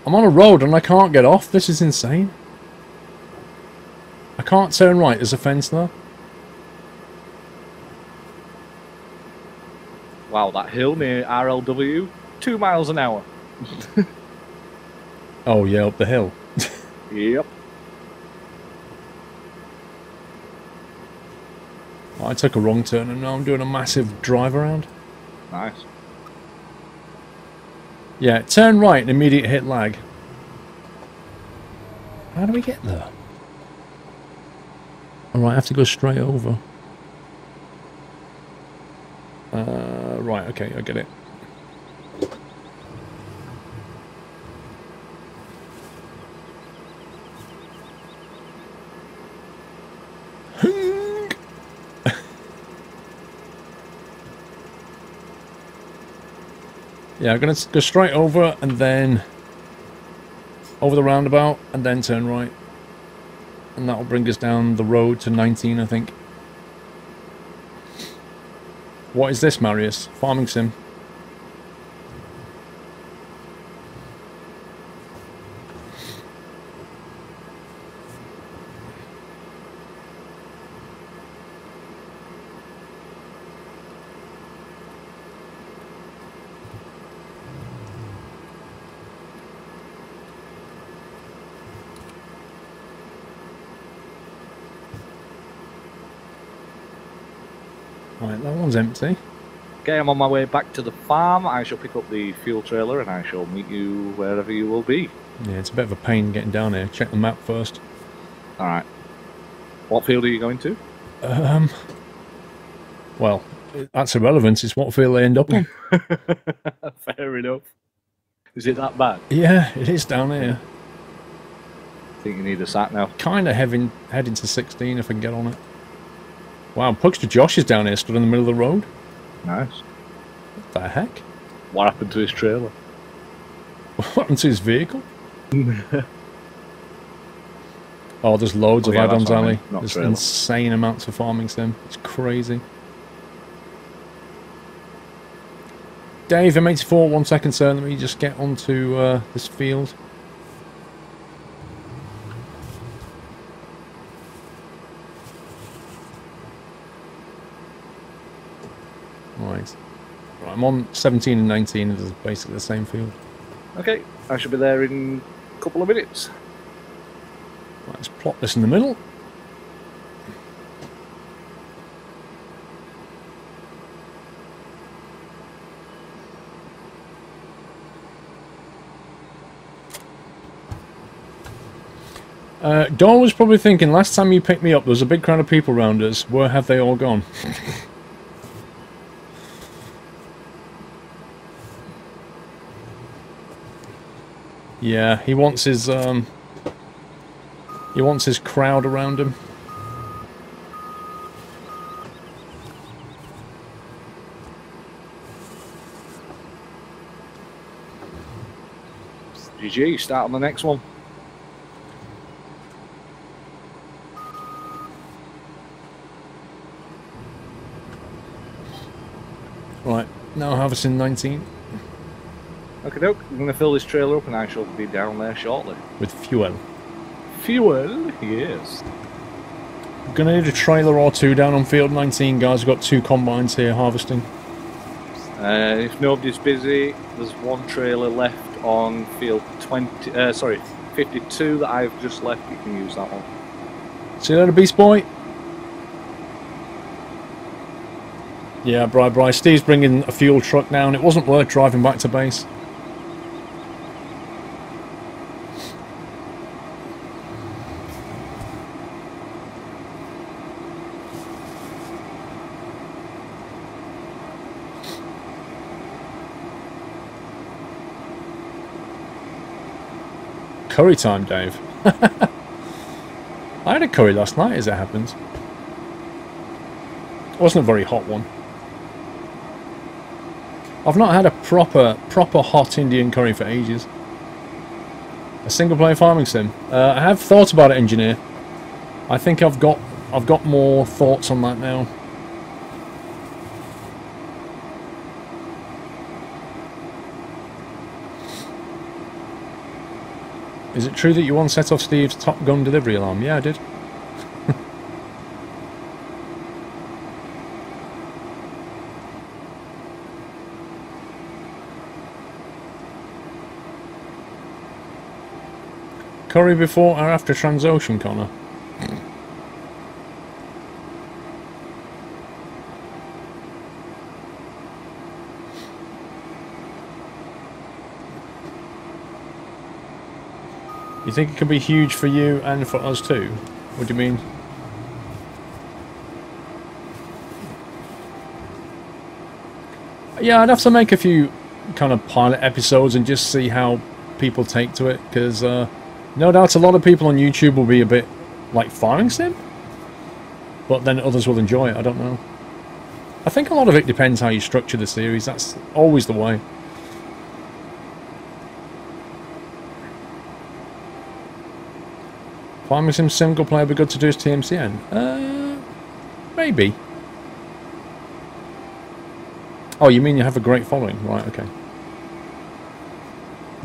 I'm on a road and I can't get off. This is insane. I can't turn right. There's a fence there. Wow, that hill near RLW, 2 miles an hour. Oh yeah, up the hill. Yep. I took a wrong turn and now I'm doing a massive drive around. Nice. Yeah, turn right and immediate hit lag. How do we get there? Alright, I have to go straight over. Right, okay, I get it. Yeah, I'm going to go straight over and then over the roundabout and then turn right. And that'll bring us down the road to 19, I think. What is this, Marius? Farming sim. Right, that one's empty. Okay, I'm on my way back to the farm. I shall pick up the fuel trailer and I shall meet you wherever you will be. Yeah, it's a bit of a pain getting down here. Check the map first. Alright. What field are you going to? Well, that's irrelevant. It's what field they end up on. Fair enough. Is it that bad? Yeah, it is down here. I think you need a sat now. Kind of heading to 16 if I can get on it. Wow, Pugster Josh is down here, stood in the middle of the road. Nice. What the heck? What happened to his trailer? What happened to his vehicle? Oh, there's loads of yeah, add-ons, that's what I Ali. meant, not There's trailer. insane amounts of farming sim. It's crazy. Dave, M84, 1 second, sir. Let me just get onto this field. Right. Right, I'm on 17 and 19. It's basically the same field. Okay, I should be there in a couple of minutes. Right, let's plot this in the middle. Dawn was probably thinking, last time you picked me up, there was a big crowd of people around us. Where have they all gone? Yeah, he wants his crowd around him. GG, start on the next one. Right, now harvesting 19 Okay, doke. I'm going to fill this trailer up and I shall be down there shortly. with fuel. Fuel? Yes. Gonna need a trailer or two down on field 19, guys. We've got 2 combines here harvesting. If nobody's busy, there's 1 trailer left on field 52 that I've just left. You can use that one. See you later, Beast Boy. Yeah, Bri. Steve's bringing a fuel truck down. It wasn't worth driving back to base. Curry time, Dave. I had a curry last night, as it happens. It wasn't a very hot one. I've not had a proper hot Indian curry for ages. A single-player farming sim. I have thought about it, engineer. I think I've got more thoughts on that now. Is it true that you once set off Steve's Top Gun delivery alarm? Yeah, I did. Curry before or after Transocean, Connor? You think it could be huge for you and for us too? What do you mean? Yeah, I'd have to make a few kind of pilot episodes and just see how people take to it, because no doubt a lot of people on YouTube will be a bit like farming sim, but then others will enjoy it. I don't know. I think a lot of it depends how you structure the series. That's always the way. Farming sim single player would be good to do as TMCN. Maybe. Oh, you mean you have a great following? Right, okay.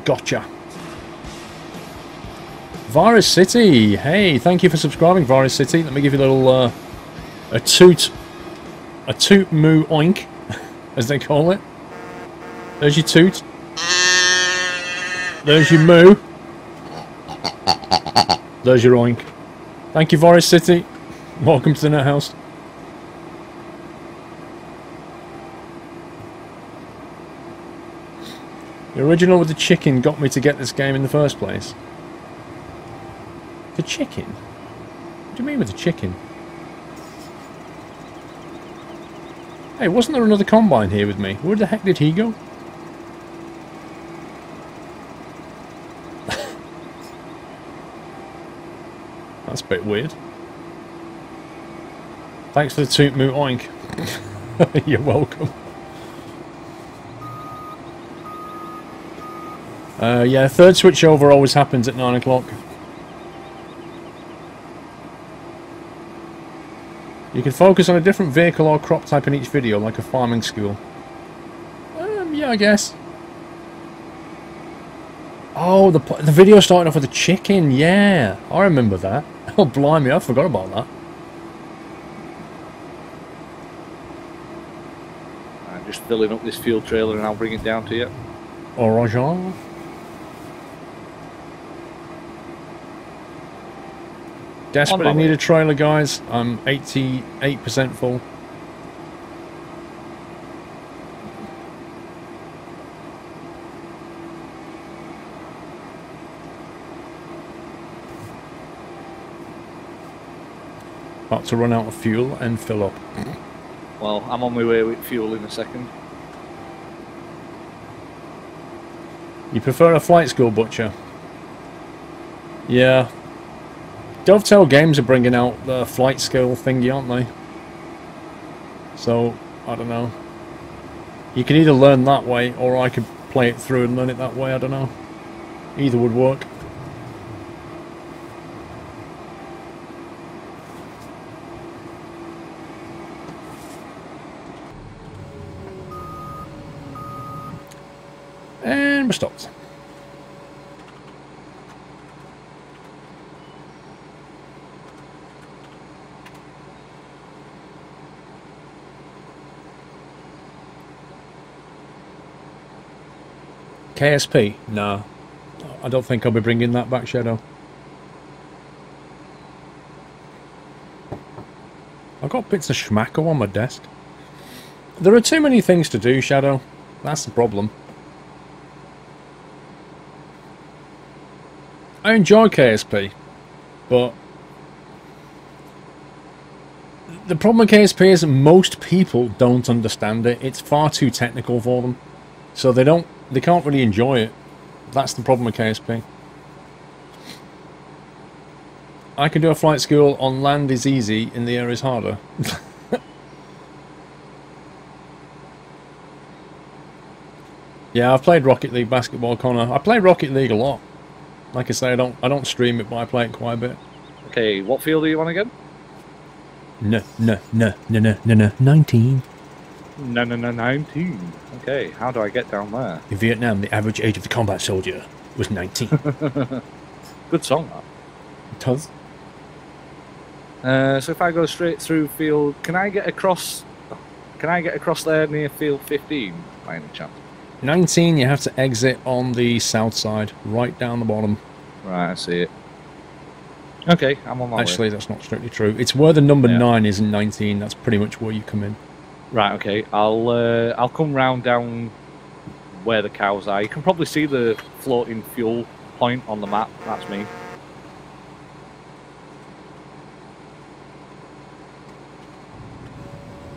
Gotcha. Virus City. Hey, thank you for subscribing, Virus City. Let me give you a little, a toot moo oink, as they call it. There's your toot. There's your moo. There's your oink. Thank you, Virus City. Welcome to the Net House. The original with the chicken got me to get this game in the first place. The chicken? What do you mean with the chicken? Hey, wasn't there another combine here with me? Where the heck did he go? That's a bit weird. Thanks for the toot moo oink. You're welcome. Yeah, third switchover always happens at 9 o'clock. You can focus on a different vehicle or crop type in each video, like a farming school. Yeah, I guess. Oh, the video started off with a chicken. Yeah, I remember that. Oh, blimey, I forgot about that. I'm just filling up this fuel trailer and I'll bring it down to you. Orange. Desperately need a trailer, guys. I'm 88% full. About to run out of fuel and fill up. Well, I'm on my way with fuel in a second. You prefer a flight school, Butcher? Yeah. Dovetail Games are bringing out the flight skill thingy, aren't they? So, I don't know. You can either learn that way, or I could play it through and learn it that way, I don't know. Either would work. And we're stopped. KSP? No. I don't think I'll be bringing that back, Shadow. I've got bits of schmacko on my desk. There are too many things to do, Shadow. That's the problem. I enjoy KSP, but the problem with KSP is that most people don't understand it. It's far too technical for them, so they can't really enjoy it. That's the problem with KSP. I can do a flight school on land is easy, in the air is harder. Yeah, I've played Rocket League Basketball, Connor. I play Rocket League a lot. Like I say, I don't stream it, but I play it quite a bit. Okay, what field do you want again? No, 19. No, 19. Okay, how do I get down there? In Vietnam, the average age of the combat soldier was 19. Good song, that. It does. So if I go straight through field, can I get across there near field 15 by any chance? 19, you have to exit on the south side, right down the bottom. Right, I see it. Okay, I'm on my way. Actually, that's not strictly true. It's where the number 9 is in 19. That's pretty much where you come in. Right, okay. I'll come round down where the cows are. You can probably see the floating fuel point on the map. That's me.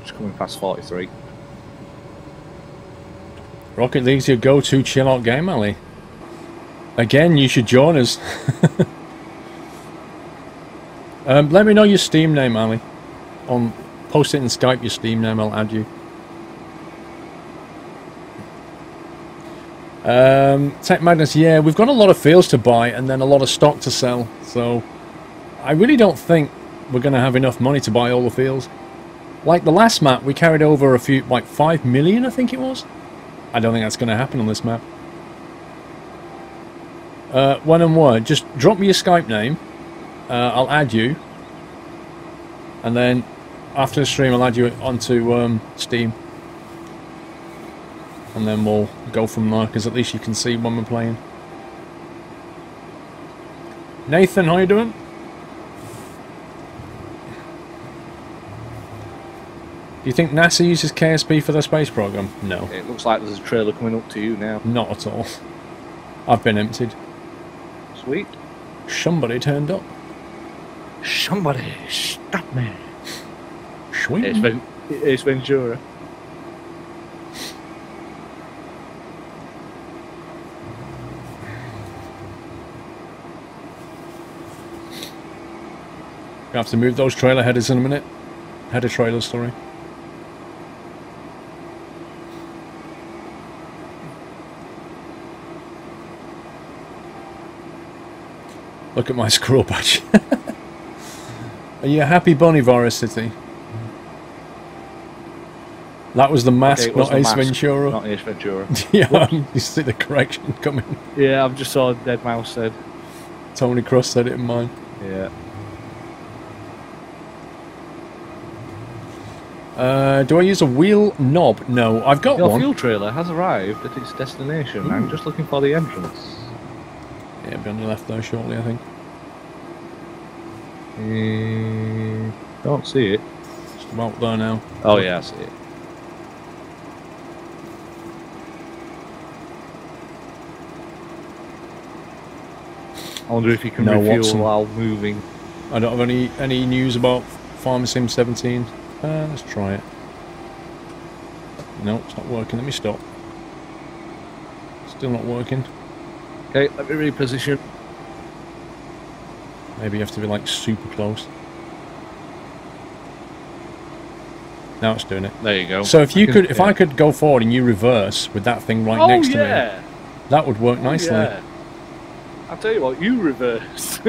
Just coming past 43. Rocket League's your go-to chill-out game, Ali. Again, you should join us. Let me know your Steam name, Ali. Post it in Skype, your Steam name, I'll add you. Tech Magnus, yeah, we've got a lot of fields to buy and then a lot of stock to sell. So, I really don't think we're going to have enough money to buy all the fields. Like the last map, we carried over a few, like 5 million, I think it was. I don't think that's going to happen on this map. One and one, just drop me your Skype name. I'll add you. And then after the stream, I'll add you onto Steam. And then we'll go from there, because at least you can see when we're playing. Nathan, how you doing? Do you think NASA uses KSP for their space program? No. It looks like there's a trailer coming up to you now. Not at all. I've been emptied. Sweet. Somebody turned up. Somebody stop me. Sweet. It's Ventura. We have to move those trailer headers in a minute. Header trailers, sorry. Look at my squirrel badge. Are you a happy bunny, Virus City? That was the mask, Okay, it was not the Ace mask, Ventura. Not Ace Ventura. Yeah, you see the correction coming. Yeah, I've just saw Dead Mouse said. Tony Cross said it in mine. Yeah. Do I use a wheel knob? No, I've got Your one. fuel trailer has arrived at its destination. I'm just looking for the entrance. Yeah, it'll be on your left there shortly, I think. Don't see it. Just about there now. Oh yeah, I see it. I wonder if you can refuel Watson. while moving. I don't have any news about Farmer Sim 17. Let's try it. No, it's not working. Let me stop. Still not working. Okay, let me reposition. Maybe you have to be like super close. Now it's doing it. There you go. So if you could, if I could go forward and you reverse with that thing right next to me, that would work nicely. Yeah. I'll tell you what, you reverse.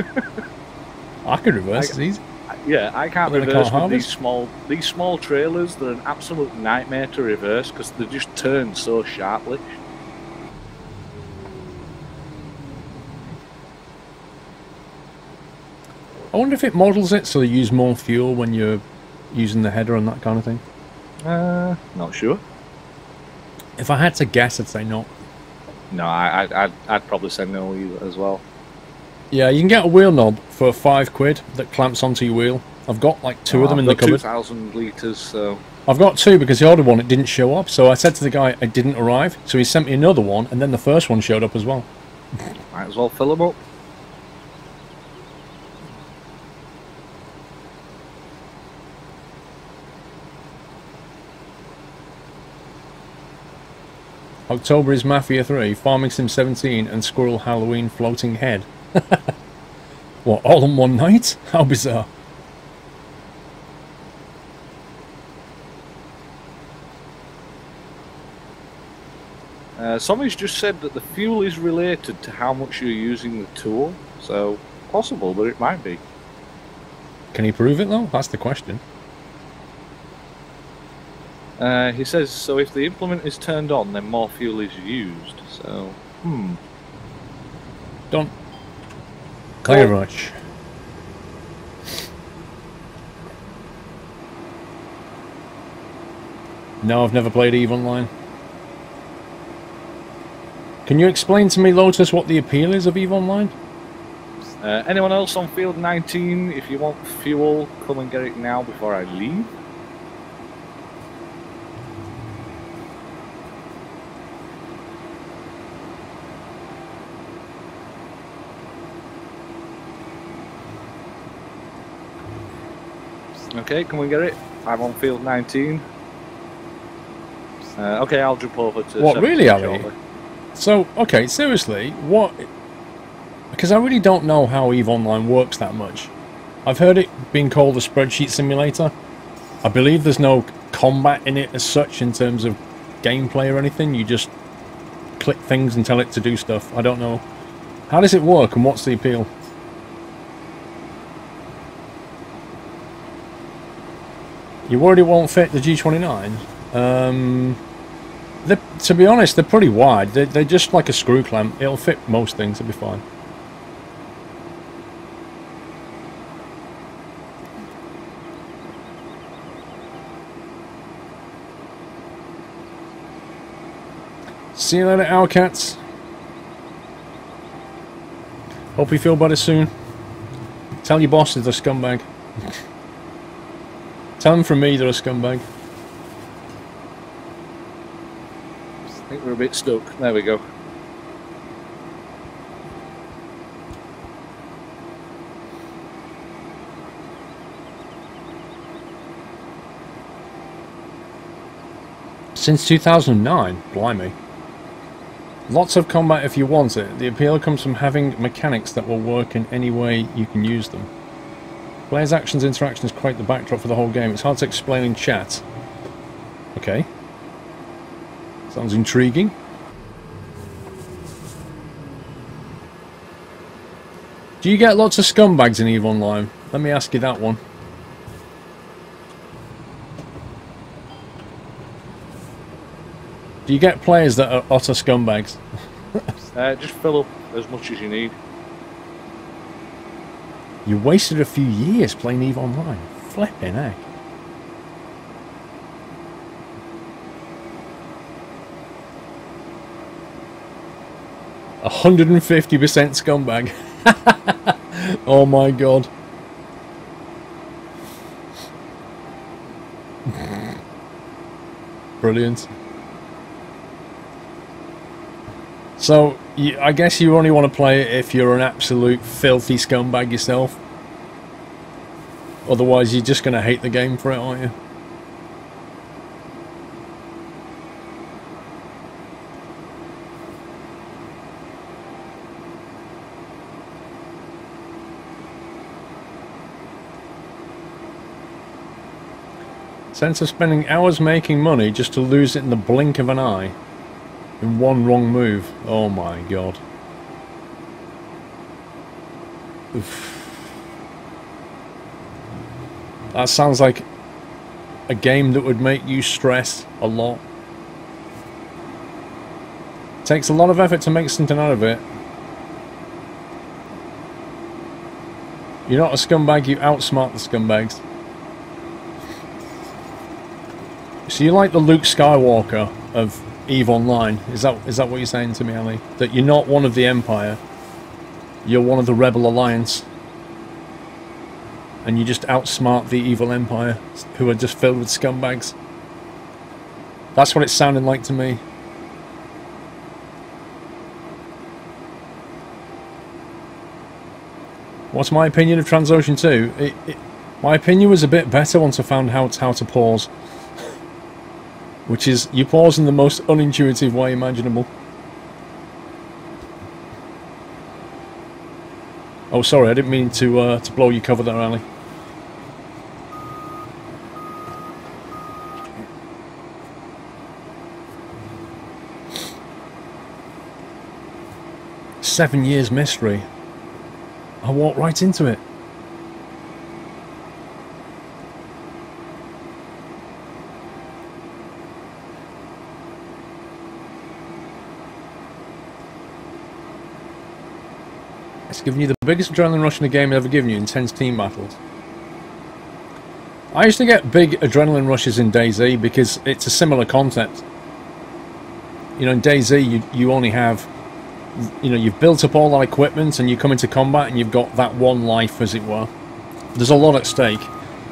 I could reverse. It's easy. Yeah, I can't But then I reverse can't with these small trailers. They're an absolute nightmare to reverse because they just turn so sharply. I wonder if it models it so you use more fuel when you're using the header and that kind of thing. Not sure. If I had to guess, I'd say no. No, I'd probably say no as well. Yeah, you can get a wheel knob for £5 that clamps onto your wheel. I've got like two of them in the cupboard. 2,000 litres, so... I've got two because the ordered one, it didn't show up. So I said to the guy, it didn't arrive. So he sent me another one, and then the first one showed up as well. Might as well fill them up. October is Mafia 3, Farming Sim 17, and Squirrel Halloween Floating Head. What, all in one night? How bizarre. Somebody's just said that the fuel is related to how much you're using the tool, so possible, but it might be. Can he prove it though? That's the question. He says, so if the implement is turned on, then more fuel is used, so... Don't. Thank you very much. No, I've never played EVE Online. Can you explain to me, Lotus, what the appeal is of EVE Online? Anyone else on field 19, if you want fuel, come and get it now before I leave. Okay, can we get it? I'm on field 19. Okay, I'll jump over to... What, really, Ali? shortly. So, okay, seriously, what... Because I really don't know how EVE Online works that much. I've heard it being called a spreadsheet simulator. I believe there's no combat in it as such in terms of gameplay or anything. You just click things and tell it to do stuff. I don't know. How does it work and what's the appeal? You worried it won't fit the G29? To be honest, they're pretty wide. They're just like a screw clamp. It'll fit most things. It'll be fine. See you later, Owlcats. Hope you feel better soon. Tell your boss they're a scumbag. Tell them from me they're a scumbag. I think we're a bit stuck. There we go. Since 2009? Blimey. Lots of combat if you want it. The appeal comes from having mechanics that will work in any way you can use them. Players' actions and interactions create the backdrop for the whole game. It's hard to explain in chat. Okay. Sounds intriguing. Do you get lots of scumbags in EVE Online? Let me ask you that one. Do you get players that are utter scumbags? Just fill up as much as you need. You wasted a few years playing EVE Online. Flipping heck. $150% scumbag. Oh my god. Brilliant. So, I guess you only want to play it if you're an absolute filthy scumbag yourself. Otherwise, you're just going to hate the game for it, aren't you? Sense of spending hours making money just to lose it in the blink of an eye. In one wrong move. Oh my god. Oof. That sounds like a game that would make you stress a lot. Takes a lot of effort to make something out of it. You're not a scumbag, you outsmart the scumbags. So you like the Luke Skywalker of EVE Online? Is that what you're saying to me, Ali? That you're not one of the Empire, you're one of the Rebel Alliance, and you just outsmart the evil Empire, who are just filled with scumbags? That's what it's sounding like to me. What's my opinion of Transocean 2? My opinion was a bit better once I found how to pause. Which is, you pause in the most unintuitive way imaginable. Oh, sorry, I didn't mean to blow your cover there, Ali. "7 years mystery." I walked right into it. It's given you the biggest adrenaline rush in a game ever given you. Intense team battles. I used to get big adrenaline rushes in DayZ because it's a similar concept. You know, in DayZ you only have, you know, you've built up all that equipment and you come into combat and you've got that one life, as it were. There's a lot at stake.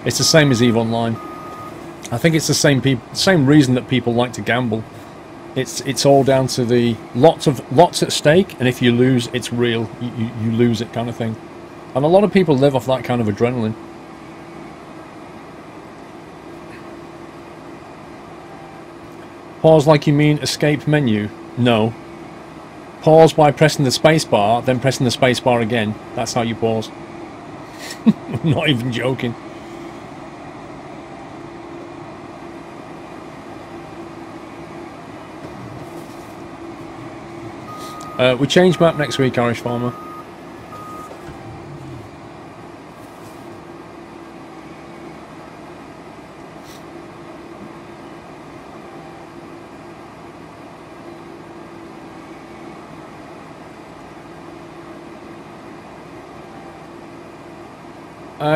It's the same as EVE Online. I think it's the same reason that people like to gamble. It's all down to the lots at stake, and if you lose, it's real. You lose it, kind of thing. And a lot of people live off that kind of adrenaline. Pause like you mean escape menu? No. Pause by pressing the spacebar, then pressing the spacebar again. That's how you pause. I'm not even joking. We change map next week, Irish Farmer.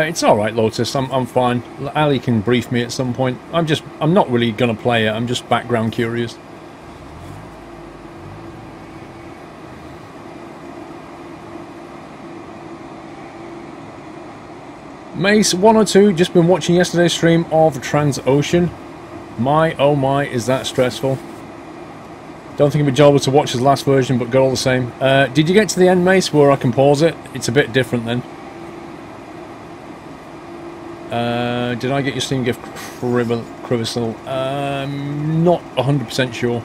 It's alright, Lotus. I'm fine. Ali can brief me at some point. I'm not really gonna play it. I'm just background curious. Mace102, just been watching yesterday's stream of Transocean. My, oh my, is that stressful. Don't think it'd be enjoyable to watch his last version, but good all the same. Did you get to the end, Mace, where I can pause it? It's a bit different then. Did I get your Steam gift, Crivissel? Not 100% sure.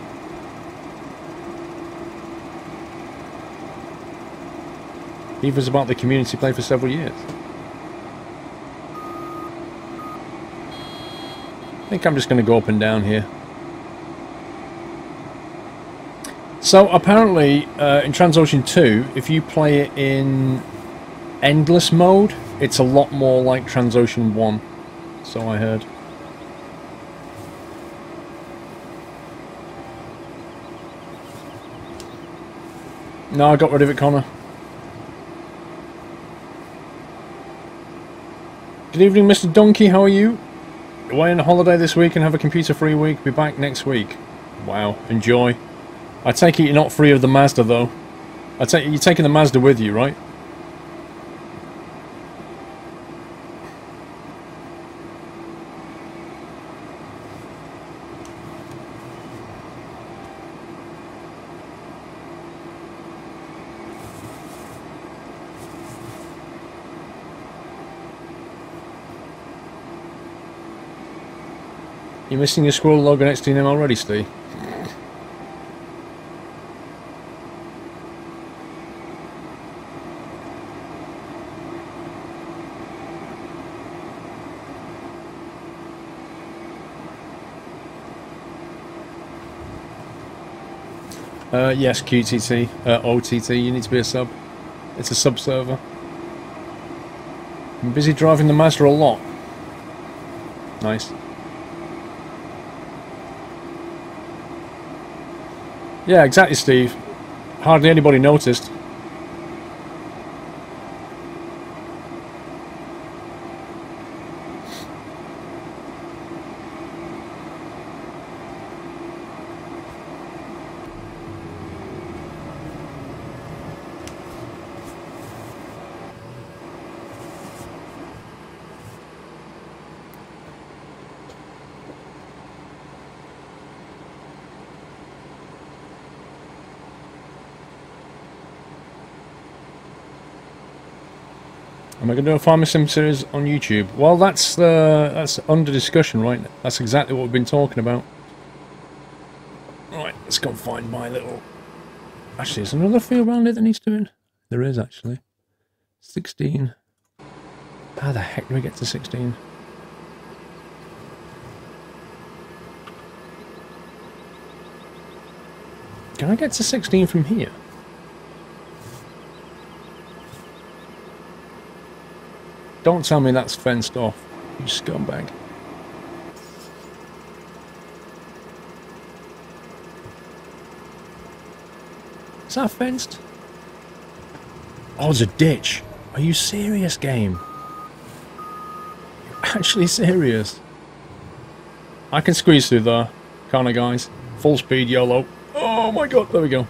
He was about the community play for several years. I think I'm just going to go up and down here. So apparently in Transocean 2, if you play it in endless mode, it's a lot more like Transocean 1. So I heard. No, I got rid of it, Connor. Good evening, Mr. Donkey. How are you? Away on a holiday this week and have a computer-free week. Be back next week. Wow, enjoy. I take it you're not free of the Mazda, though. I take it you're taking the Mazda with you, right? You're missing your Squirrel log and XTNM already, Steve? Yes, QTT, OTT, you need to be a sub. It's a sub server. I'm busy driving the Mazda a lot. Nice. Yeah, exactly, Steve. Hardly anybody noticed. Am I going to do a Farming Sim series on YouTube? Well, that's under discussion, right? That's exactly what we've been talking about. Right, let's go and find my little... Actually, is there another field around it that needs doing? There is, actually. 16. How the heck do we get to 16? Can I get to 16 from here? Don't tell me that's fenced off, you scumbag. Is that fenced? Oh, there's a ditch. Are you serious, game? You're actually serious? I can squeeze through there, can't I, guys? Full speed, YOLO. Oh my god, there we go.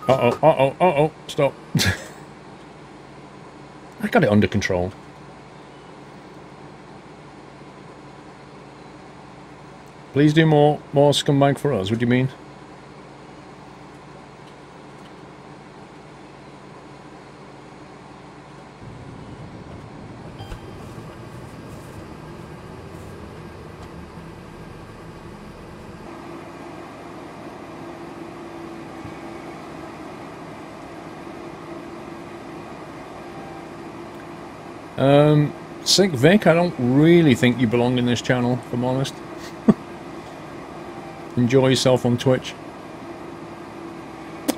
Uh-oh, stop. I got it under control. Please do more scumbag for us, what do you mean? Sick Vic, I don't really think you belong in this channel, if I'm honest. Enjoy yourself on Twitch.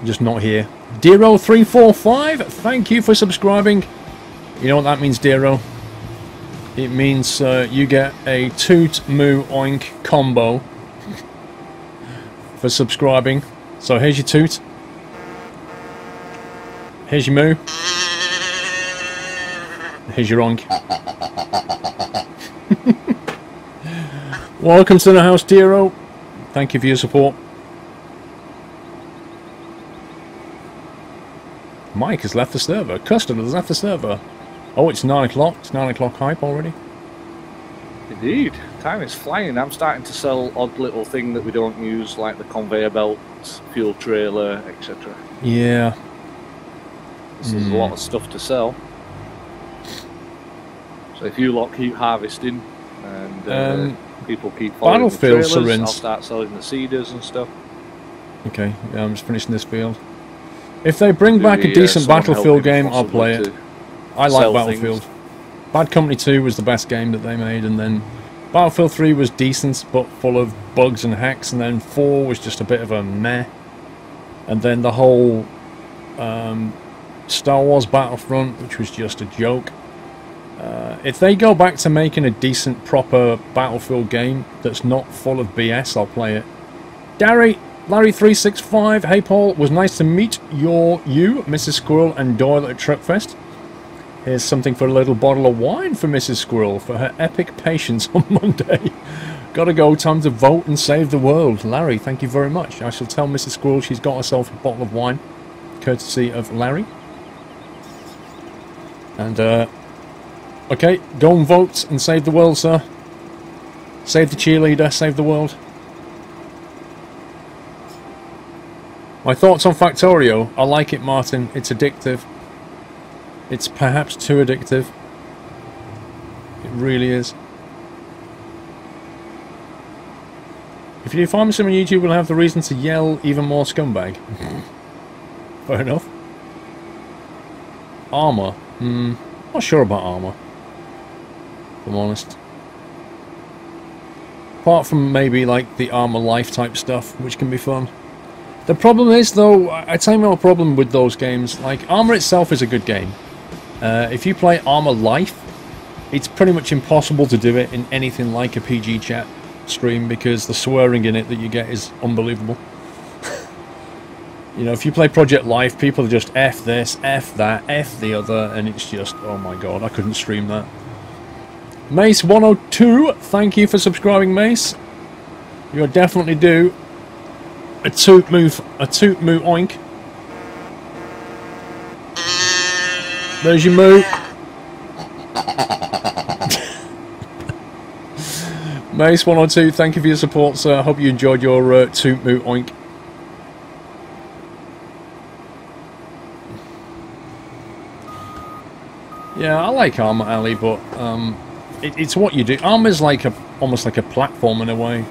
Just not here. Dero345, thank you for subscribing. You know what that means, Dero? It means you get a toot moo oink combo for subscribing. So here's your toot. Here's your moo. Here's your oink. Welcome to the house, Dero. Thank you for your support. Mike has left the server. Custard has left the server. Oh, it's 9 o'clock. It's 9 o'clock hype already. Indeed. Time is flying. I'm starting to sell odd little thing that we don't use, like the conveyor belt, fuel trailer, etc. Yeah. So there's a lot of stuff to sell. So if you lot keep harvesting and people keep following the trailers, I'll start selling the seeders and stuff. Okay, yeah, I'm just finishing this field. If they bring back a decent Battlefield game, I'll play it. I like Battlefield. Things. Bad Company 2 was the best game that they made, and then Battlefield 3 was decent, but full of bugs and hacks, and then 4 was just a bit of a meh. And then the whole Star Wars Battlefront, which was just a joke. If they go back to making a decent, proper Battlefield game that's not full of BS, I'll play it. Larry365, hey Paul, was nice to meet you, Mrs. Squirrel, and Doyle at Truckfest. Here's something for a little bottle of wine for Mrs. Squirrel for her epic patience on Monday. Gotta go, time to vote and save the world. Larry, thank you very much. I shall tell Mrs. Squirrel she's got herself a bottle of wine, courtesy of Larry. And, okay, go and vote and save the world, sir. Save the cheerleader, save the world. My thoughts on Factorio. I like it, Martin. It's addictive. It's perhaps too addictive. It really is. If you find me on YouTube, we'll have the reason to yell even more scumbag. Fair enough. Armour. Not sure about armour, if I'm honest. Apart from maybe like the Armour Life type stuff, which can be fun. The problem is, though, I tell you my problem with those games. Like, Armour itself is a good game. If you play Armour Life, it's pretty much impossible to do it in anything like a PG chat stream because the swearing in it that you get is unbelievable. You know, if you play Project Life, people are just F this, F that, F the other, and it's just, oh my god, I couldn't stream that. Mace102, thank you for subscribing, Mace. You are definitely due a toot moo oink. There's your moo. Mace102, thank you for your support, sir. I hope you enjoyed your toot moo oink. Yeah, I like Armour Alley, but it's what you do. Armour's like almost like a platform in a way.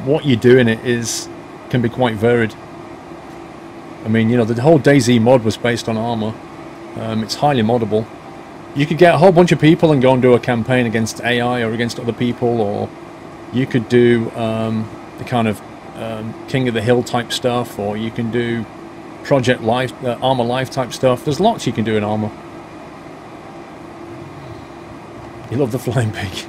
What you do in it can be quite varied. I mean, you know, the whole DayZ mod was based on Armour. It's highly moddable. You could get a whole bunch of people and go and do a campaign against AI or against other people, or you could do the kind of King of the Hill type stuff, or you can do Project Life, Armour Life type stuff. There's lots you can do in Armour. You love the flying pig.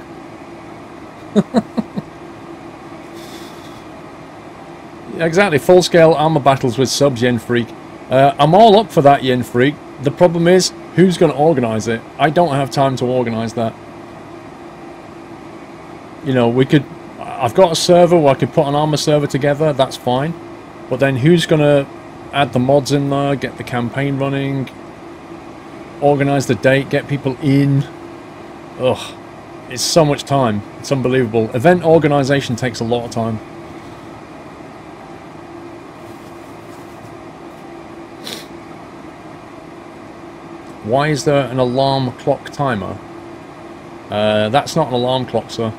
Exactly, full-scale armour battles with subs, Yen Freak. I'm all up for that, Yen Freak. The problem is, who's going to organise it? I don't have time to organise that. You know, I've got a server where I could put an armour server together, that's fine. But then who's going to add the mods in there, get the campaign running, organise the date, get people in? Ugh, it's so much time. It's unbelievable. Event organisation takes a lot of time. Why is there an alarm clock timer? That's not an alarm clock, sir.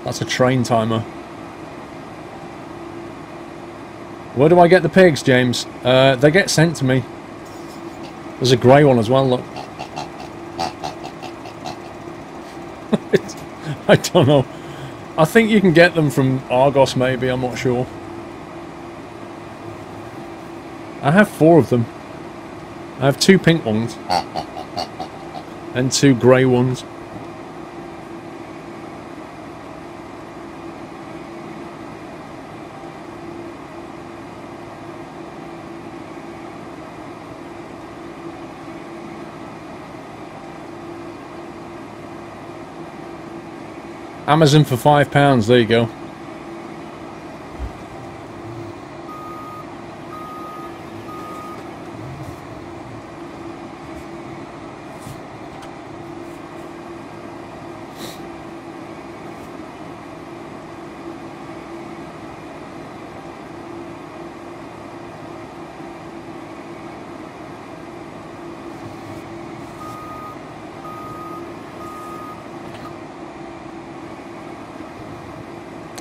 That's a train timer. Where do I get the pigs, James? They get sent to me. There's a grey one as well, look. I don't know. I think you can get them from Argos, maybe. I'm not sure. I have 4 of them. I have 2 pink ones. And 2 grey ones. Amazon for £5, there you go.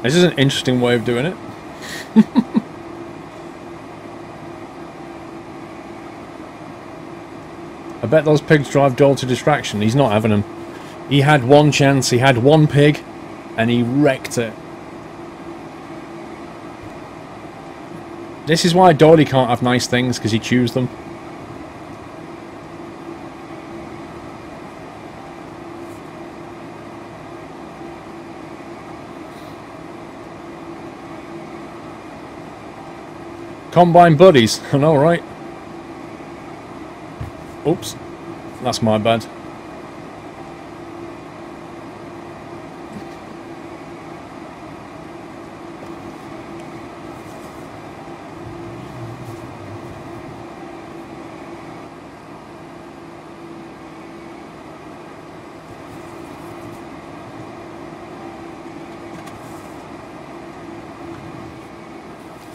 This is an interesting way of doing it. I bet those pigs drive Joel to distraction. He's not having them. He had one chance, he had one pig, and he wrecked it. This is why Dory can't have nice things, because he chews them. Combine buddies. I know, right? Oops. That's my bad.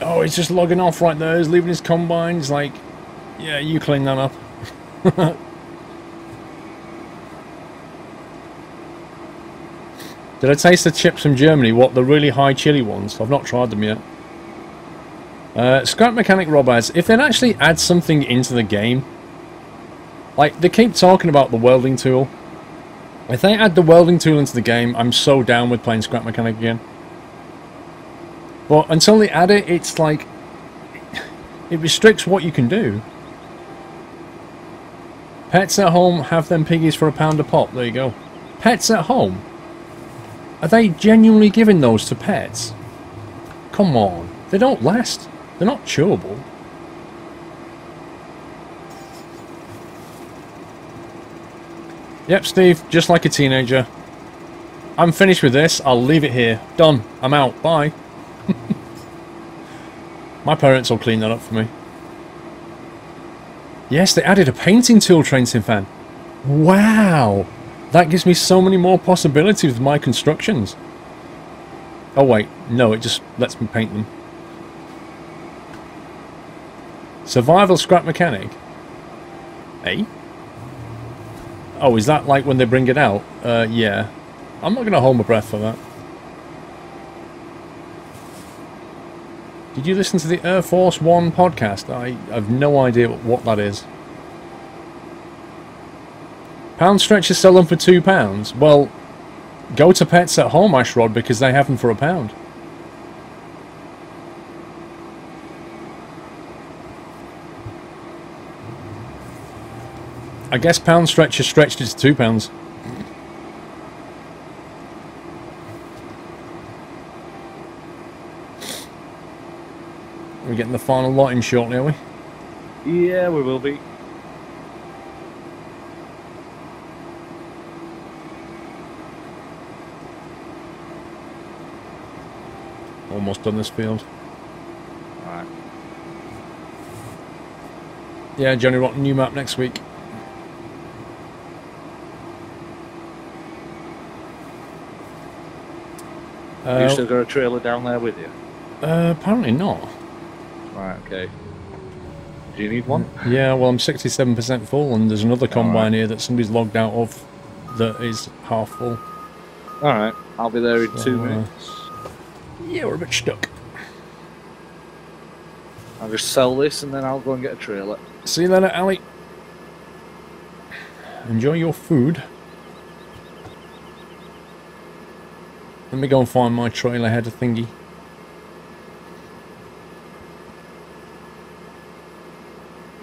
Oh, he's just logging off right there. He's leaving his combine. He's like, yeah, you clean that up. Did I taste the chips from Germany? What, the really high chili ones? I've not tried them yet. Scrap Mechanic Rob adds, if they'd actually add something into the game, like, they keep talking about the welding tool. If they add the welding tool into the game, I'm so down with playing Scrap Mechanic again. But until they add it, it's like, it restricts what you can do. Pets at home have them piggies for £1 a pop. There you go. Pets at home? Are they genuinely giving those to pets? Come on. They don't last. They're not chewable. Yep, Steve, just like a teenager. I'm finished with this. I'll leave it here. Done. I'm out. Bye. My parents will clean that up for me. Yes, they added a painting tool, Trainsim fan. Wow! That gives me so many more possibilities with my constructions. Oh wait, no, it just lets me paint them. Survival Scrap Mechanic? Eh? Oh, is that like when they bring it out? Yeah. I'm not going to hold my breath for that. Did you listen to the Air Force One podcast? I have no idea what that is. Pound stretchers sell them for £2. Well, go to Pets at Home, Ashrod, because they have them for £1. I guess Pound Stretcher stretched it to £2. We're getting the final lot in shortly, are we? Yeah, we will be. Almost done this field. Alright. Yeah, Johnny Rotten, new map next week. You still got a trailer down there with you? Apparently not. Right, okay. Do you need one? Yeah, well, I'm 67% full, and there's another combine here that somebody's logged out of that is half full. Alright, I'll be there in 2 minutes. Yeah, we're a bit stuck. I'll just sell this and then I'll go and get a trailer. See you later, Ali. Enjoy your food. Let me go and find my trailer header thingy.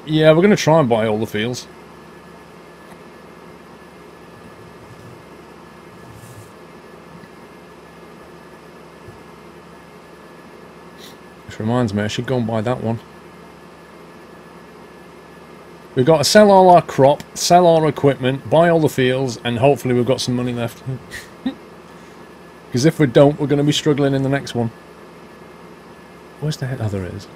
Yeah, we're going to try and buy all the fields. Which reminds me, I should go and buy that one. We've got to sell all our crop, sell our equipment, buy all the fields, and hopefully we've got some money left. Because if we don't, we're going to be struggling in the next one. Where's the head? Oh, there it is.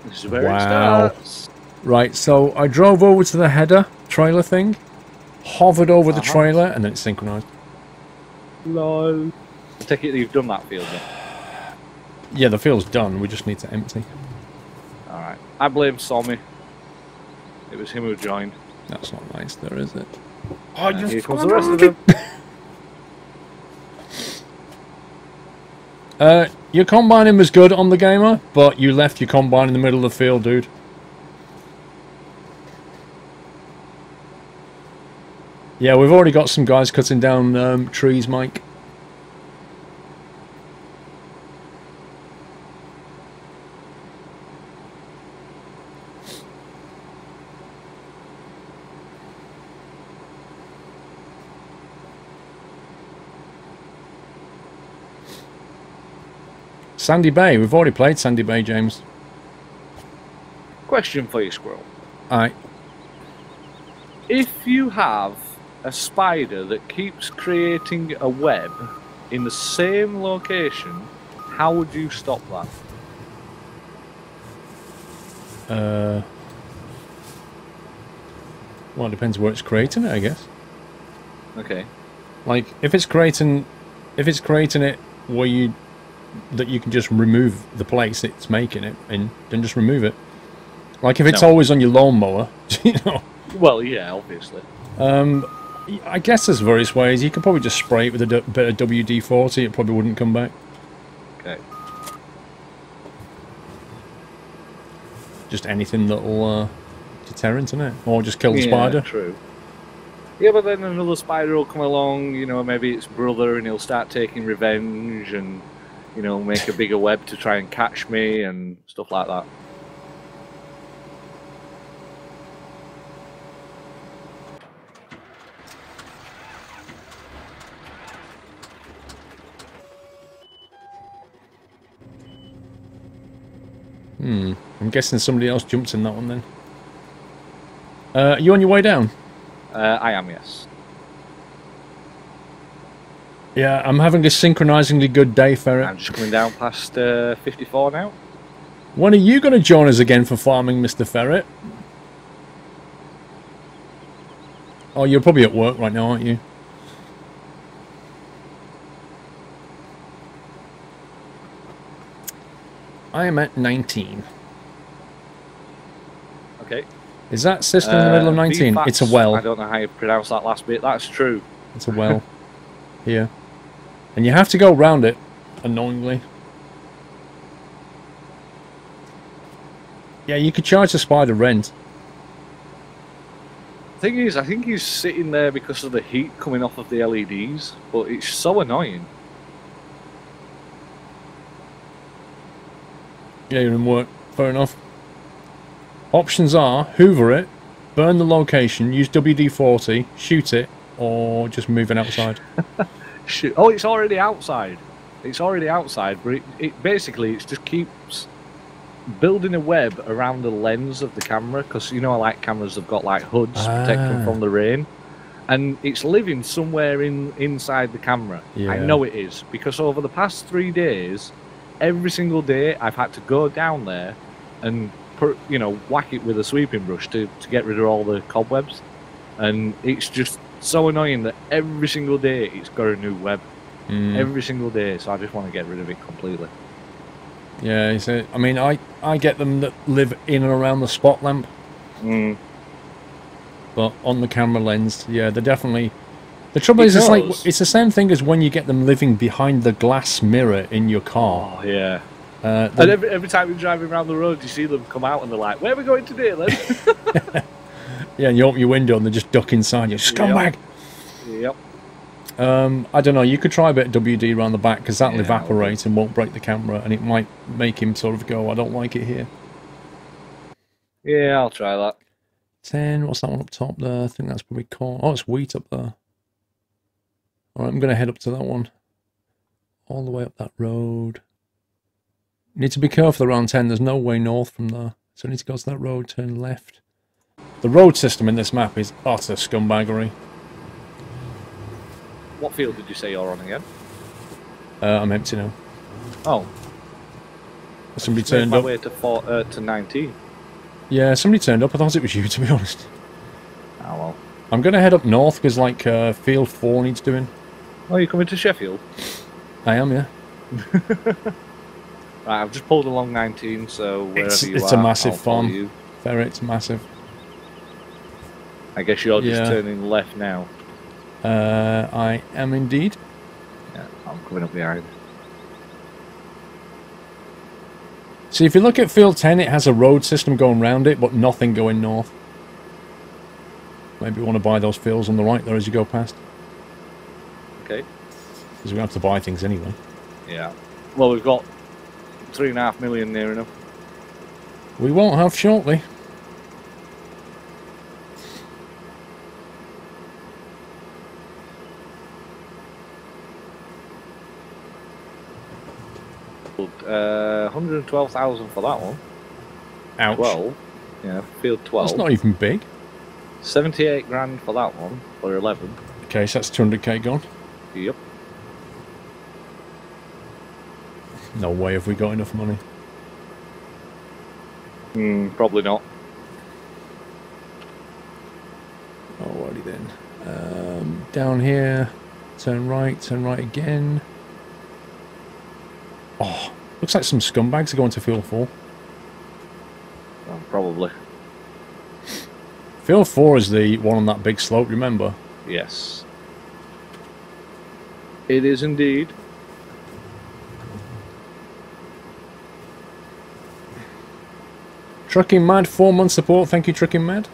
This is where it starts. Right, so I drove over to the header trailer thing, hovered over the trailer, and then it's synchronized. Lol. I take it that you've done that field then? Yeah, the field's done, we just need to empty. Alright. I blame Sommy. It was him who joined. That's not nice there, is it? Oh, here comes the rest of them. Your combining was good on the gamer, but you left your combine in the middle of the field, dude. Yeah, we've already got some guys cutting down trees, Mike. Sandy Bay. We've already played Sandy Bay, James. Question for you, Squirrel. Alright. If you have a spider that keeps creating a web in the same location, how would you stop that? Well, it depends where it's creating it, I guess. Okay. Like, if it's creating it where you can just remove the place it's making it in, then just remove it. Like, if it's always on your lawnmower, you know. Well, yeah, obviously. I guess there's various ways. You could probably just spray it with a bit of WD-40. It probably wouldn't come back. Okay. Just anything that'll deterrent, innit? Or just kill the spider. True. Yeah, but then another spider will come along, you know, maybe it's brother, and he'll start taking revenge and, you know, make a bigger web to try and catch me and stuff like that. I'm guessing somebody else jumped in that one then. Are you on your way down? I am, yes. Yeah, I'm having a synchronizingly good day, Ferret. I'm just coming down past 54 now. When are you going to join us again for farming, Mr. Ferret? Oh, you're probably at work right now, aren't you? I am at 19. Okay. Is that system in the middle of 19? VFAX, It's a well. I don't know how you pronounce that last bit. That's true. It's a well. Here. And you have to go round it, annoyingly. Yeah, you could charge the spider rent. Thing is, I think he's sitting there because of the heat coming off of the LEDs, but it's so annoying. Yeah, you're in work. Fair enough. Options are hoover it, burn the location, use WD-40, shoot it, or just move it outside. Shoot. Oh, it's already outside. It's already outside, but it basically it just keeps building a web around the lens of the camera, because you know, like cameras have got like hoods to protect them from the rain, and it's living somewhere inside the camera. Yeah. I know it is, because over the past 3 days, every single day I've had to go down there and whack it with a sweeping brush to get rid of all the cobwebs, and it's just so annoying that every single day it's got a new web. Every single day, so I just want to get rid of it completely. Yeah, I mean, I get them that live in and around the spot lamp. But on the camera lens, yeah, they're definitely... The trouble is, it's the same thing as when you get them living behind the glass mirror in your car. Oh, yeah. And every time you're driving around the road, you see them come out and they're like, where are we going today, then? Yeah, and you open your window and they just duck inside you. Scumbag! Yep. I don't know, you could try a bit of WD around the back, because that'll evaporate and won't break the camera, and it might make him sort of go, I don't like it here. Yeah, I'll try that. 10, what's that one up top there? I think that's probably corn. Oh, it's wheat up there. Alright, I'm going to head up to that one. All the way up that road. Need to be careful around 10, there's no way north from there. So I need to go to that road, turn left. The road system in this map is utter scumbaggery. What field did you say you're on again? I'm empty now. Oh. Somebody turned up. Way to 19. Yeah, somebody turned up. I thought it was you, to be honest. Oh, well. I'm going to head up north, because, like, Field 4 needs doing. Oh, you're coming to Sheffield? I am, yeah. Right, I've just pulled along 19, so wherever you are, it's a massive I'll follow farm. you. Ferret, it's massive. I guess you're just turning left now. I am indeed. Yeah, I'm coming up behind. See, if you look at Field 10, it has a road system going round it, but nothing going north. Maybe we want to buy those fields on the right there as you go past. Okay. Because we have to buy things anyway. Yeah. Well, we've got 3.5 million near enough. We won't have shortly. Uh, 112,000 for that one. Ouch. 12. Yeah, field 12. That's not even big. 78 grand for that one, or 11. Okay, so that's 200k gone. Yep. No way have we got enough money. Probably not. Alrighty then. Down here, turn right again. Oh, looks like some scumbags are going to field 4. Probably. Field 4 is the one on that big slope, remember? Yes. It is indeed. Trucking Mad, 4-month support. Thank you, Trucking Mad.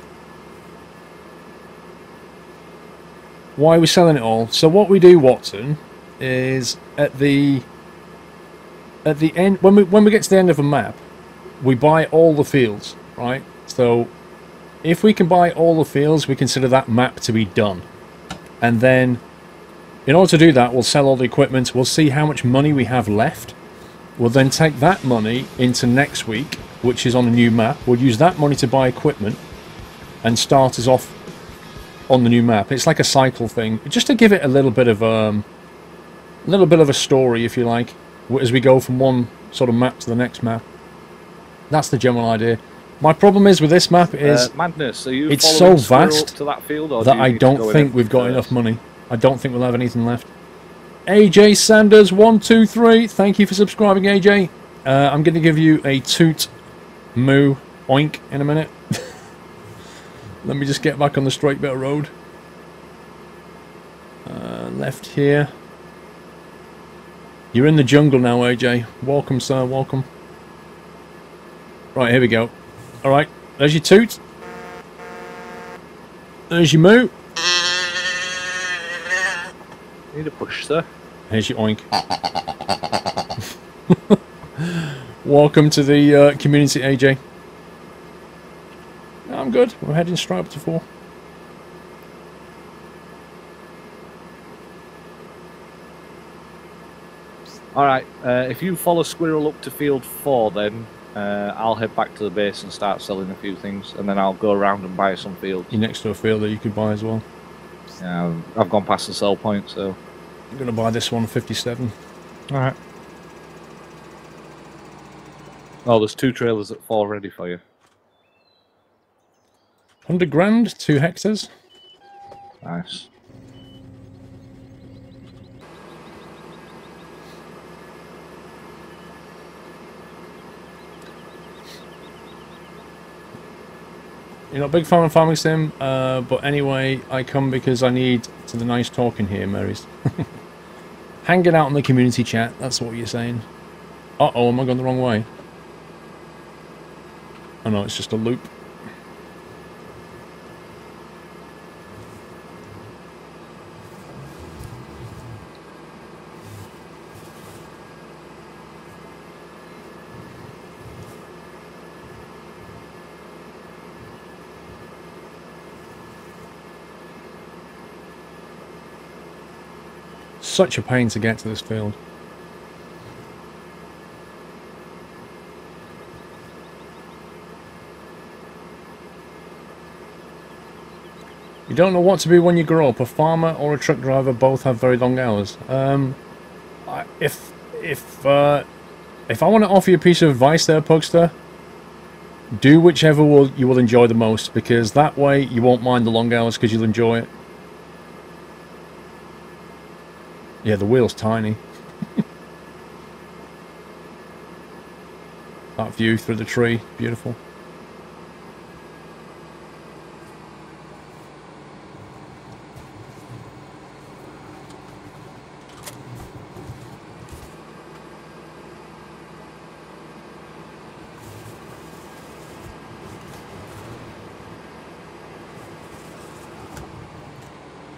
Why are we selling it all? So what we do, Watson, is at the end, when we get to the end of a map, we buy all the fields, right? So if we can buy all the fields, we consider that map to be done. And then, in order to do that, we'll sell all the equipment. We'll see how much money we have left. We'll then take that money into next week, which is on a new map. We'll use that money to buy equipment and start us off on the new map. It's like a cycle thing, just to give it a little bit of a story, if you like, as we go from one sort of map to the next map. That's the general idea. My problem is with this map is Madness. Are you it's so vast up to that field, or that I don't think we've got enough money. I don't think we'll have anything left. AJ Sanders 123, thank you for subscribing, AJ. I'm going to give you a toot moo oink in a minute. Let me just get back on the straight bit of road. Left here. You're in the jungle now, AJ. Welcome, sir, welcome. Right, here we go. Alright, there's your toot. There's your moo. Need a push, sir. Here's your oink. Welcome to the community, AJ. I'm good. We're heading straight up to 4. Alright, if you follow Squirrel up to field 4, then I'll head back to the base and start selling a few things, and then I'll go around and buy some fields. You're next to a field that you could buy as well. Yeah, I've gone past the sell point, so... I'm going to buy this one, 57. Alright. Oh, there's 2 trailers at 4 ready for you. 100 grand, 2 hectares. Nice. You're not a big fan of Farming Sim, but anyway, I come because I need to the nice talking here, Marys. Hanging out in the community chat, that's what you're saying. Uh-oh, am I going the wrong way? Oh no, it's just a loop. Such a pain to get to this field. You don't know what to be when you grow up. A farmer or a truck driver both have very long hours. If I want to offer you a piece of advice there, Pugster, do whichever you will enjoy the most, because that way you won't mind the long hours because you'll enjoy it. Yeah, the wheel's tiny. That view through the tree, beautiful.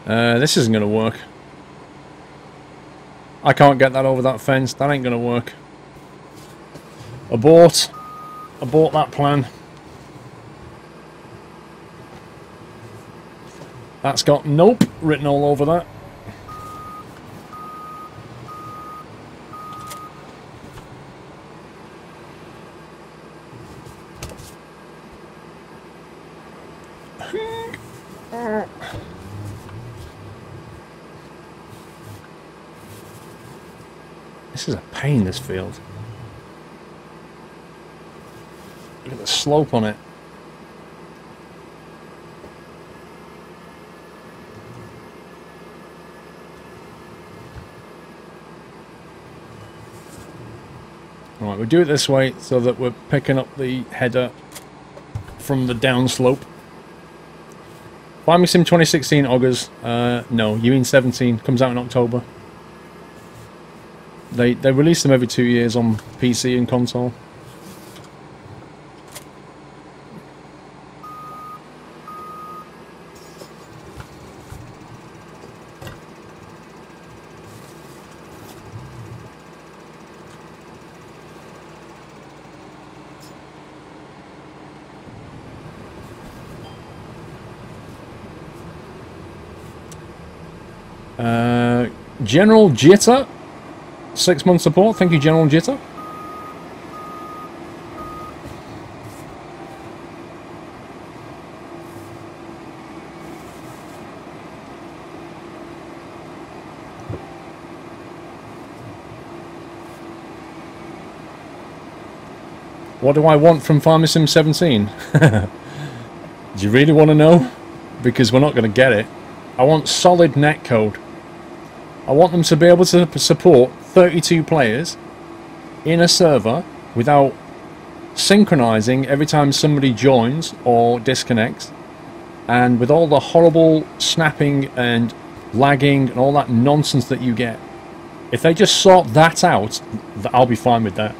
This isn't going to work. I can't get that over that fence. That ain't going to work. Abort. Abort that plan. That's got nope written all over that. This is a pain, this field. Look at the slope on it. Right, we do it this way so that we're picking up the header from the downslope. Farming Sim 2016 augurs. No, you mean 17. Comes out in October. They release them every 2 years on PC and console. General Jitter, 6-month support. Thank you, General Jitter. What do I want from Farming Sim 17? Do you really want to know? Because we're not going to get it. I want solid netcode. I want them to be able to support 32 players in a server without synchronizing every time somebody joins or disconnects, and with all the horrible snapping and lagging and all that nonsense that you get. If they just sort that out, I'll be fine with that.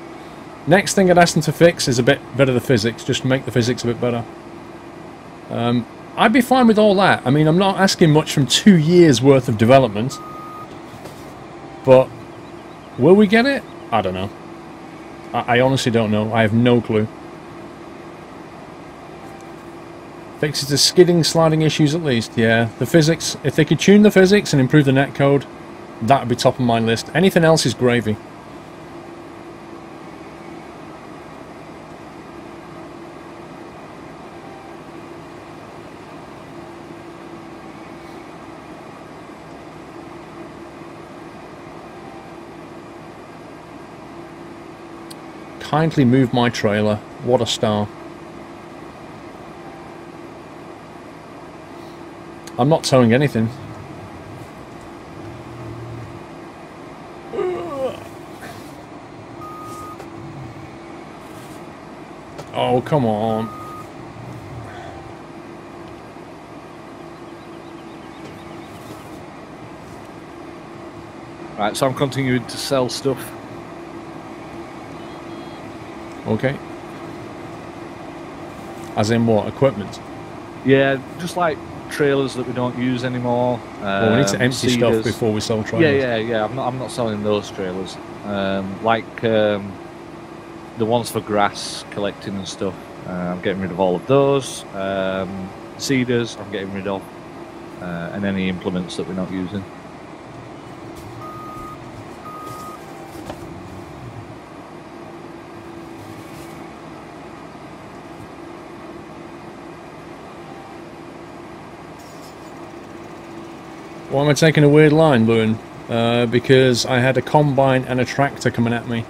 Next thing I'd ask them to fix is a bit better the physics, just to make the physics a bit better. I'd be fine with all that. I mean, I'm not asking much from 2 years worth of development. But will we get it? I don't know. I honestly don't know. I have no clue. Fixes the skidding, sliding issues at least. Yeah, the physics. If they could tune the physics and improve the netcode, that would be top of my list. Anything else is gravy. Kindly move my trailer. What a star. I'm not towing anything. Oh, come on. Right, so I'm continuing to sell stuff. Okay. As in what? Equipment? Yeah, just like trailers that we don't use anymore. Well, we need to empty stuff before we sell trailers. Yeah. I'm not selling those trailers. Like the ones for grass collecting and stuff. I'm getting rid of all of those. Seeders, I'm getting rid of, and any implements that we're not using. Why am I taking a weird line, Lewin? Because I had a combine and a tractor coming at me.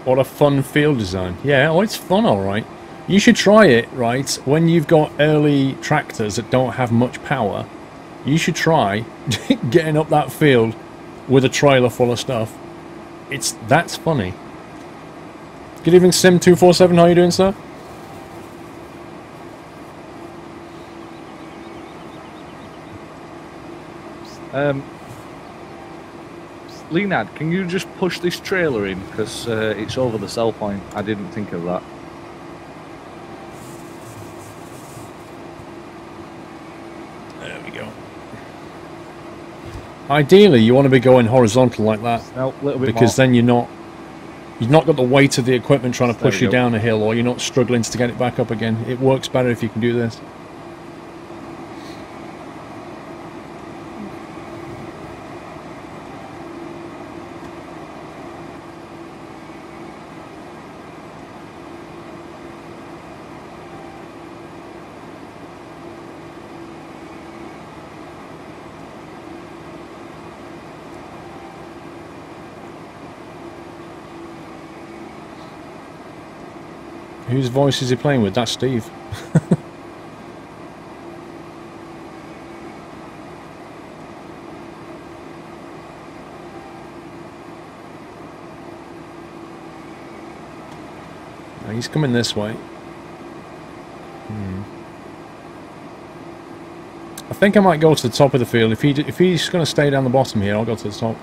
What a fun field design. Yeah, oh, it's fun, alright. You should try it, right, when you've got early tractors that don't have much power. You should try getting up that field with a trailer full of stuff. That's funny. Good evening, Sim247. How are you doing, sir? Leonard, can you just push this trailer in? Because it's over the sell point. I didn't think of that. There we go. Ideally, you want to be going horizontal like that. No, a little bit because more. then you've not got the weight of the equipment trying to push you down a hill, or you're not struggling to get it back up again. It works better if you can do this. Whose voice is he playing with? That's Steve. He's coming this way. I think I might go to the top of the field. If he's going to stay down the bottom here, I'll go to the top.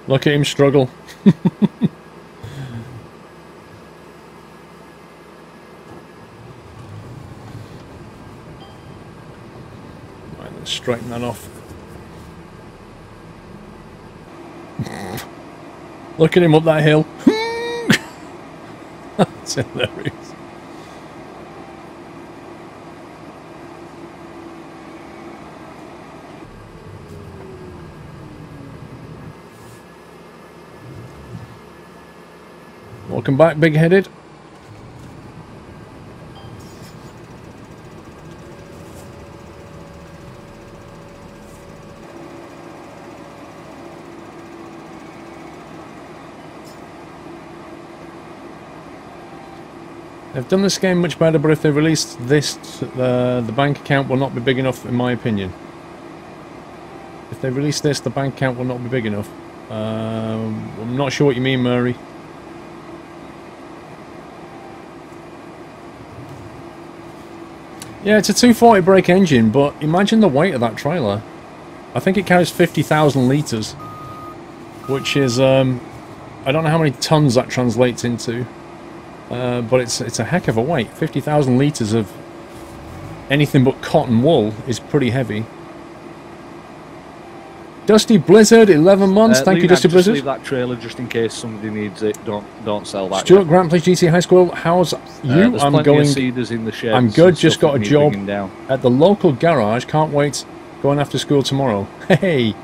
Look at him struggle. Right, let's straighten that off. Look at him up that hill. That's hilarious. Welcome back, big-headed. They've done this game much better, but if they released this, the bank account will not be big enough, in my opinion. If they release this, the bank account will not be big enough. I'm not sure what you mean, Murray. Yeah, it's a 240 brake engine, but imagine the weight of that trailer. I think it carries 50,000 litres, which is, I don't know how many tons that translates into, but it's a heck of a weight. 50,000 litres of anything but cotton wool is pretty heavy. Dusty Blizzard, 11 months. Thank you, Dusty Blizzard. Leave that trailer just in case somebody needs it. Don't sell that. Stuart Grant plays GT High School. How's you? There's I'm plenty going. of seeders in the shed. I'm good. Just got a job down at the local garage. Can't wait. Going after school tomorrow. Hey,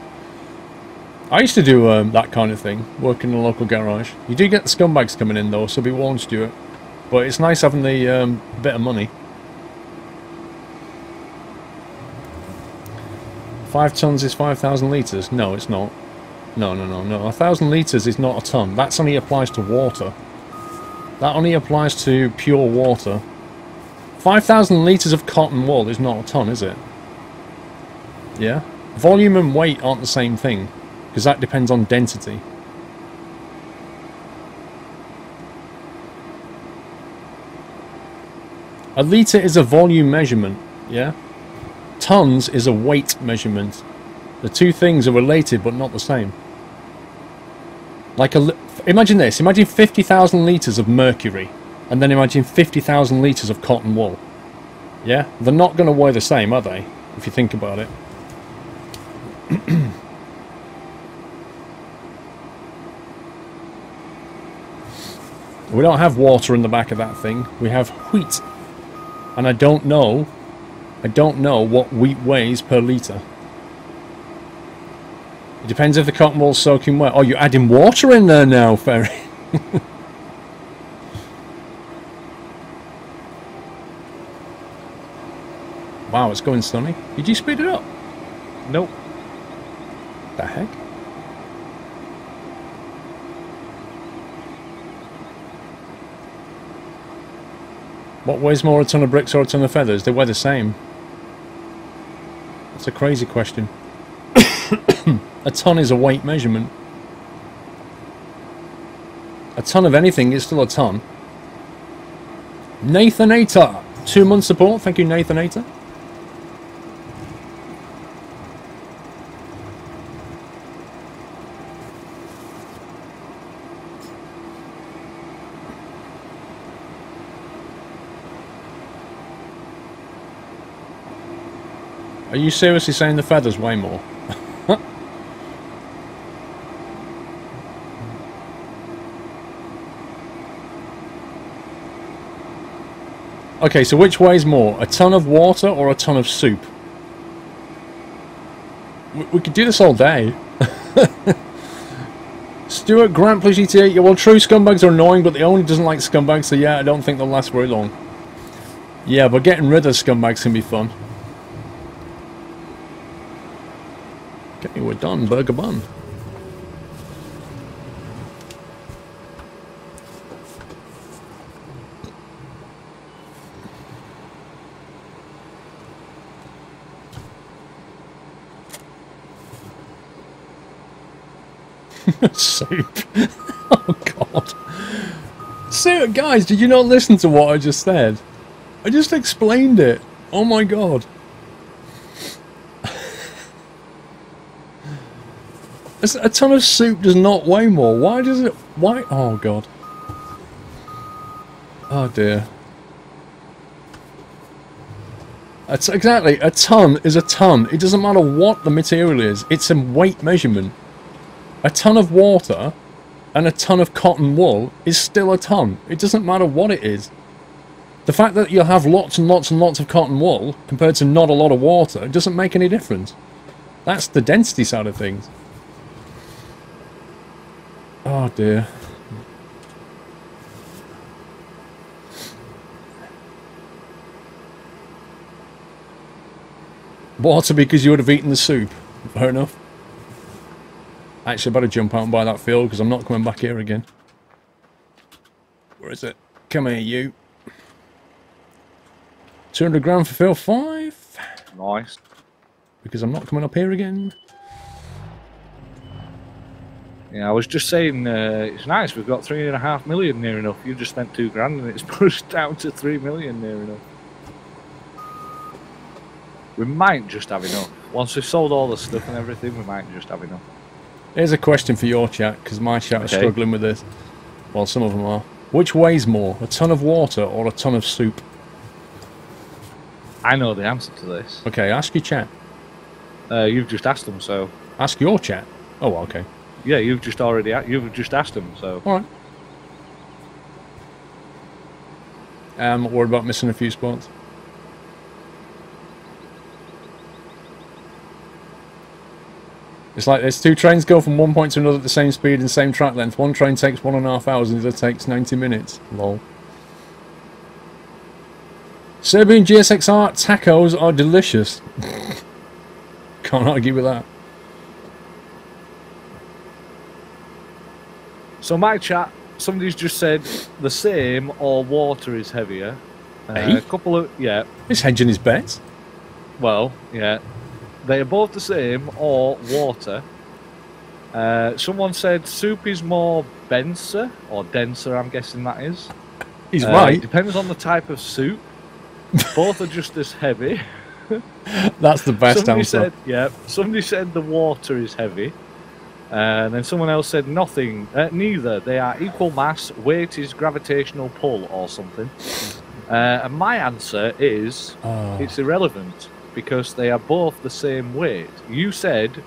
I used to do that kind of thing. Work in the local garage. You do get the scumbags coming in though, so be warned, Stuart. But it's nice having the bit of money. 5 tons is 5,000 litres. No, it's not. No. 1,000 litres is not a ton. That only applies to water. That only applies to pure water. 5,000 litres of cotton wool is not a ton, is it? Yeah? Volume and weight aren't the same thing, because that depends on density. A litre is a volume measurement, yeah? Tons is a weight measurement. The two things are related but not the same. Like imagine this, imagine 50,000 litres of mercury, and then imagine 50,000 litres of cotton wool. Yeah? They're not going to weigh the same, are they? If you think about it. We don't have water in the back of that thing. We have wheat. And I don't know what wheat weighs per litre. It depends if the cotton wool's soaking wet. Oh, you're adding water in there now, Ferry. Wow, it's going sunny. Did you speed it up? Nope. The heck? What weighs more, a ton of bricks or a ton of feathers? They weigh the same. That's a crazy question. A ton is a weight measurement. A ton of anything is still a ton. Nathanator, 2-month support. Thank you, Nathanator. Are you seriously saying the feathers weigh more? Okay, so which weighs more? A ton of water or a ton of soup? We could do this all day. Stuart Grant, please GTA. Yeah, well, true, scumbags are annoying, but the owner doesn't like scumbags, so yeah, I don't think they'll last very long. Yeah, but getting rid of scumbags can be fun. Okay, we're done. Burger bun. Soup. Oh god. So, guys, did you not listen to what I just said? I just explained it. Oh my god. A ton of soup does not weigh more. Why does it? Why? Oh god. Oh dear. Exactly. A ton is a ton. It doesn't matter what the material is. It's a weight measurement. A ton of water and a ton of cotton wool is still a ton. It doesn't matter what it is. The fact that you'll have lots and lots and lots of cotton wool compared to not a lot of water doesn't make any difference. That's the density side of things. Oh dear. Water because you would have eaten the soup. Fair enough. Actually, I better jump out and buy that field because I'm not coming back here again. Where is it? Come here, you. 200 grand for field 5. Nice. Because I'm not coming up here again. Yeah, I was just saying, it's nice. We've got 3.5 million near enough. You just spent 2 grand and it's pushed down to 3 million near enough. We might just have enough. Once we've sold all the stuff and everything, we might just have enough. Here's a question for your chat, because my chat is struggling with this. Well, some of them are. Which weighs more, a ton of water or a ton of soup? I know the answer to this. Okay, ask your chat. You've just asked them, so... Ask your chat? Oh, okay. Yeah, you've just asked them, so... Alright. I'm not worried about missing a few spots. It's like there's 2 trains go from one point to another at the same speed and same track length. One train takes 1.5 hours and the other takes 90 minutes. Lol. Serbian GSXR tacos are delicious. Can't argue with that. So my chat, somebody's just said the same or water is heavier. A couple of... Yeah. He's hedging his bets. Well, yeah. They are both the same, or water. Someone said soup is more denser, or denser, I'm guessing that is. He's right. Depends on the type of soup. Both are just as heavy. That's the best somebody answer. Said, yeah, somebody said the water is heavy. And then someone else said nothing. Neither. They are equal mass. Weight is gravitational pull or something. And my answer is it's irrelevant. Because they are both the same weight. You said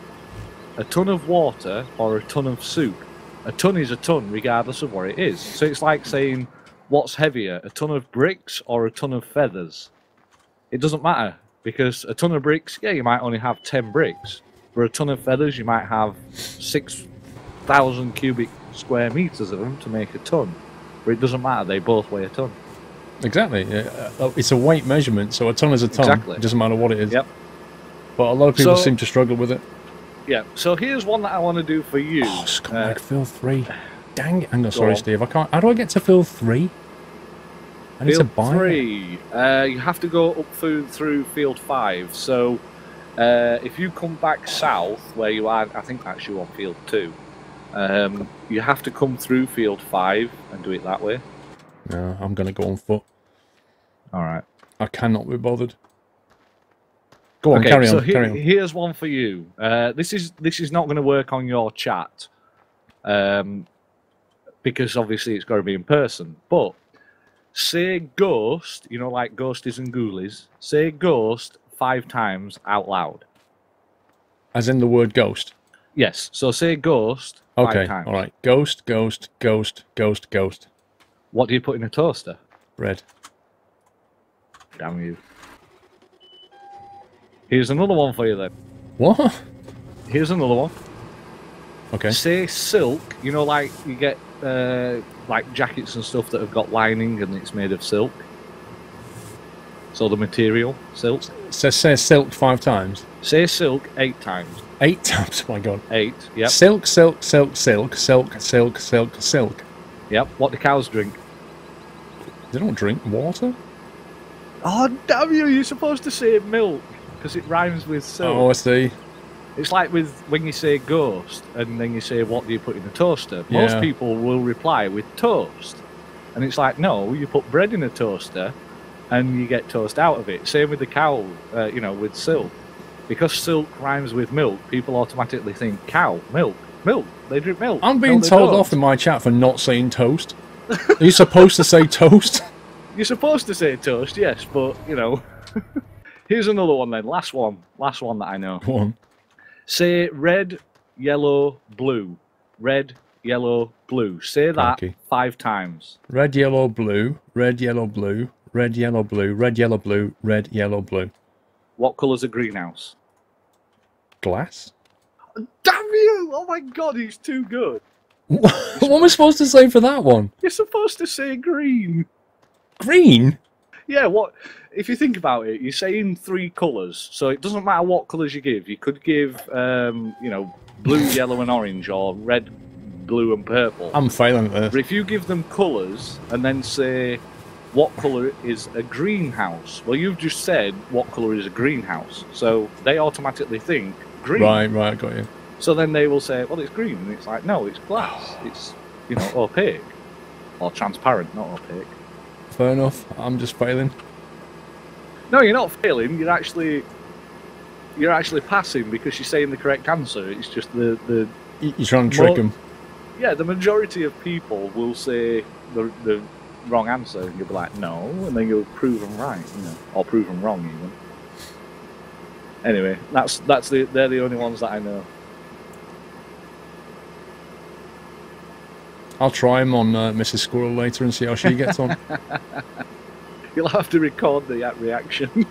a ton of water or a ton of soup. A ton is a ton regardless of what it is. So it's like saying what's heavier, a ton of bricks or a ton of feathers. It doesn't matter because a ton of bricks, yeah, you might only have 10 bricks. For a ton of feathers, you might have 6,000 cubic square meters of them to make a ton. But it doesn't matter, they both weigh a ton. Exactly. It's a weight measurement, so a ton is a ton. Exactly. It doesn't matter what it is. Yep. But a lot of people seem to struggle with it. Yeah, so here's one that I want to do for you. Oh, scumbag, fill 3. Dang it. Hang on, sorry, Steve. I can't. How do I get to fill 3? I need to buy field 3. You have to go up through field 5. So If you come back south where you are, I think that's you on field 2. You have to come through field 5 and do it that way. No, I'm going to go on foot. All right. I cannot be bothered. Go on, Okay, carry so on, carry on. here's one for you. This is not going to work on your chat, because obviously it's got to be in person. But say ghost, you know, like ghosties and ghoulies. Say ghost 5 times out loud. As in the word ghost? Yes. So say ghost 5 times. All right. Ghost, ghost, ghost, ghost, ghost. What do you put in a toaster? Bread. Damn you. Here's another one for you then. What? Here's another one. Okay. Say silk, you know, like you get like jackets and stuff that have got lining and it's made of silk. So the material, silk. Say silk 5 times. Say silk 8 times. 8 times, oh my god. 8, yep. Silk, silk, silk, silk, silk, silk, silk, silk. Yep, what do cows drink? They don't drink water? Oh, damn you, you're supposed to say milk, because it rhymes with silk. Oh, I see. It's like with when you say ghost, and then you say, what do you put in a toaster? Most people will reply with toast. And it's like, no, you put bread in a toaster, and you get toast out of it. Same with the cow, you know, with silk. Because silk rhymes with milk, people automatically think cow, milk, milk. They drink milk. I'm being told off in my chat for not saying toast. Are you supposed to say toast? You're supposed to say toast, yes, but, you know. Here's another one then. Last one that I know. Go on. Say red, yellow, blue. Red, yellow, blue. Say that 5 times. Red, yellow, blue. Red, yellow, blue. Red, yellow, blue. Red, yellow, blue. Red, yellow, blue. What colour's a greenhouse? Glass? Damn you! Oh my god, he's too good. What am I supposed to say for that one? You're supposed to say green. Green? Yeah, what? If you think about it, you're saying 3 colours, so it doesn't matter what colours you give. You could give, you know, blue, yellow and orange, or red, blue and purple. I'm failing at this. But if you give them colours, and then say, what colour is a greenhouse? Well, you've just said, what colour is a greenhouse? So they automatically think green. Right, I got you. So then they will say, well, it's green. And it's like, no, it's glass. It's, you know, opaque. Or transparent, not opaque. Fair enough. I'm just failing. No, you're not failing. You're actually passing because you're saying the correct answer. It's just the You're trying to trick them. Yeah, the majority of people will say the wrong answer, and you'll be like, no, and then you'll prove them right, you know, or prove them wrong even. Anyway, they're the only ones that I know. I'll try him on Mrs. Squirrel later and see how she gets on. You'll have to record the reaction.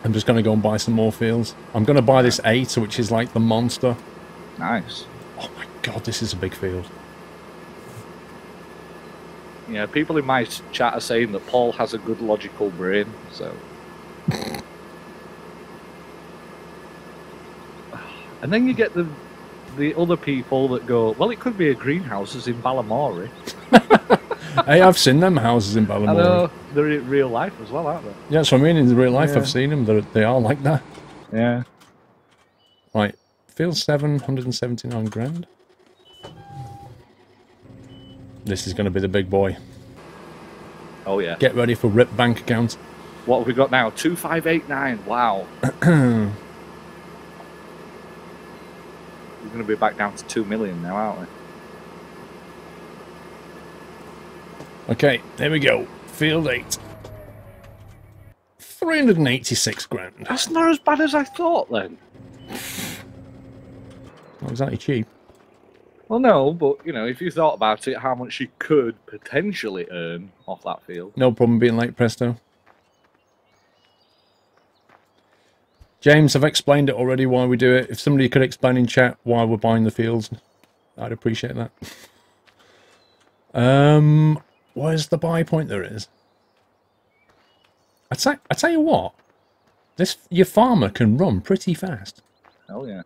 I'm just going to go and buy some more fields. I'm going to buy this 8, which is like the monster. Nice. Oh my god, this is a big field. Yeah, people in my chat are saying that Paul has a good logical brain, so... And then you get the other people that go, well, it could be a greenhouse as in Balamory. Hey, I've seen them houses in Balamory. I know, they're in real life as well, aren't they? Yeah, that's what I mean. In real life, I've seen them. They are like that. Yeah. Right, field 779 grand. This is going to be the big boy. Oh, yeah. Get ready for RIP bank account. What have we got now? 2589. Wow. We're going to be back down to 2 million now, aren't we? Okay, there we go. Field 8. 386 grand. That's not as bad as I thought, then. Not exactly cheap. Well, no, but, you know, if you thought about it, how much you could potentially earn off that field. No problem being late, presto. James, I've explained it already why we do it. If somebody could explain in chat why we're buying the fields, I'd appreciate that. Where's the buy point there is? I tell you what, your farmer can run pretty fast. Hell yeah.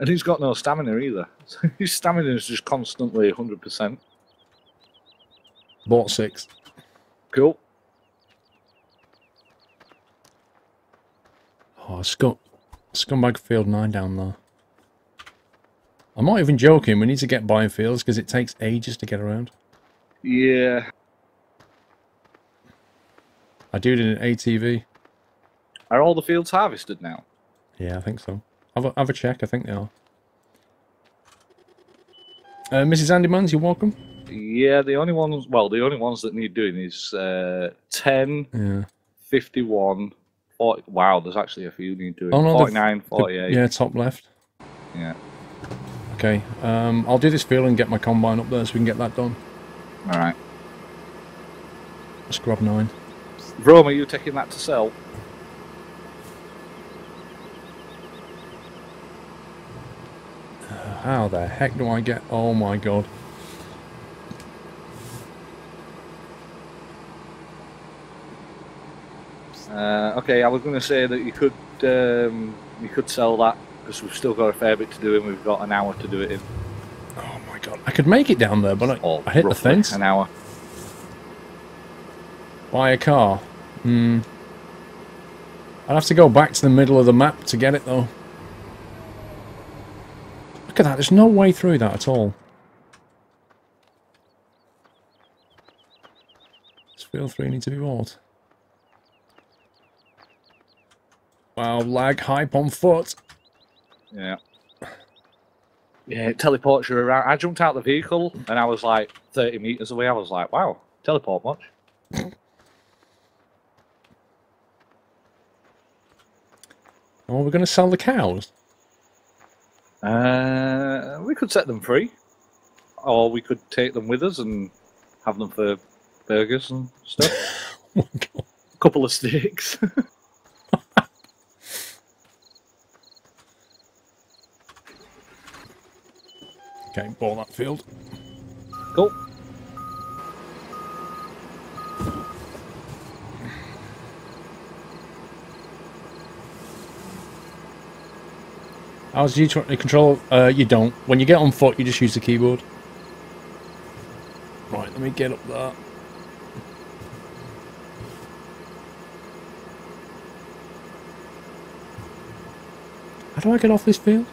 And he's got no stamina either. His stamina is just constantly 100%. Bought 6. Cool. Oh, Scumbag Field 9 down there. I'm not even joking. We need to get biofields because it takes ages to get around. Yeah. I do it in an ATV. Are all the fields harvested now? Yeah, I think so. Have a check. I think they are. Mrs. Andymans, you're welcome. Yeah, the only ones that need doing is 10, Yeah. 51, 40. Wow, there's actually a few need doing. Oh, no, 49, 48. Yeah, top left. Yeah. Okay, I'll do this field and get my combine up there so we can get that done. Alright. Scrub 9. Rome, are you taking that to sell? How the heck do I get... Oh my god. Okay, I was going to say that you could sell that because we've still got a fair bit to do and we've got an hour to do it in. Oh my god. I could make it down there, but I hit the fence. An hour. Buy a car. I'd have to go back to the middle of the map to get it though. Look at that, there's no way through that at all. Does field 3 need to be bought? Wow, lag hype on foot. Yeah. Yeah, it teleports you around. I jumped out the vehicle and I was like 30 meters away. I was like, wow, teleport much? Oh, we're going to sell the cows? We could set them free. Or we could take them with us and have them for burgers and stuff. Oh my god. A couple of steaks. Okay, ball that field. Cool. How's you trying to control? You don't. When you get on foot, you just use the keyboard. Right, let me get up there. How do I get off this field?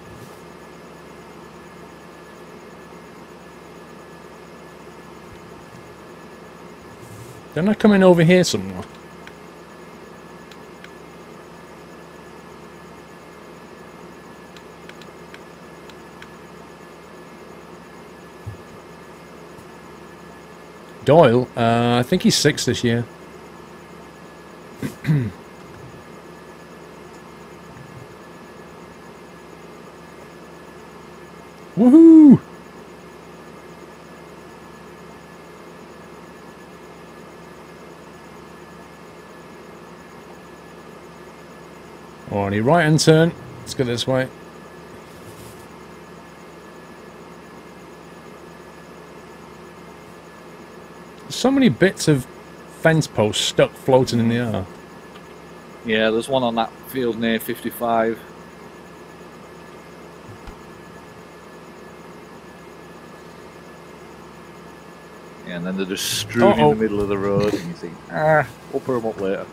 Didn't I come in over here somewhere? Doyle, I think he's 6 this year. Woohoo! Alrighty, right hand turn. Let's go this way. So many bits of fence posts stuck floating in the air. Yeah, there's one on that field near 55. Yeah, and then they're just strewn in the middle of the road and you think, we'll put them up later.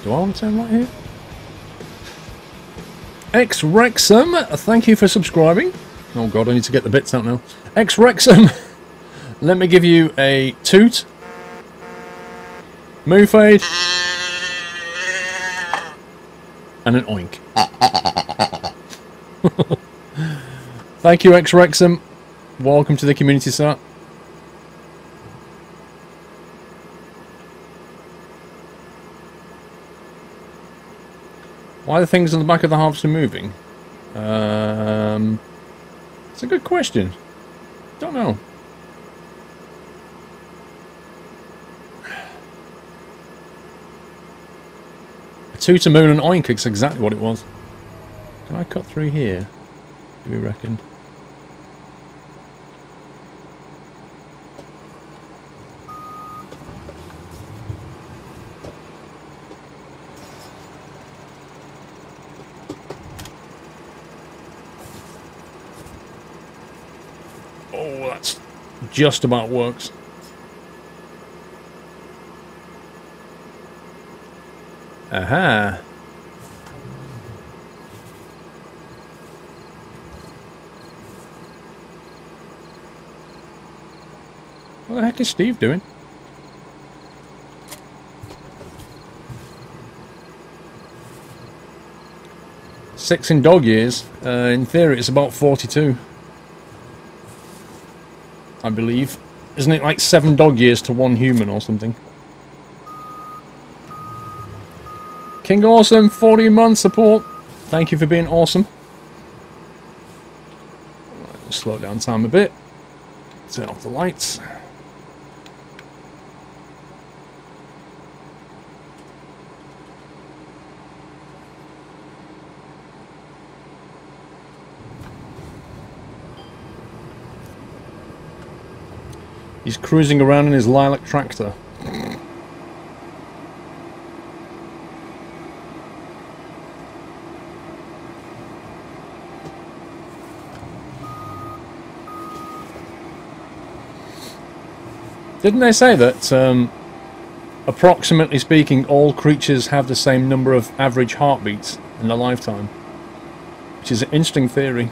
Do I want to turn right here? X Wrexham, thank you for subscribing. Oh god, I need to get the bits out now. X Wrexham, let me give you a toot. Move fade. And an oink. Thank you, X Wrexham. Welcome to the community, sir. Why are the things on the back of the harvester moving? It's a good question. Don't know. A toot, a moon, and oink is exactly what it was. Can I cut through here? Do we reckon? Oh, that's just about works. Aha. What the heck is Steve doing? Six in dog years. In theory, it's about 42. I believe. Isn't it like 7 dog years to 1 human or something? King Awesome, 40 month support. Thank you for being awesome. Slow down time a bit. Turn off the lights. He's cruising around in his lilac tractor. Didn't they say that, approximately speaking, all creatures have the same number of average heartbeats in their lifetime? Which is an interesting theory.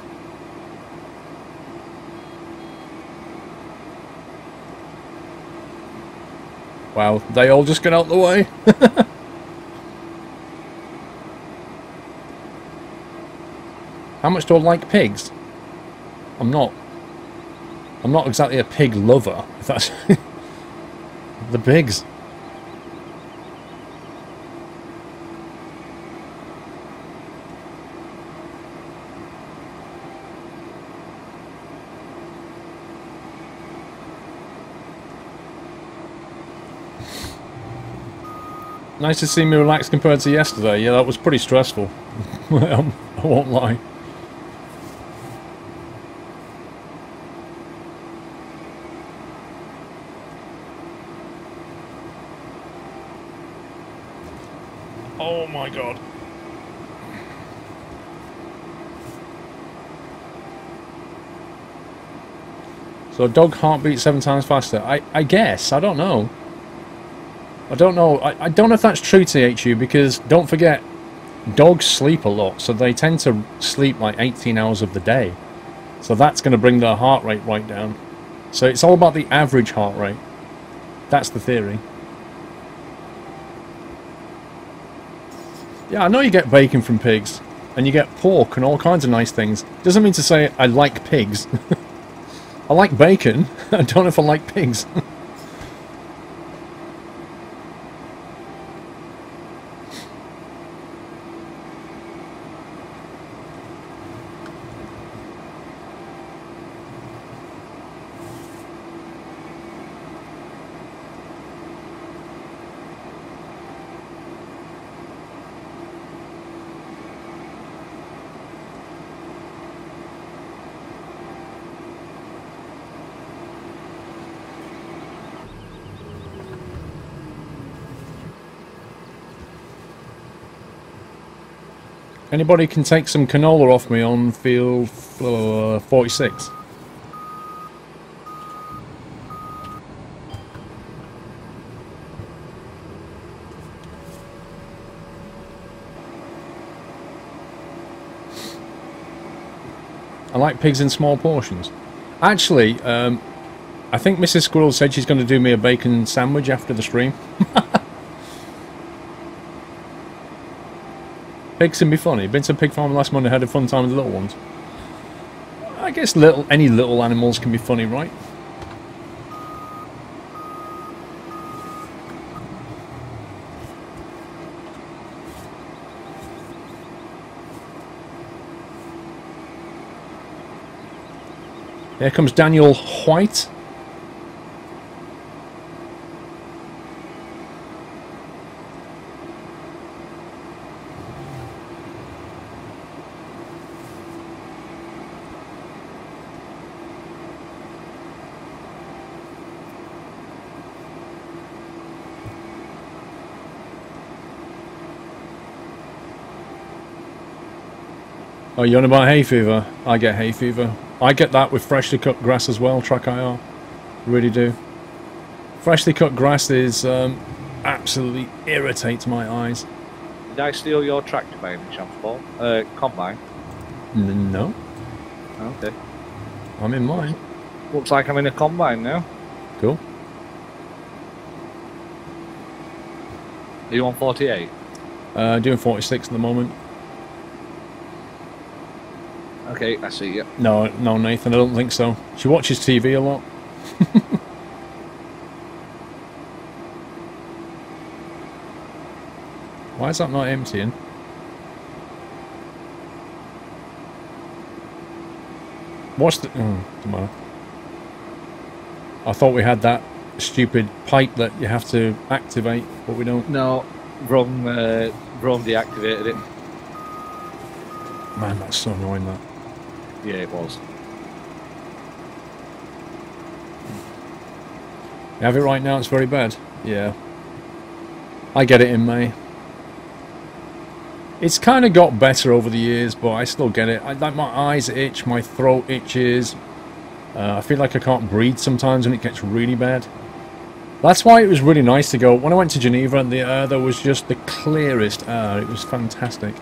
Wow, they all just get out the way. How much do I like pigs? I'm not exactly a pig lover, if that's the pigs. Nice to see me relax compared to yesterday. Yeah, that was pretty stressful. I won't lie. Oh my god. So a dog heartbeat 7 times faster. I guess. I don't know. I don't know. I don't know if that's true, THU, because don't forget, dogs sleep a lot, so they tend to sleep like 18 hours of the day. So that's going to bring their heart rate right down. So it's all about the average heart rate. That's the theory. Yeah, I know you get bacon from pigs, and you get pork and all kinds of nice things. Doesn't mean to say I like pigs. I like bacon. I don't know if I like pigs. Anybody can take some canola off me on field 46. I like pigs in small portions. Actually, I think Mrs. Squirrel said she's going to do me a bacon sandwich after the stream. Pigs can be funny. Been to a pig farm last Monday, had a fun time with the little ones. I guess any little animals can be funny, right? Here comes Daniel White. Oh, you're on about hay fever? I get hay fever I get that with freshly cut grass as well, Track IR. Really do. Freshly cut grass is absolutely irritates my eyes. Did I steal your tractor by any chance, Paul? Combine? No. Okay. I'm in mine. Looks like I'm in a combine now. Cool. Are you on 48? Doing 46 at the moment. Okay, I see you. No, Nathan, I don't think so. She watches TV a lot. Why is that not emptying? What's the... Oh, doesn't matter. I thought we had that stupid pipe that you have to activate, but we don't. No, wrong deactivated it. Man, that's so annoying, that. Yeah, it was. You have it right now, it's very bad. Yeah. I get it in May. It's kind of got better over the years, but I still get it. Like my eyes itch, my throat itches. I feel like I can't breathe sometimes when it gets really bad. That's why it was really nice to go. When I went to Geneva, the air there was just the clearest air. It was fantastic.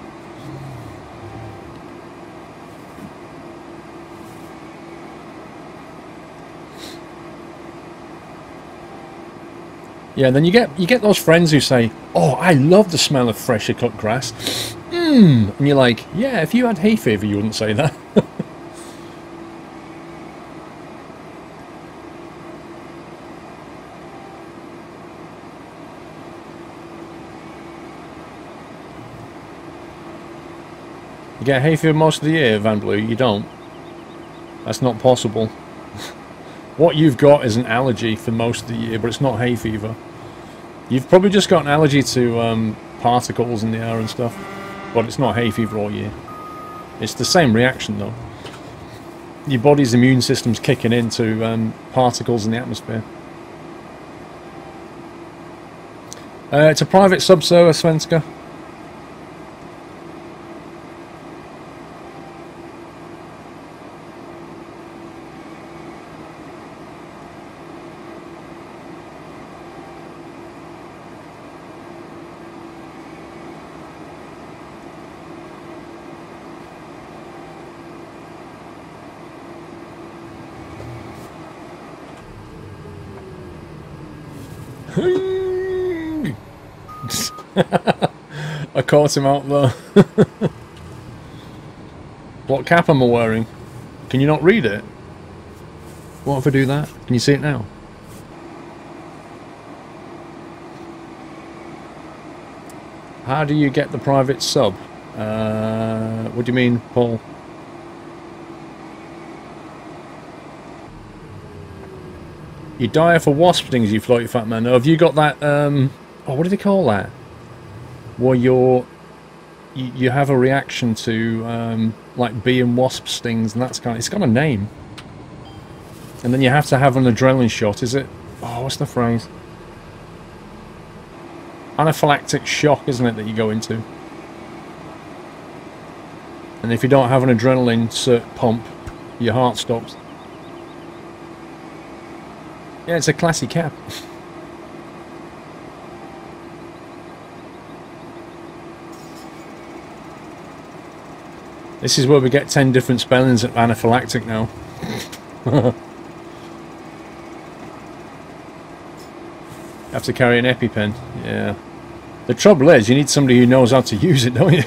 Yeah, and then you get those friends who say, "Oh, I love the smell of freshly cut grass." And you're like, "Yeah, if you had hay fever, you wouldn't say that." You get hay fever most of the year, Van Blue. You don't. That's not possible. What you've got is an allergy for most of the year, but it's not hay fever. You've probably just got an allergy to particles in the air and stuff, but it's not hay fever all year. It's the same reaction though. Your body's immune system's kicking into particles in the atmosphere. It's a private sub-server, Svenska. I caught him out there. What cap am I wearing? Can you not read it? What if I do that? Can you see it now? How do you get the private sub? What do you mean, Paul? You die for wasp stings, you floaty fat man. Oh, have you got that, oh, what do they call that? Where you have a reaction to, like bee and wasp stings, and that's it's got a name. And then you have to have an adrenaline shot, is it? Oh, what's the phrase? Anaphylactic shock, isn't it, that you go into? And if you don't have an adrenaline pump, your heart stops. Yeah, it's a classy cap. This is where we get 10 different spellings of anaphylactic now. Have to carry an EpiPen. Yeah. The trouble is, you need somebody who knows how to use it, don't you?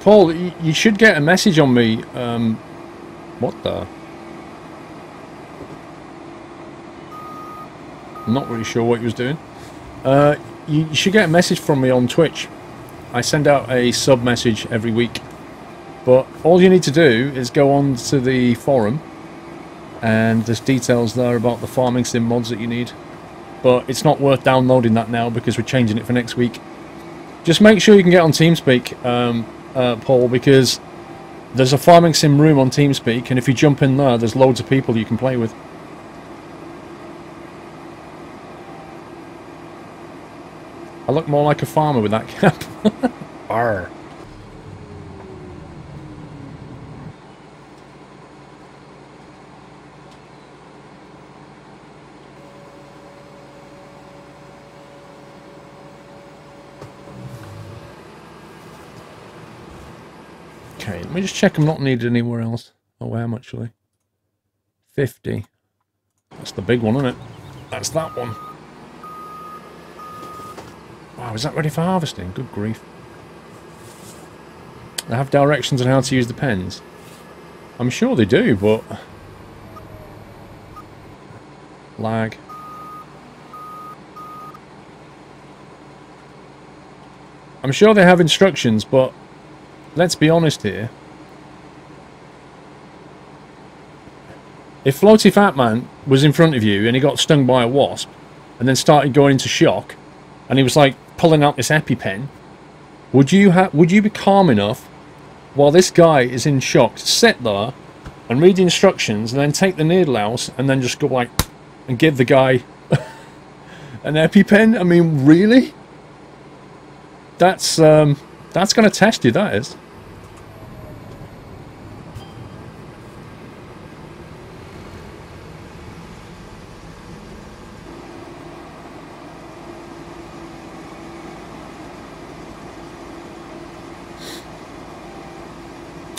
Paul, you should get a message on me. What the? I'm not really sure what he was doing. You should get a message from me on Twitch. I send out a sub message every week. But all you need to do is go on to the forum, and there's details there about the farming sim mods that you need. But it's not worth downloading that now because we're changing it for next week. Just make sure you can get on TeamSpeak, Paul, because there's a farming sim room on TeamSpeak, and if you jump in there, there's loads of people you can play with. I look more like a farmer with that cap. Arr. Okay, let me just check I'm not needed anywhere else. Oh, I am actually. 50. That's the big one, isn't it? That's that one. Wow, is that ready for harvesting? Good grief. They have directions on how to use the pens. I'm sure they do, but... lag. I'm sure they have instructions, but... let's be honest here. If Floaty Fat Man was in front of you and he got stung by a wasp and then started going into shock and he was like pulling out this EpiPen, would you be calm enough while this guy is in shock to sit there and read the instructions and then take the needle out and then just go like and give the guy an EpiPen? I mean, really? That's going to test you, that is.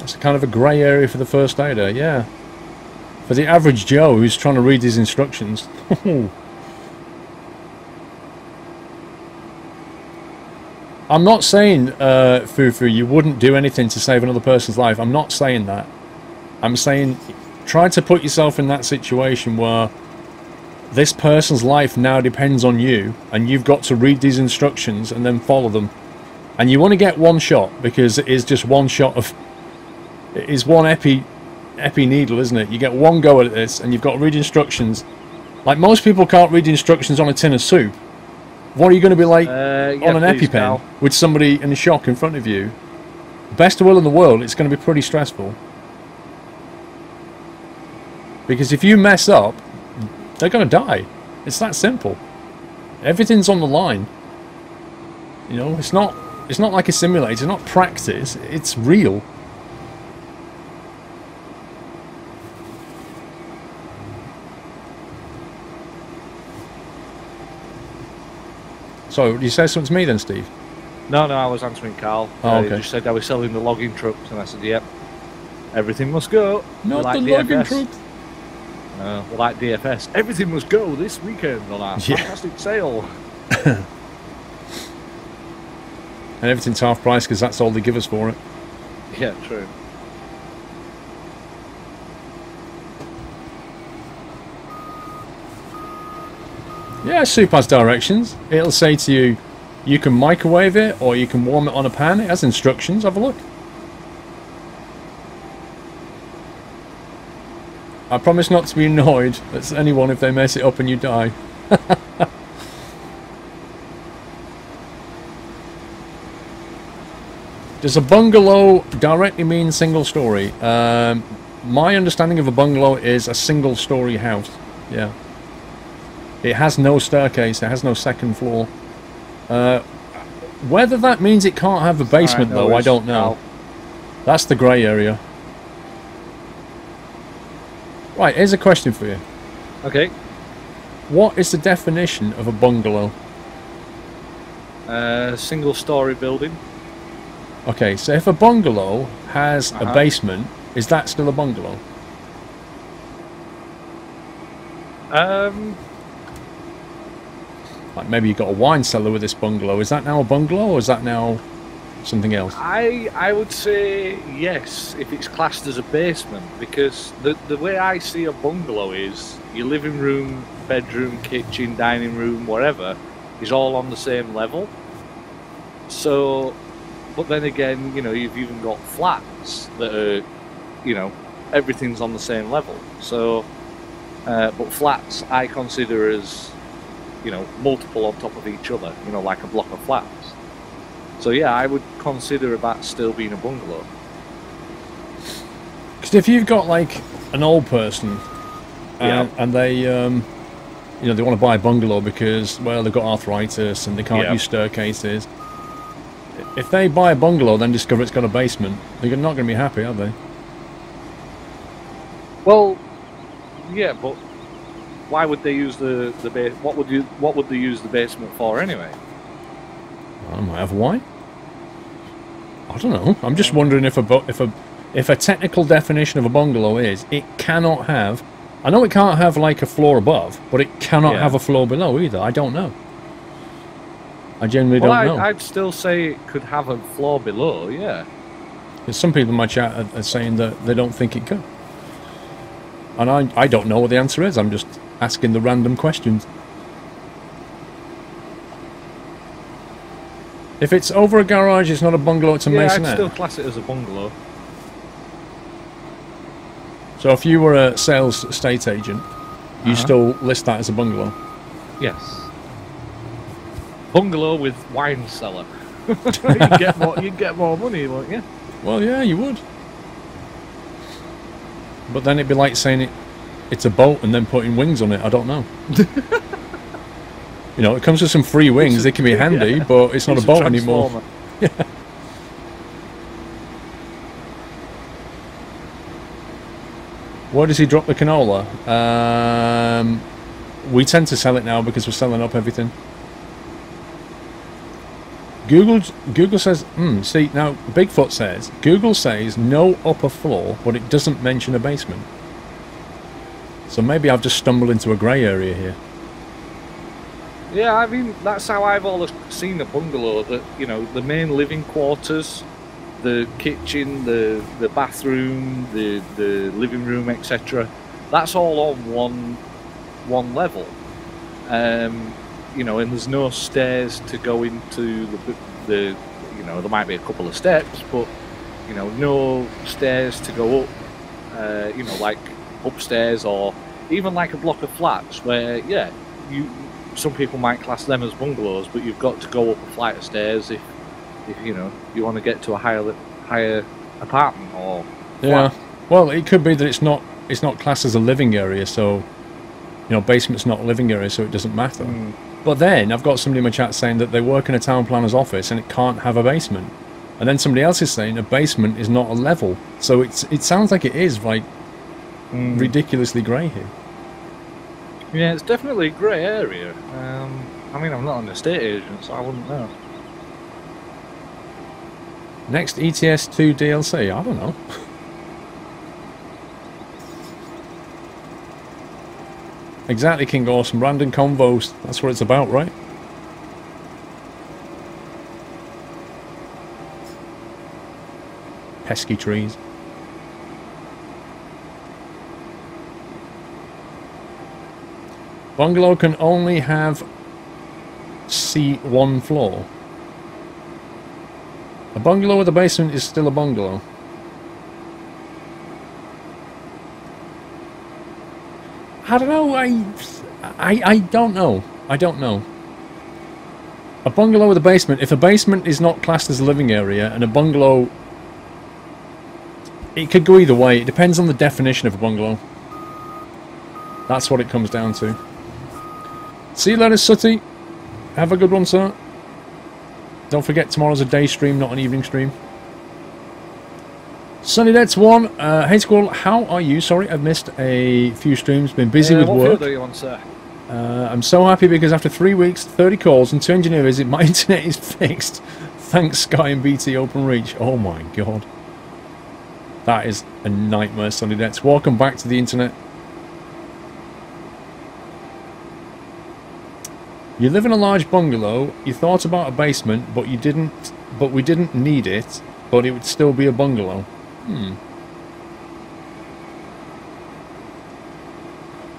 It's kind of a grey area for the first aider, yeah. For the average Joe who's trying to read his instructions. I'm not saying, Fufu, you wouldn't do anything to save another person's life. I'm not saying that. I'm saying try to put yourself in that situation where this person's life now depends on you and you've got to read these instructions and then follow them. And you want to get one shot because it is just one shot of... it is one epi needle, isn't it? You get one go at this and you've got to read instructions. Like, most people can't read instructions on a tin of soup. What are you going to be like on an EpiPen with somebody in shock in front of you? Best of will in the world, it's going to be pretty stressful. Because if you mess up, they're going to die. It's that simple. Everything's on the line. You know, it's not like a simulator, it's not practice, it's real. So, you say something to me then, Steve? No, I was answering Carl. Oh, okay. He just said I was selling the logging trucks, and I said, yep, everything must go. Not like the DFS. logging trucks. We're like DFS. Everything must go this weekend on our fantastic sale. And everything's half price because that's all they give us for it. Yeah, true. Yeah, soup has directions. It'll say to you, you can microwave it or you can warm it on a pan. It has instructions. Have a look. I promise not to be annoyed at anyone if they mess it up and you die. Does a bungalow directly mean single story? My understanding of a bungalow is a single story house. Yeah. It has no staircase, it has no second floor. Whether that means it can't have a basement, though, I don't know. That's the grey area. Right, here's a question for you. Okay. What is the definition of a bungalow? Single story building. Okay, so if a bungalow has a basement, is that still a bungalow? Like maybe you've got a wine cellar with this bungalow. Is that now a bungalow or is that now something else? I would say yes, if it's classed as a basement, because the way I see a bungalow is your living room, bedroom, kitchen, dining room, whatever, is all on the same level. So, but then again, you know, you've even got flats that are, you know, everything's on the same level. So, but flats I consider as, you know, multiple on top of each other, you know, like a block of flats. So yeah, I would consider that still being a bungalow. Because if you've got like an old person and they you know, they want to buy a bungalow because, well, they've got arthritis and they can't Yeah. use staircases. If they buy a bungalow, then discover it's got a basement, they're not going to be happy, are they? Well, yeah, but why would they use the base? What would they use the basement for anyway? I might have why. I don't know. I'm just wondering if a technical definition of a bungalow is it cannot have. I know it can't have like a floor above, but it cannot have a floor below either. I don't know. I genuinely don't know. I'd still say it could have a floor below. Yeah. Because some people in my chat are saying that they don't think it could. And I don't know what the answer is. I'm just asking the random questions. If it's over a garage, it's not a bungalow, it's a masonette. I'd still class it as a bungalow. So if you were a sales estate agent, you still list that as a bungalow? Yes. Bungalow with wine cellar. you'd get more money, won't you? Well, yeah, you would. But then it'd be like saying it's a boat and then putting wings on it. I don't know. You know, it comes with some free wings. They can be handy, but it's not a boat anymore. Yeah. Where does he drop the canola? We tend to sell it now because we're selling up everything. Google says, see, now Bigfoot says, Google says no upper floor, but it doesn't mention a basement. So maybe I've just stumbled into a grey area here. Yeah, I mean, that's how I've always seen a bungalow, that, you know, the main living quarters, the kitchen, the bathroom, the living room, etc. That's all on one level. You know, and there's no stairs to go into the you know, there might be a couple of steps, but, you know, no stairs to go up, you know, like upstairs, or even like a block of flats where, yeah, some people might class them as bungalows, but you've got to go up a flight of stairs if you know, you want to get to a higher apartment or flat. Yeah. Well, it could be that it's not classed as a living area, so, you know, basement's not a living area, so it doesn't matter. But then I've got somebody in my chat saying that they work in a town planner's office and it can't have a basement. And then somebody else is saying a basement is not a level. So it sounds like it is like ridiculously grey here. Yeah, it's definitely a grey area. I mean, I'm not an estate agent, so I wouldn't know. Next ETS2 DLC? I don't know. Exactly, King Awesome. Random convos. That's what it's about, right? Pesky trees. Bungalow can only have one floor. A bungalow with a basement is still a bungalow. I don't know. I don't know. I don't know. A bungalow with a basement. If a basement is not classed as a living area, and a bungalow, it could go either way. It depends on the definition of a bungalow. That's what it comes down to. See you later, Sooty. Have a good one, sir. Don't forget, tomorrow's a day stream, not an evening stream. SunnyDebts1, hey Squirrel, how are you? Sorry, I've missed a few streams, been busy with work. What are you on, sir? I'm so happy because after 3 weeks, 30 calls and 2 engineer visits, my internet is fixed. Thanks, Sky and BT OpenReach. Oh my god. That is a nightmare, SunnyDebts. Welcome back to the internet. You live in a large bungalow, you thought about a basement, but we didn't need it, but it would still be a bungalow.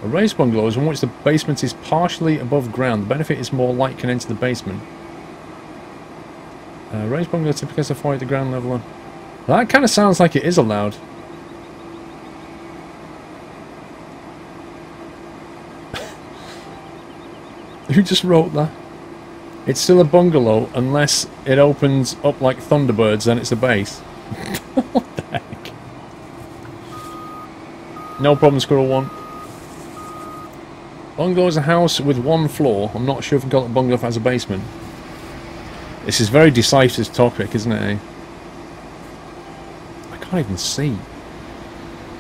A raised bungalow is one which the basement is partially above ground. The benefit is more light can enter the basement. Raised bungalow typically has a fire at the ground level. That kind of sounds like it is allowed. Who just wrote that? It's still a bungalow unless it opens up like Thunderbirds, then it's a base. What the heck? No problem, Squirrel 1. Bungalow is a house with one floor. I'm not sure if a bungalow has a basement. This is very decisive topic, isn't it? Eh? I can't even see.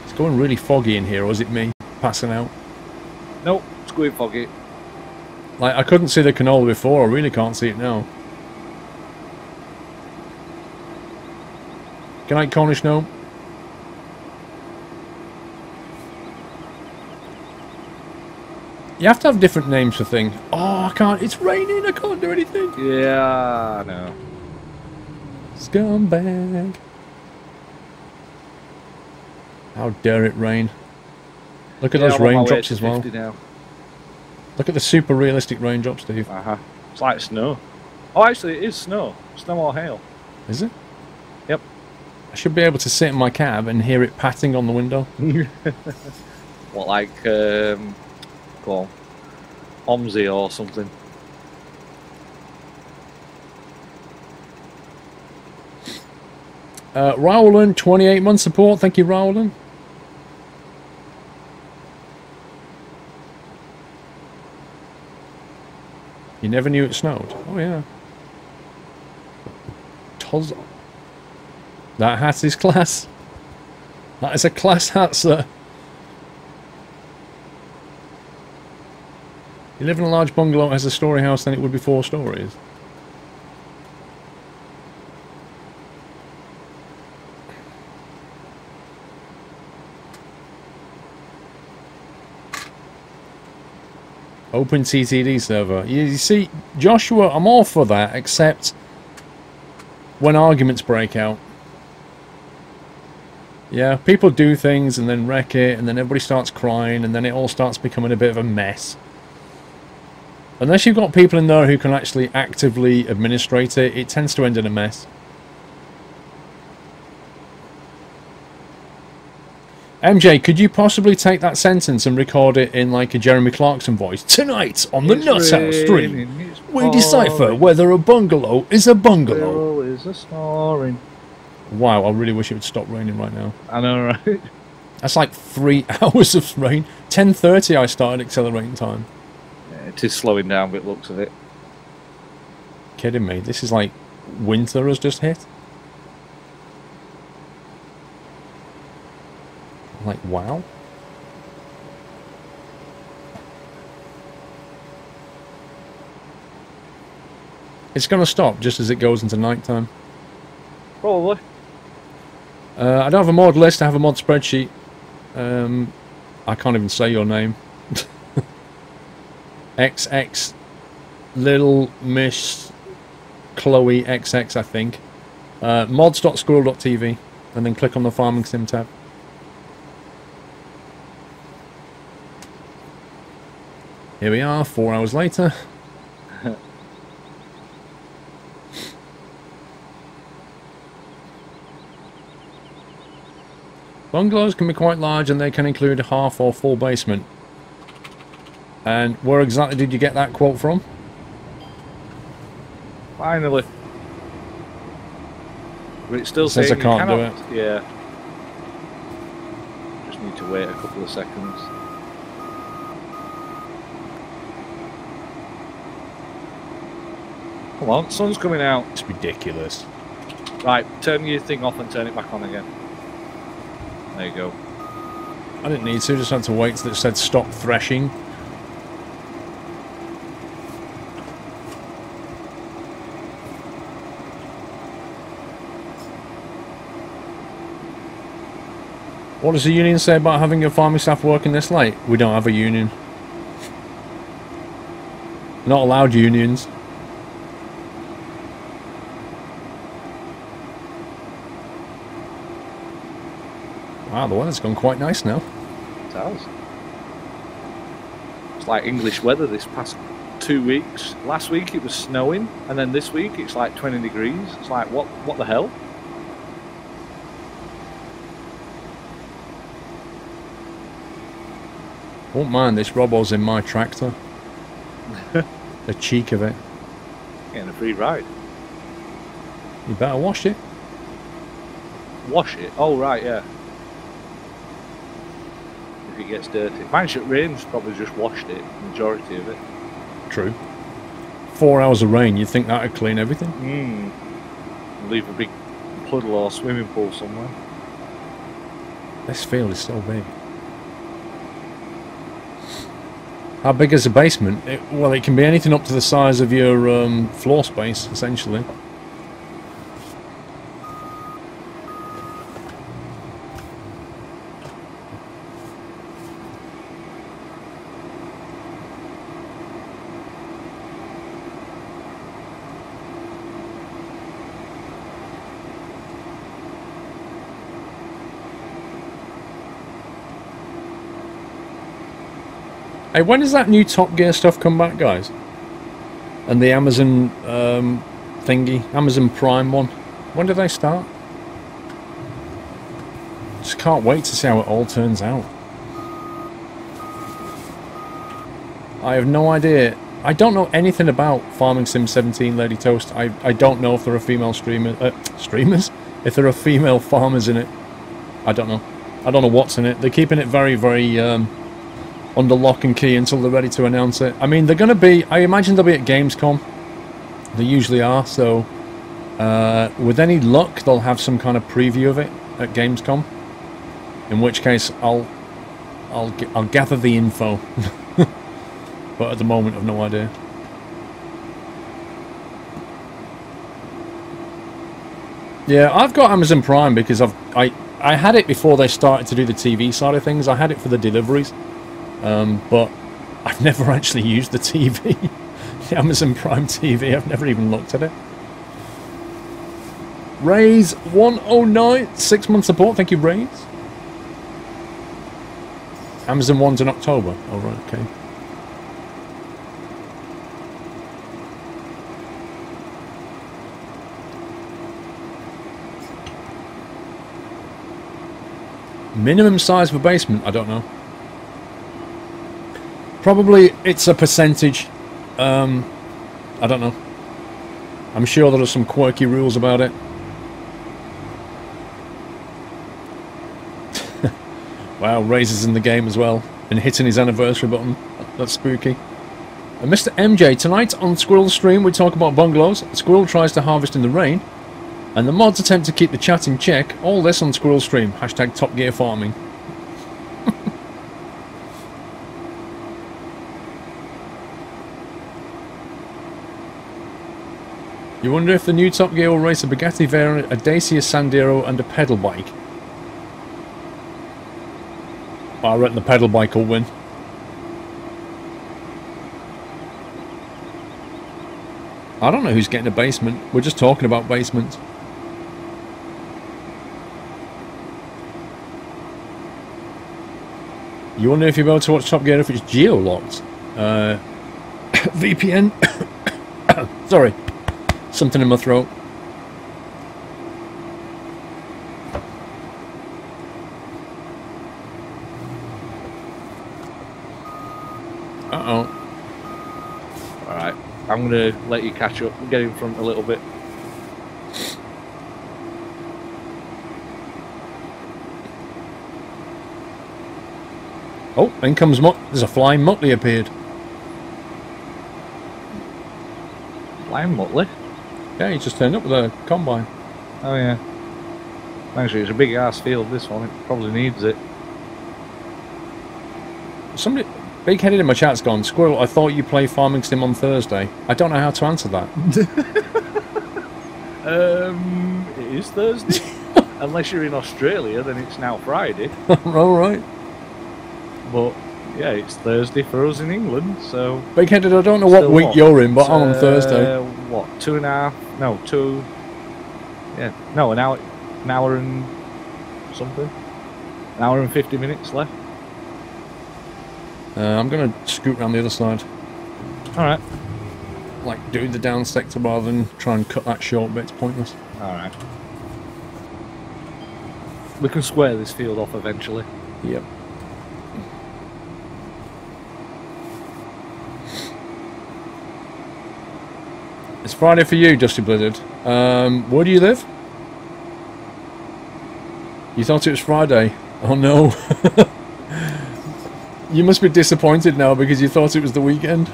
It's going really foggy in here, or is it me passing out? Nope, it's going foggy. Like, I couldn't see the canola before, I really can't see it now. Good night, Cornish Gnome. You have to have different names for things. Oh, I can't. It's raining. I can't do anything. Yeah, I know. Scumbag. How dare it rain. Look at those raindrops as well. Now. Look at the super realistic raindrops, Steve. It's like snow. Oh, actually, it is snow. Snow or hail. Is it? Yep. I should be able to sit in my cab and hear it patting on the window. What, like, go on, Omzi or something? Rowland, 28 month support. Thank you, Rowland. You never knew it snowed. Oh, yeah. Toz. That hat is class. That is a class hat, sir. You live in a large bungalow that has a story house, then it would be 4 stories. Open TTD server. You see, Joshua, I'm all for that, except when arguments break out. Yeah, people do things and then wreck it, and then everybody starts crying, and then it all starts becoming a bit of a mess. Unless you've got people in there who can actually actively administrate it, it tends to end in a mess. MJ, could you possibly take that sentence and record it in like a Jeremy Clarkson voice? Tonight on the Nuts House stream, we decipher whether a bungalow is a bungalow. Is a snoring. Wow, I really wish it would stop raining right now. I know, right? That's like 3 hours of rain. 10:30 I started accelerating time. Yeah, it is slowing down with looks of it. Kidding me? This is like winter has just hit. Like, wow. It's going to stop just as it goes into nighttime. Probably. I don't have a mod list, I have a mod spreadsheet. I can't even say your name. XX Little Miss Chloe XX, I think. Mods.squirrel.tv, and then click on the Farming Sim tab. Here we are, 4 hours later. Bungalows can be quite large and they can include a half or full basement. And where exactly did you get that quote from? Finally. But it's still saying saying I can't do it. Yeah. Just need to wait a couple of seconds. Come on, sun's coming out. It's ridiculous. Right, turn your thing off and turn it back on again. There you go. I didn't need to, just had to wait till it said stop threshing. What does the union say about having your farming staff working this late? We don't have a union. Not allowed unions. Wow, the weather's gone quite nice now. It has. It's like English weather this past 2 weeks. Last week it was snowing, and then this week it's like 20 degrees. It's like, what the hell? Won't mind this Robo's in my tractor. The cheek of it. Getting a free ride. You better wash it. Wash it? Oh, right, yeah. If it gets dirty. Manchester rain's probably just washed it, majority of it. True. 4 hours of rain, you'd think that'd clean everything? Leave a big puddle or swimming pool somewhere. This field is so big. How big is the basement? Well, it can be anything up to the size of your floor space, essentially. Hey, when does that new Top Gear stuff come back, guys? And the Amazon thingy, Amazon Prime one. When do they start? Just can't wait to see how it all turns out. I have no idea. I don't know anything about Farming Sim 17 Lady Toast. I don't know if there are female streamers? If there are female farmers in it. I don't know. I don't know what's in it. They're keeping it very, very under lock and key until they're ready to announce it. I mean, they're going to be... I imagine they'll be at Gamescom. They usually are, so... with any luck, they'll have some kind of preview of it at Gamescom. In which case, I'll gather the info. But at the moment, I've no idea. Yeah, I've got Amazon Prime because I had it before they started to do the TV side of things. I had it for the deliveries. But I've never actually used the TV. The Amazon Prime TV, I've never even looked at it. Rays 109, 6 month support, thank you Rays. Amazon one's in October, oh right, okay. Minimum size for basement, I don't know. Probably it's a percentage. I don't know. I'm sure there are some quirky rules about it. Wow, Razor's in the game as well. And hitting his anniversary button. That's spooky. And Mr. MJ, tonight on Squirrel Stream we talk about bungalows. Squirrel tries to harvest in the rain. And the mods attempt to keep the chat in check. All this on Squirrel Stream. Hashtag Top Gear Farming. You wonder if the new Top Gear will race a Bugatti Veyron, a Dacia Sandero and a pedal bike. Well, I reckon the pedal bike will win. I don't know who's getting a basement. We're just talking about basements. You wonder if you'll be able to watch Top Gear if it's geo-locked. VPN. Sorry. Something in my throat. Uh-oh. Alright, I'm going to let you catch up and get in front a little bit. Oh, in comes Mutt. There's a flying Muttley appeared. Flying Muttley? Yeah, he just turned up with a combine. Oh yeah. Actually, it's a big ass field, this one. It probably needs it. Somebody big-headed in my chat's gone, Squirrel, I thought you play Farming Sim on Thursday. I don't know how to answer that. It is Thursday. Unless you're in Australia, then it's now Friday. All right. But yeah, it's Thursday for us in England, so... Big-headed, I don't know what week you're in, but I'm on Thursday. What, 2.5? No, 2... Yeah, no, an hour and something. An hour and 50 minutes left. I'm going to scoot around the other side. Alright. Like, do the down sector rather than try and cut that short bit. It's pointless. Alright. We can square this field off eventually. Yep. It's Friday for you, Dusty Blizzard. Where do you live? You thought it was Friday. Oh no. You must be disappointed now because you thought it was the weekend.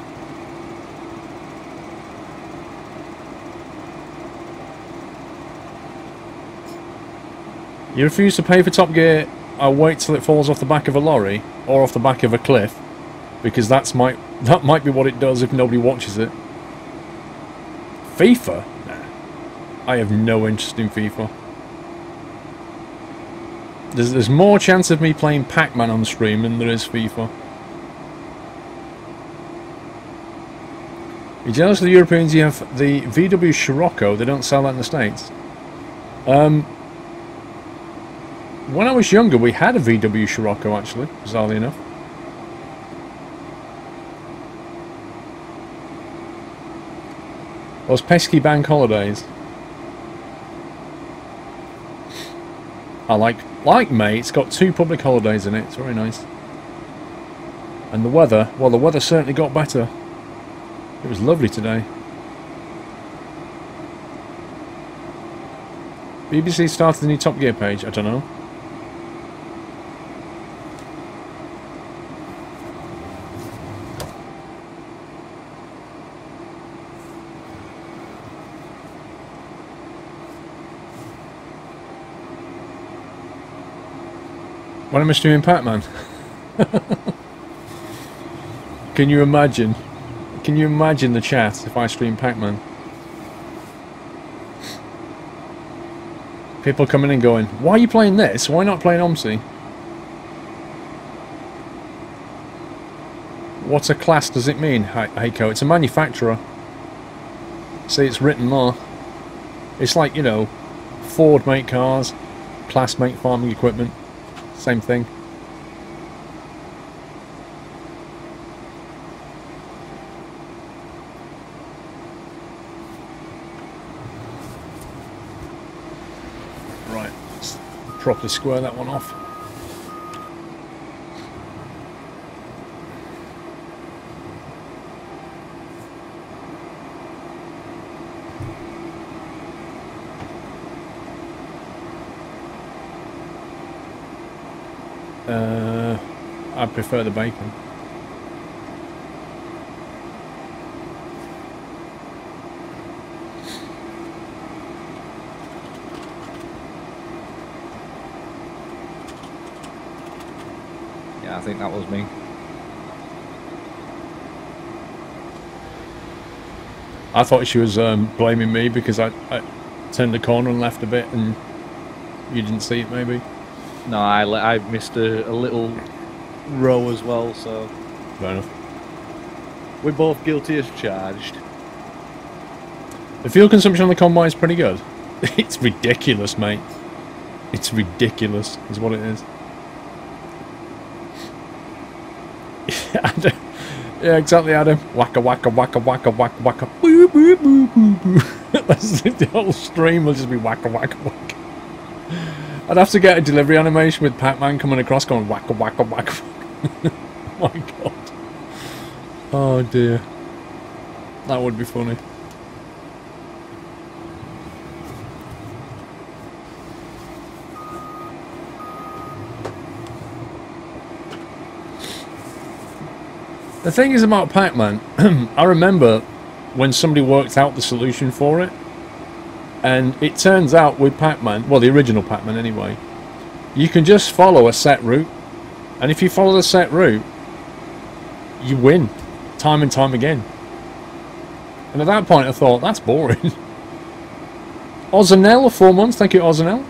You refuse to pay for Top Gear. I'll wait till it falls off the back of a lorry or off the back of a cliff, because that might be what it does if nobody watches it. FIFA? Nah. I have no interest in FIFA. There's more chance of me playing Pac-Man on stream than there is FIFA. You're jealous of the Europeans? You have the VW Scirocco. They don't sell that in the States. When I was younger, we had a VW Scirocco, actually, bizarrely enough. Those pesky bank holidays. I like May. It's got 2 public holidays in it. It's very nice. And the weather, well, the weather certainly got better. It was lovely today. BBC started the new Top Gear page. I don't know. When am I streaming Pac-Man? Can you imagine? Can you imagine the chat if I stream Pac-Man? People coming in going, why are you playing this? Why not playing OMSI? What a class does it mean, Heiko? It's a manufacturer. See, it's written there. It's like, you know, Ford make cars, Class make farming equipment. Same thing. Right, let's properly square that one off. I prefer the bacon. Yeah, I think that was me. I thought she was blaming me because I turned the corner and left a bit and you didn't see it maybe. No, I missed a little row as well, so... Fair enough. We're both guilty as charged. The fuel consumption on the Combine is pretty good. It's ridiculous, mate. It's ridiculous, is what it is. Yeah, exactly, Adam. Wacka, wacka, wacka, wacka, wacka, wacka, boo, boo, boo, boo, boo. The whole stream will just be wacka, wacka, wacka. I'd have to get a delivery animation with Pac-Man coming across going wacka, wacka, wacka. My god. Oh dear. That would be funny. The thing is about Pac-Man, I remember when somebody worked out the solution for it, and it turns out with Pac-Man, well, the original Pac-Man anyway, you can just follow a set route, and if you follow the set route, you win, time and time again. And at that point I thought, that's boring. Ozanel, 4 months, thank you Ozanel.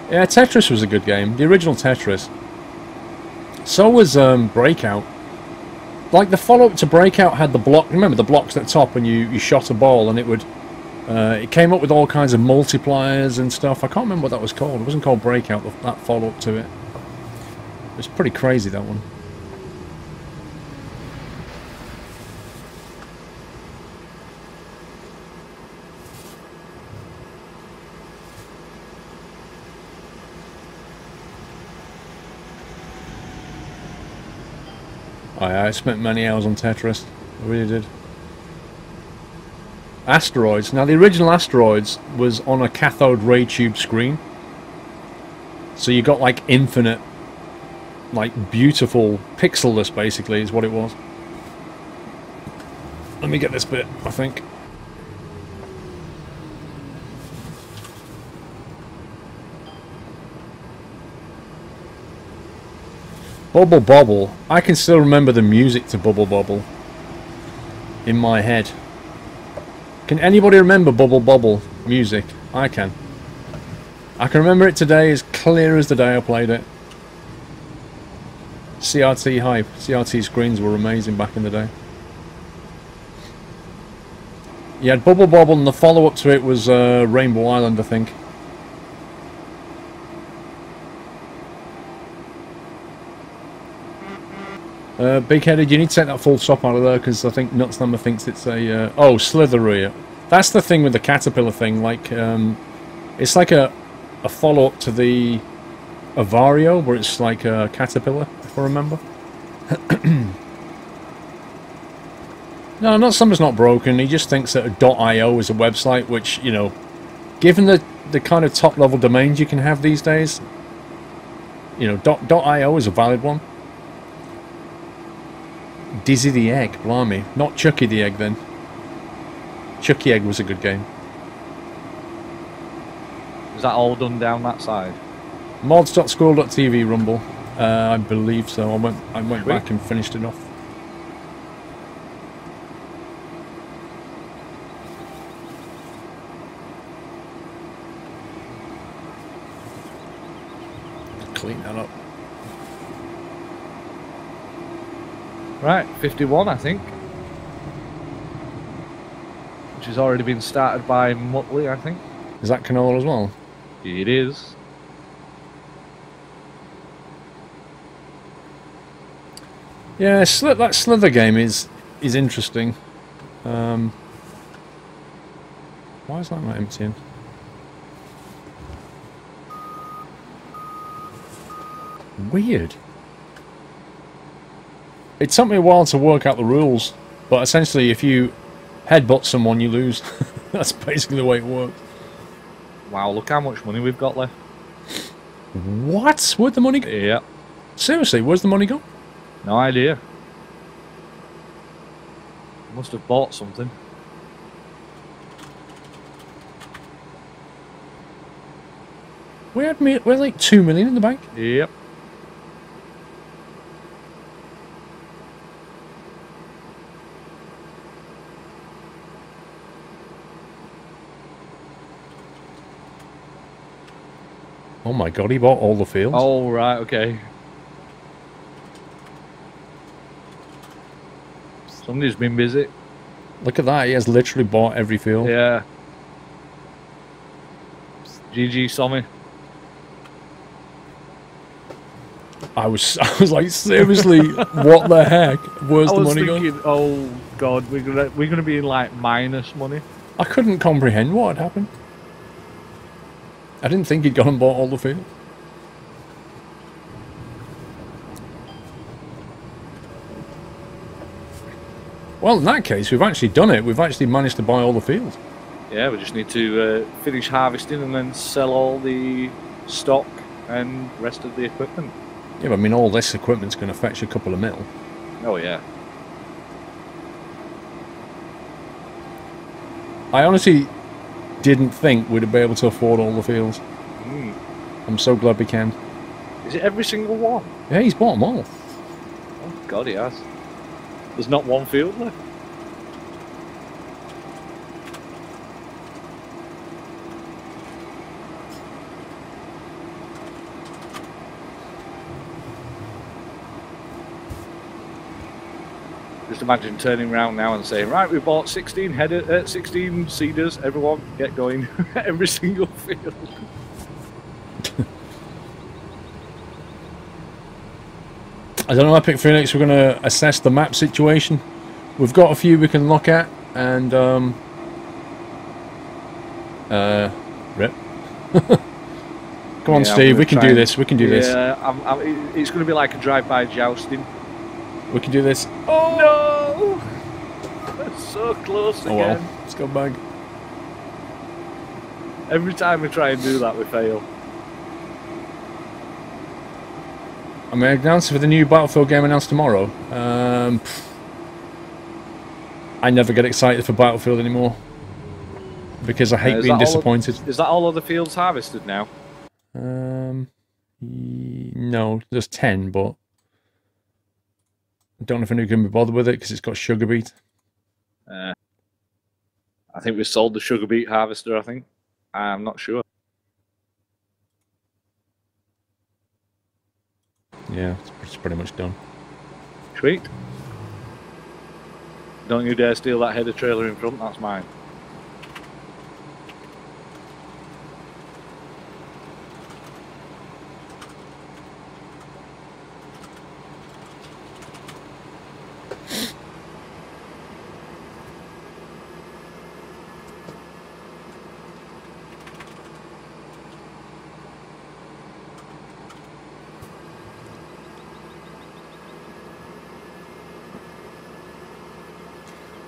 Yeah, Tetris was a good game, the original Tetris. So was Breakout. Like the follow-up to Breakout had the block, remember the blocks at the top and you shot a ball and it would, it came up with all kinds of multipliers and stuff. I can't remember what that was called. It wasn't called Breakout, that follow-up to it. It was pretty crazy, that one. I spent many hours on Tetris. I really did. Asteroids. Now the original Asteroids was on a cathode ray tube screen. So you got like infinite like beautiful, pixelless basically is what it was. Let me get this bit, I think. Bubble Bobble. I can still remember the music to Bubble Bobble in my head. Can anybody remember Bubble Bobble music? I can. I can remember it today as clear as the day I played it. CRT hype. CRT screens were amazing back in the day. You had Bubble Bobble and the follow-up to it was Rainbow Island, I think. Big Headed, you need to take that full stop out of there because I think Nutsnumber thinks it's a... oh, Slithery. That's the thing with the caterpillar thing. Like, it's like a follow-up to the Avario, where it's like a caterpillar, if I remember. No, Nutsnumber's not broken. He just thinks that a .io is a website, which, you know, given the kind of top-level domains you can have these days, you know, .io is a valid one. Dizzy the Egg, blimey. Not Chucky the Egg, then. Chucky Egg was a good game. Is that all done down that side? Mods.squirrel.tv Rumble. I believe so. I went back and finished it off. Clean that up. Right, 51 I think. Which has already been started by Muttley, I think. Is that canola as well? It is. Yeah, that Slither game is interesting. Why is that not emptying? Weird. It took me a while to work out the rules, but essentially if you headbutt someone you lose. That's basically the way it works. Wow, look how much money we've got left. What? Where'd the money go? Yeah. Seriously, where's the money go? No idea. Must have bought something. We're like 2 million in the bank? Yep. Oh my god, he bought all the fields? Oh, right, okay. Somebody's been busy. Look at that, he has literally bought every field. Yeah. GG, Sommy. I was like, seriously, what the heck? Where's the money going? Oh god, we're gonna be in like minus money. I couldn't comprehend what had happened. I didn't think he'd gone and bought all the field. Well, in that case, we've actually done it. We've actually managed to buy all the fields. Yeah, we just need to finish harvesting and then sell all the stock and rest of the equipment. Yeah, but I mean, all this equipment's going to fetch a couple of mil. Oh, yeah. I honestly didn't think we'd be able to afford all the fields. Mm. I'm so glad we can. Is it every single one? Yeah, he's bought them all. Oh, God, he has. There's not one field left. Just imagine turning around now and saying, right, we bought 16 seeders, everyone get going. Every single field. I don't know, Epic Phoenix, we're going to assess the map situation. We've got a few we can look at, and, rip. Come on, Steve, we can do this, we can do this. Yeah, it's going to be like a drive-by jousting. We can do this. Oh, no! That's so close again. Oh well, let's go back. Every time we try and do that, we fail. I mean, announced for the new Battlefield game announced tomorrow. I never get excited for Battlefield anymore because I hate being disappointed. Is that all of the fields harvested now? No, there's 10, but I don't know if anyone can be bothered with it because it's got sugar beet. I think we sold the sugar beet harvester, I think. I'm not sure. Yeah, it's pretty much done. Sweet. Don't you dare steal that header trailer in front, that's mine.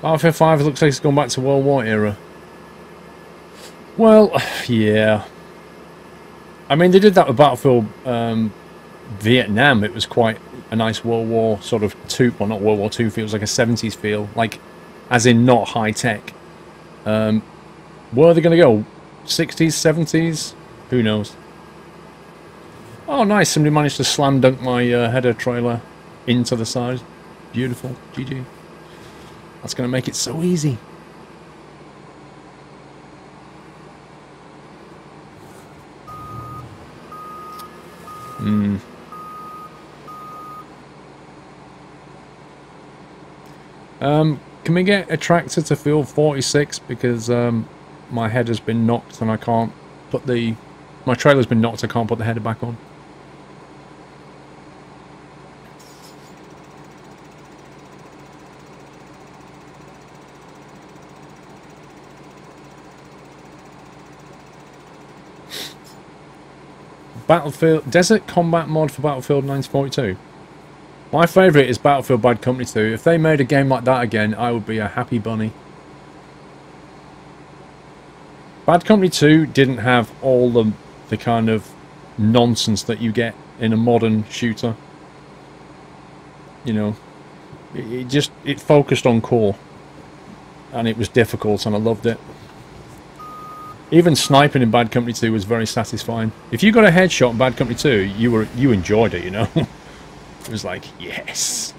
Battlefield 5 looks like it's gone back to World War era. Well, yeah. I mean, they did that with Battlefield Vietnam. It was quite a nice World War sort of well, not World War II feel. It was like a 70s feel, like, as in not high tech. Where are they going to go? 60s, 70s? Who knows? Oh, nice. Somebody managed to slam dunk my header trailer into the side. Beautiful. GG. That's going to make it so easy. Can we get a tractor to field 46 because my header's been knocked and I can't put the... My trailer's been knocked, I can't put the header back on. Battlefield Desert Combat mod for Battlefield 1942. My favourite is Battlefield Bad Company 2. If they made a game like that again, I would be a happy bunny. Bad Company 2 didn't have all the kind of nonsense that you get in a modern shooter. You know, it focused on core, and it was difficult, and I loved it. Even sniping in Bad Company 2 was very satisfying. If you got a headshot in Bad Company 2, you enjoyed it, you know. It was like, yes.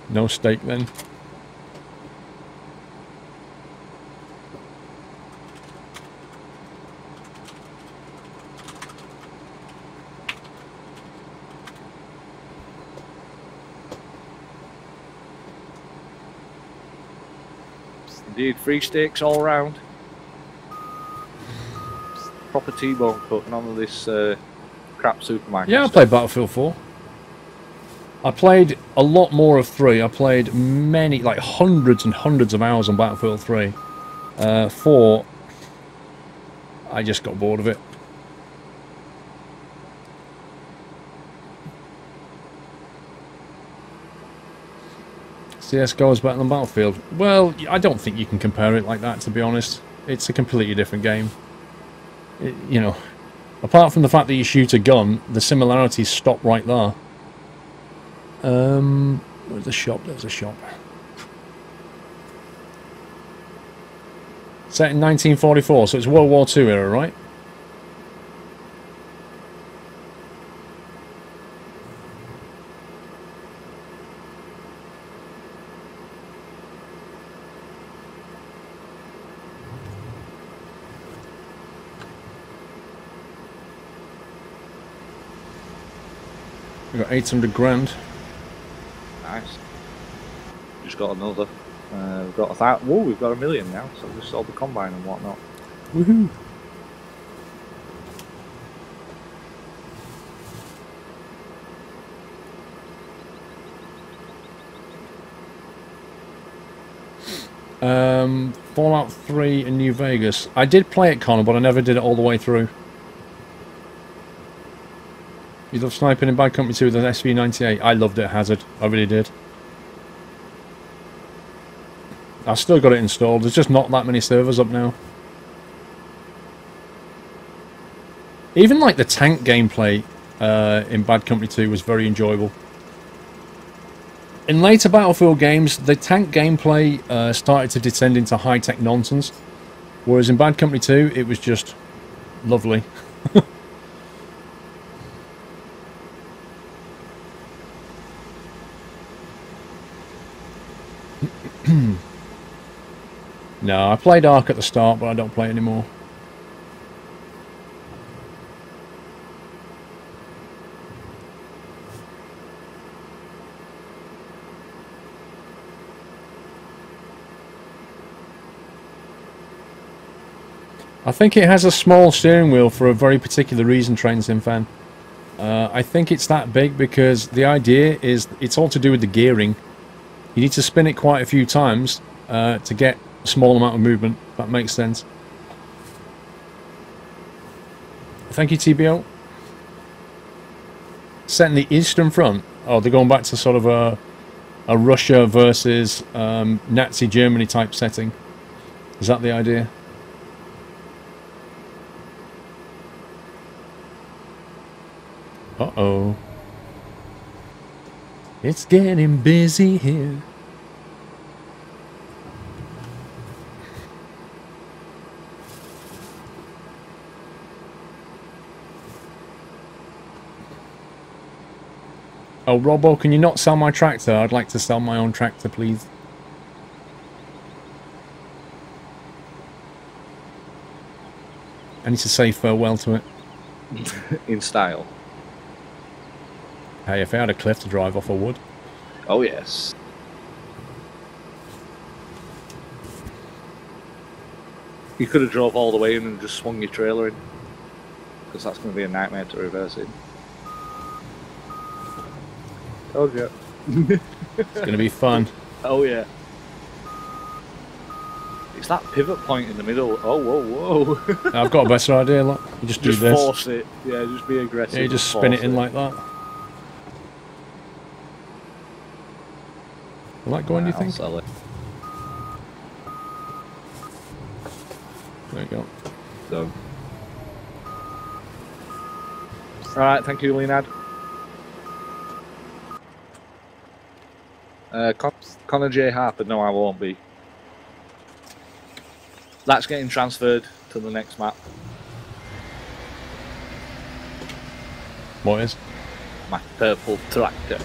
No steak then. Indeed, free steaks all round. Proper T-bone cut, none of this crap supermarket Yeah, I stuff. played Battlefield 4. I played a lot more of 3. I played many, like hundreds and hundreds of hours on Battlefield 3. 4, I just got bored of it. CSGO is better than Battlefield. Well, I don't think you can compare it like that, to be honest. It's a completely different game. You know, apart from the fact that you shoot a gun, the similarities stop right there. Where's the shop? There's a shop. Set in 1944, so it's World War II era, right? We got 800 grand. Nice. Just got another. We've got whoa, we've got 1 million now. So we sold the combine and whatnot. Woohoo! Fallout 3 in New Vegas. I did play it, Connor, but I never did it all the way through. You love sniping in Bad Company 2 with an SV-98. I loved it, Hazard. I really did. I've still got it installed. There's just not that many servers up now. Even like the tank gameplay in Bad Company 2 was very enjoyable. In later Battlefield games, the tank gameplay started to descend into high-tech nonsense, whereas in Bad Company 2, it was just lovely. No, I played Ark at the start, but I don't play anymore. I think it has a small steering wheel for a very particular reason, Train Sim fan. I think it's that big because the idea is it's all to do with the gearing. You need to spin it quite a few times to get a small amount of movement. If that makes sense. Thank you, TBO. Set in the Eastern Front. Oh, they're going back to sort of a Russia versus Nazi Germany type setting. Is that the idea? Uh-oh. It's getting busy here. Oh, Robbo, can you not sell my tractor? I'd like to sell my own tractor, please. I need to say farewell to it. In style. Hey, if I had a cliff to drive off, I would. Oh, yes. You could have drove all the way in and just swung your trailer in. Because that's going to be a nightmare to reverse in. Told you. It's going to be fun. Oh, yeah. It's that pivot point in the middle. Oh, whoa, whoa. I've got a better idea, look. You just do this. Force it. Yeah, just be aggressive. Yeah, you just spin it in like that. Will that go in, do you think? I'll sell it. There you go. Done. Alright, thank you, Leonard. Connor J. Harper, no, I won't be. That's getting transferred to the next map. What is? My purple tractor.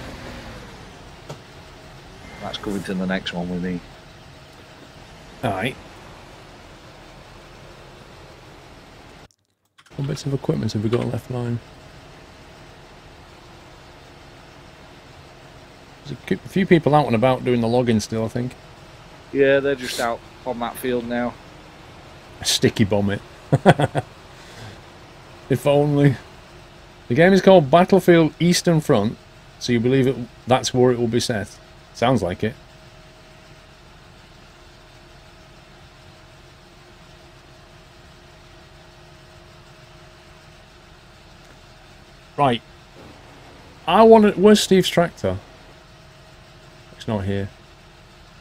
That's going to the next one with me. Alright. What bits of equipment have we got left line? There's a few people out and about doing the login still, I think. Yeah, they're just out on that field now. Sticky bomb it. If only. The game is called Battlefield Eastern Front, so you believe that's where it will be set. Sounds like it. Right. I want to... Where's Steve's tractor? It's not here.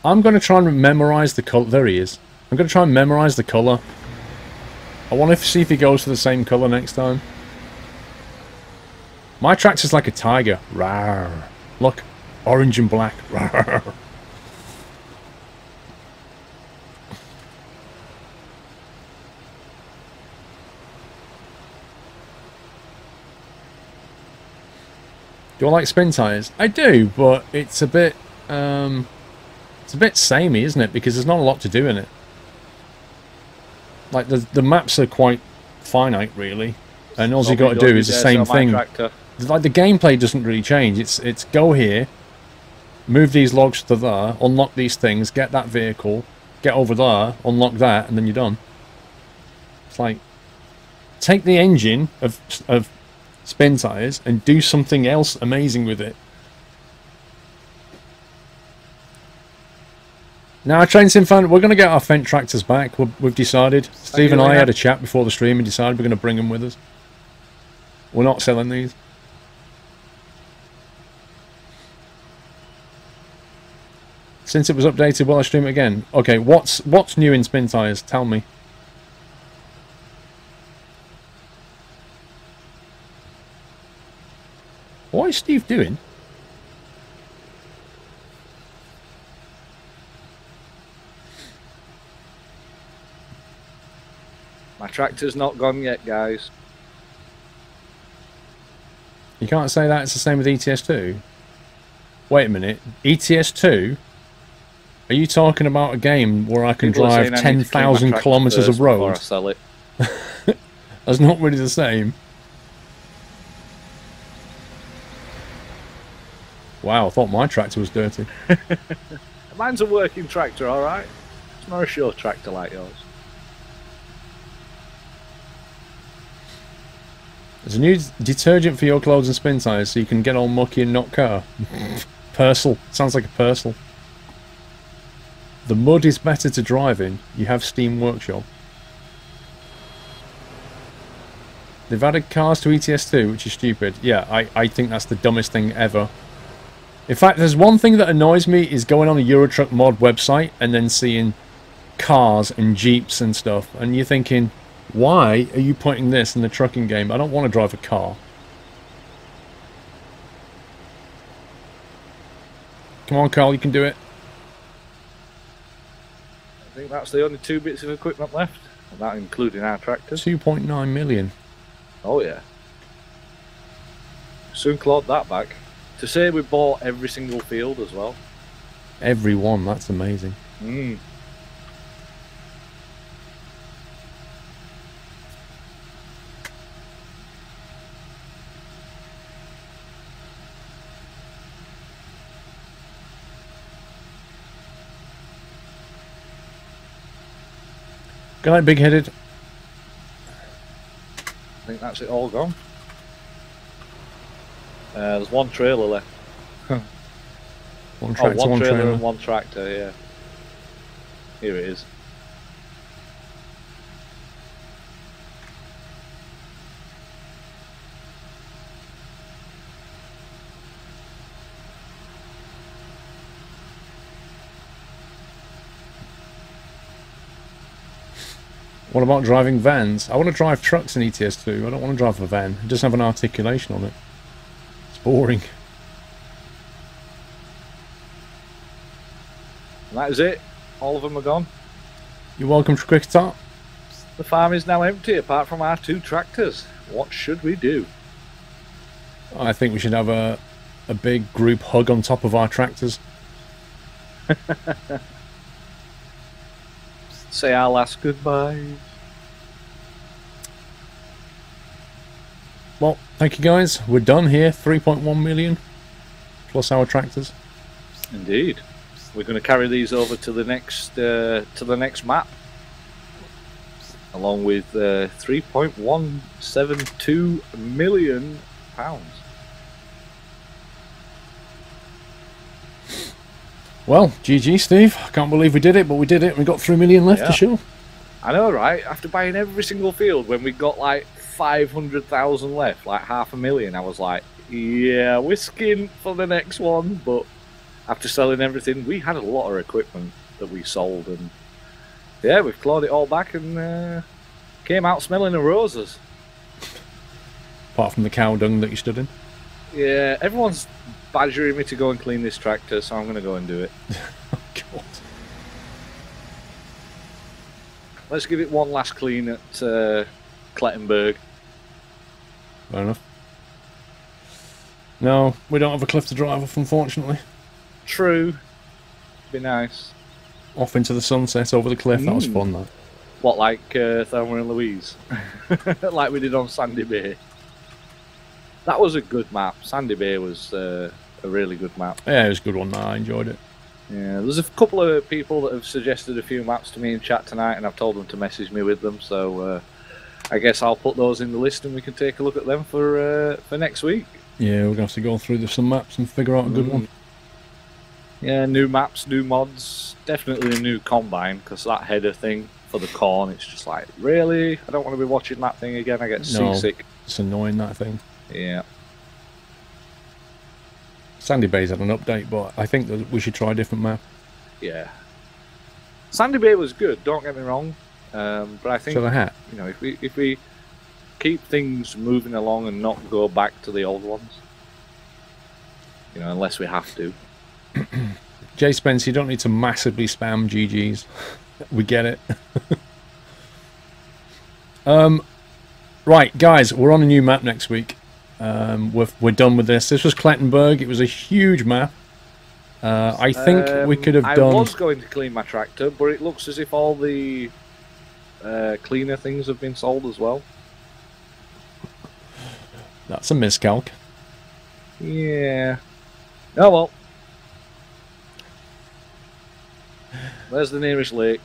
I'm going to try and memorize the colour. There he is. I'm going to try and memorize the colour. I want to see if he goes for the same colour next time. My tractor's like a tiger. Rawr. Look. Orange and black. Rawr. Do I like spin tyres? I do, but it's a bit samey, isn't it? Because there's not a lot to do in it. Like the maps are quite finite, really, and all you got to do is the same thing. Like the gameplay doesn't really change. It's go here, move these logs to there, unlock these things, get that vehicle, get over there, unlock that, and then you're done. It's like take the engine of spin tyres and do something else amazing with it. Now, Train Sim fan, we're going to get our Fendt tractors back. We've decided. Steve and I had a chat before the stream and decided we're going to bring them with us. We're not selling these. Since it was updated, will I stream it again? Okay, what's new in spin tyres? Tell me. What is Steve doing? My tractor's not gone yet, guys. You can't say that it's the same with ETS2. Wait a minute. ETS2? Are you talking about a game where I can drive 10,000 kilometres of road? Before I sell it. That's not really the same. Wow, I thought my tractor was dirty. Mine's a working tractor, alright? It's not a show tractor like yours. There's a new detergent for your clothes and spin tyres so you can get all mucky and not car. Purcell. Sounds like a Purcell. The mud is better to drive in. You have Steam Workshop. They've added cars to ETS2, which is stupid. Yeah, I think that's the dumbest thing ever. In fact, there's one thing that annoys me is going on the Eurotruck mod website and then seeing cars and Jeeps and stuff. And you're thinking, why are you putting this in the trucking game? I don't want to drive a car. Come on, Carl, you can do it. I think that's the only 2 bits of equipment left. And that including our tractors. 2.9 million. Oh yeah. Soon clawed that back. To say we bought every single field as well. Every one, that's amazing. Mm. Good night, big-headed. I think that's it all gone. There's one trailer left. One tractor, one one trailer and one tractor, yeah. Here it is. What about driving vans? I want to drive trucks in ETS2. I don't want to drive a van. It doesn't have an articulation on it. It's boring. And that is it. All of them are gone. You're welcome to Cricket. The farm is now empty apart from our 2 tractors. What should we do? I think we should have a big group hug on top of our tractors. Say our last goodbyes. Well, thank you guys. We're done here. 3.1 million plus our tractors. Indeed. We're going to carry these over to the next map, along with 3.172 million pounds. Well, GG, Steve. I can't believe we did it, but we did it. We got 3 million left to show. I know, right? After buying every single field, when we got like 500,000 left, like 500,000, I was like, yeah, we're skint for the next one. But after selling everything, we had a lot of equipment that we sold, and yeah, we've clawed it all back and came out smelling of roses. Apart from the cow dung that you stood in. Yeah, everyone's badgering me to go and clean this tractor, so I'm going to go and do it. Oh, God. Let's give it one last clean at Clettenburg. Fair enough. No, we don't have a cliff to drive off, unfortunately. True. Be nice. Off into the sunset over the cliff. That was fun, that. What, like Thelma and Louise? Like we did on Sandy Bay. That was a good map. Sandy Bay was a really good map. Yeah, it was a good one. I enjoyed it. Yeah, there's a couple of people that have suggested a few maps to me in chat tonight, and I've told them to message me with them. So I guess I'll put those in the list, and we can take a look at them for next week. Yeah, we're gonna have to go through some maps and figure out a good one. Yeah, new maps, new mods, definitely a new combine, because that header thing for the corn, it's just like, really? I don't want to be watching that thing again. I get seasick. It's annoying, that thing. Yeah. Sandy Bay's had an update, but I think that we should try a different map. Yeah. Sandy Bay was good, don't get me wrong. But I think, So the hat. you know, if we keep things moving along and not go back to the old ones, You know, unless we have to. Jay Spence, you don't need to massively spam GGs. We get it. Right, guys, we're on a new map next week. We're done with this. This was Clettenburg. It was a huge map. I think we could have done... I was going to clean my tractor, but it looks as if all the cleaner things have been sold as well. That's a miscalc. Yeah. Oh well. Where's the nearest lake?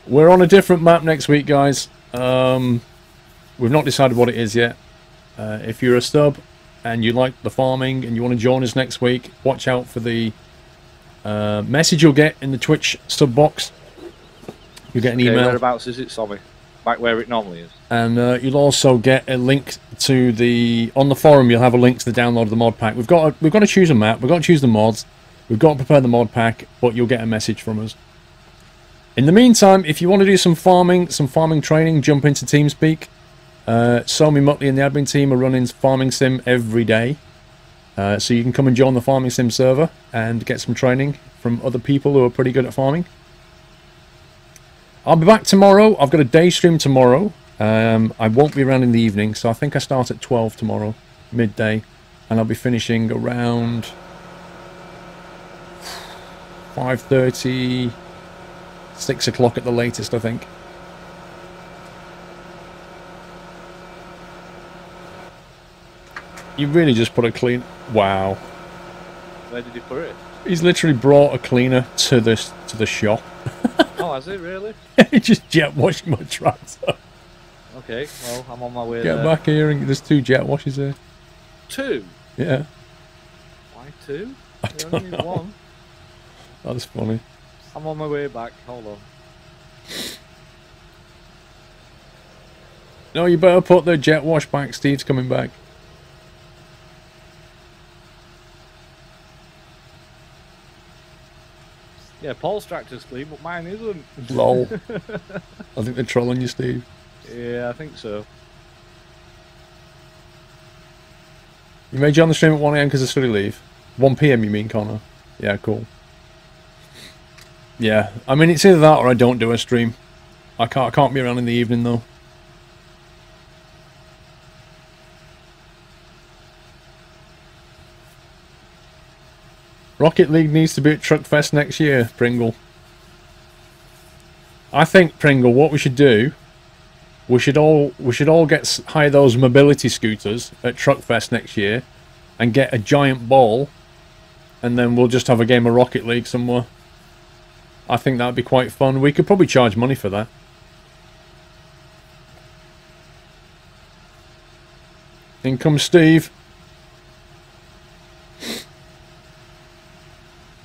We're on a different map next week, guys. We've not decided what it is yet. If you're a stub and you like the farming and you want to join us next week, watch out for the message you'll get in the Twitch sub box. You'll get an email. Whereabouts is it, Sommy? Back where it normally is. And you'll also get a link to the... On the forum, you'll have a link to the download of the mod pack. We've got to choose a map. We've got to choose the mods. We've got to prepare the mod pack, but you'll get a message from us. In the meantime, if you want to do some farming training, jump into TeamSpeak. Somi Muttley and the admin team are running farming sim every day. So you can come and join the farming sim server and get some training from other people who are pretty good at farming. I'll be back tomorrow. I've got a day stream tomorrow. I won't be around in the evening, so I think I start at 12 tomorrow, midday. And I'll be finishing around 5:30, 6 o'clock at the latest, I think. You really just put a clean... Wow. Where did he put it? He's literally brought a cleaner to the shop. Oh, has it really? He just jet washed my tractor. Okay, well, I'm on my way Get there. back here, and there's 2 jet washes here. 2? Yeah. Why 2? I You don't only need know. 1. That's funny. I'm on my way back. Hold on. No, you better put the jet wash back. Steve's coming back. Yeah, Paul's tractor's clean, but mine isn't. Lol. I think they're trolling you, Steve. Yeah, I think so. You made you on the stream at 1 AM because of study leave. 1 PM, you mean, Connor? Yeah, cool. Yeah, I mean, it's either that or I don't do a stream. I can't be around in the evening, though. Rocket League needs to be at Truckfest next year, Pringle. I think, Pringle, what we should do, we should all hire those mobility scooters at Truckfest next year and get a giant ball, and then we'll just have a game of Rocket League somewhere. I think that'd be quite fun. We could probably charge money for that. In comes Steve.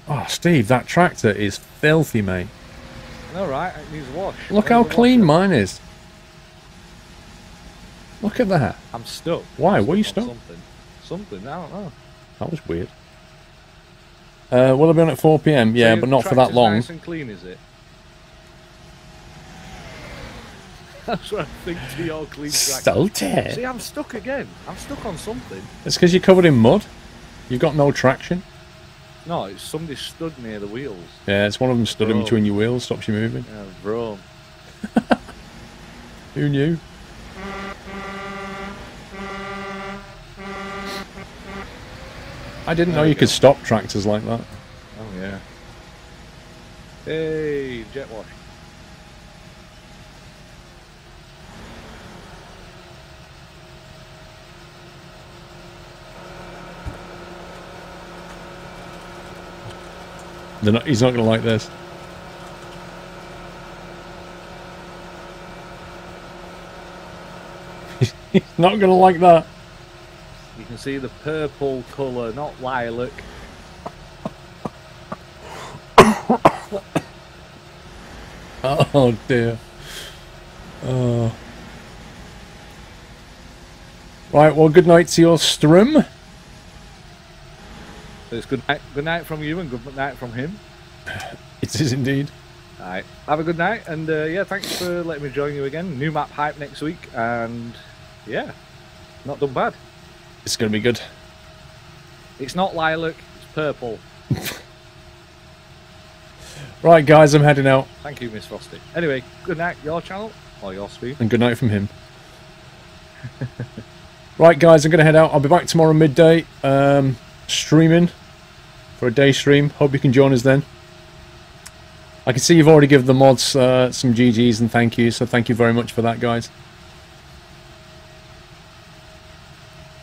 Oh, Steve, that tractor is filthy, mate. Alright, it needs a wash. Look how clean mine is. Look at that. I'm stuck. Why? What are you stuck? Something, I don't know. That was weird. Will I be on at 4 PM? Yeah, So but not for that long. Nice and clean, is it? That's what I think to your clean tractor. Salty. See, I'm stuck again. I'm stuck on something. It's because you're covered in mud. You've got no traction. No, it's somebody stood near the wheels. Yeah, it's one of them stood in Bro. between your wheels, stops you moving. Yeah, bro. Who knew? I didn't know you could stop tractors like that. Oh, yeah. Hey, jet wash. He's not going to like this. He's not going to like that. You can see the purple colour, not lilac. Oh dear. Oh. Right, well, good night to your stream. So it's good night from you and good night from him. It is indeed. Alright, have a good night, and yeah, thanks for letting me join you again. New map hype next week, and yeah, not done bad. It's going to be good. It's not lilac, it's purple. Right, guys, I'm heading out. Thank you, Miss Frosty. Anyway, good night, your channel, or your stream. And good night from him. Right, guys, I'm going to head out. I'll be back tomorrow midday, streaming for a day stream. Hope you can join us then. I can see you've already given the mods some GGs and thank you, so thank you very much for that, guys.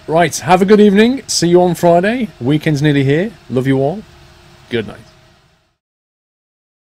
Right, have a good evening. See you on Friday. Weekend's nearly here. Love you all. Good night.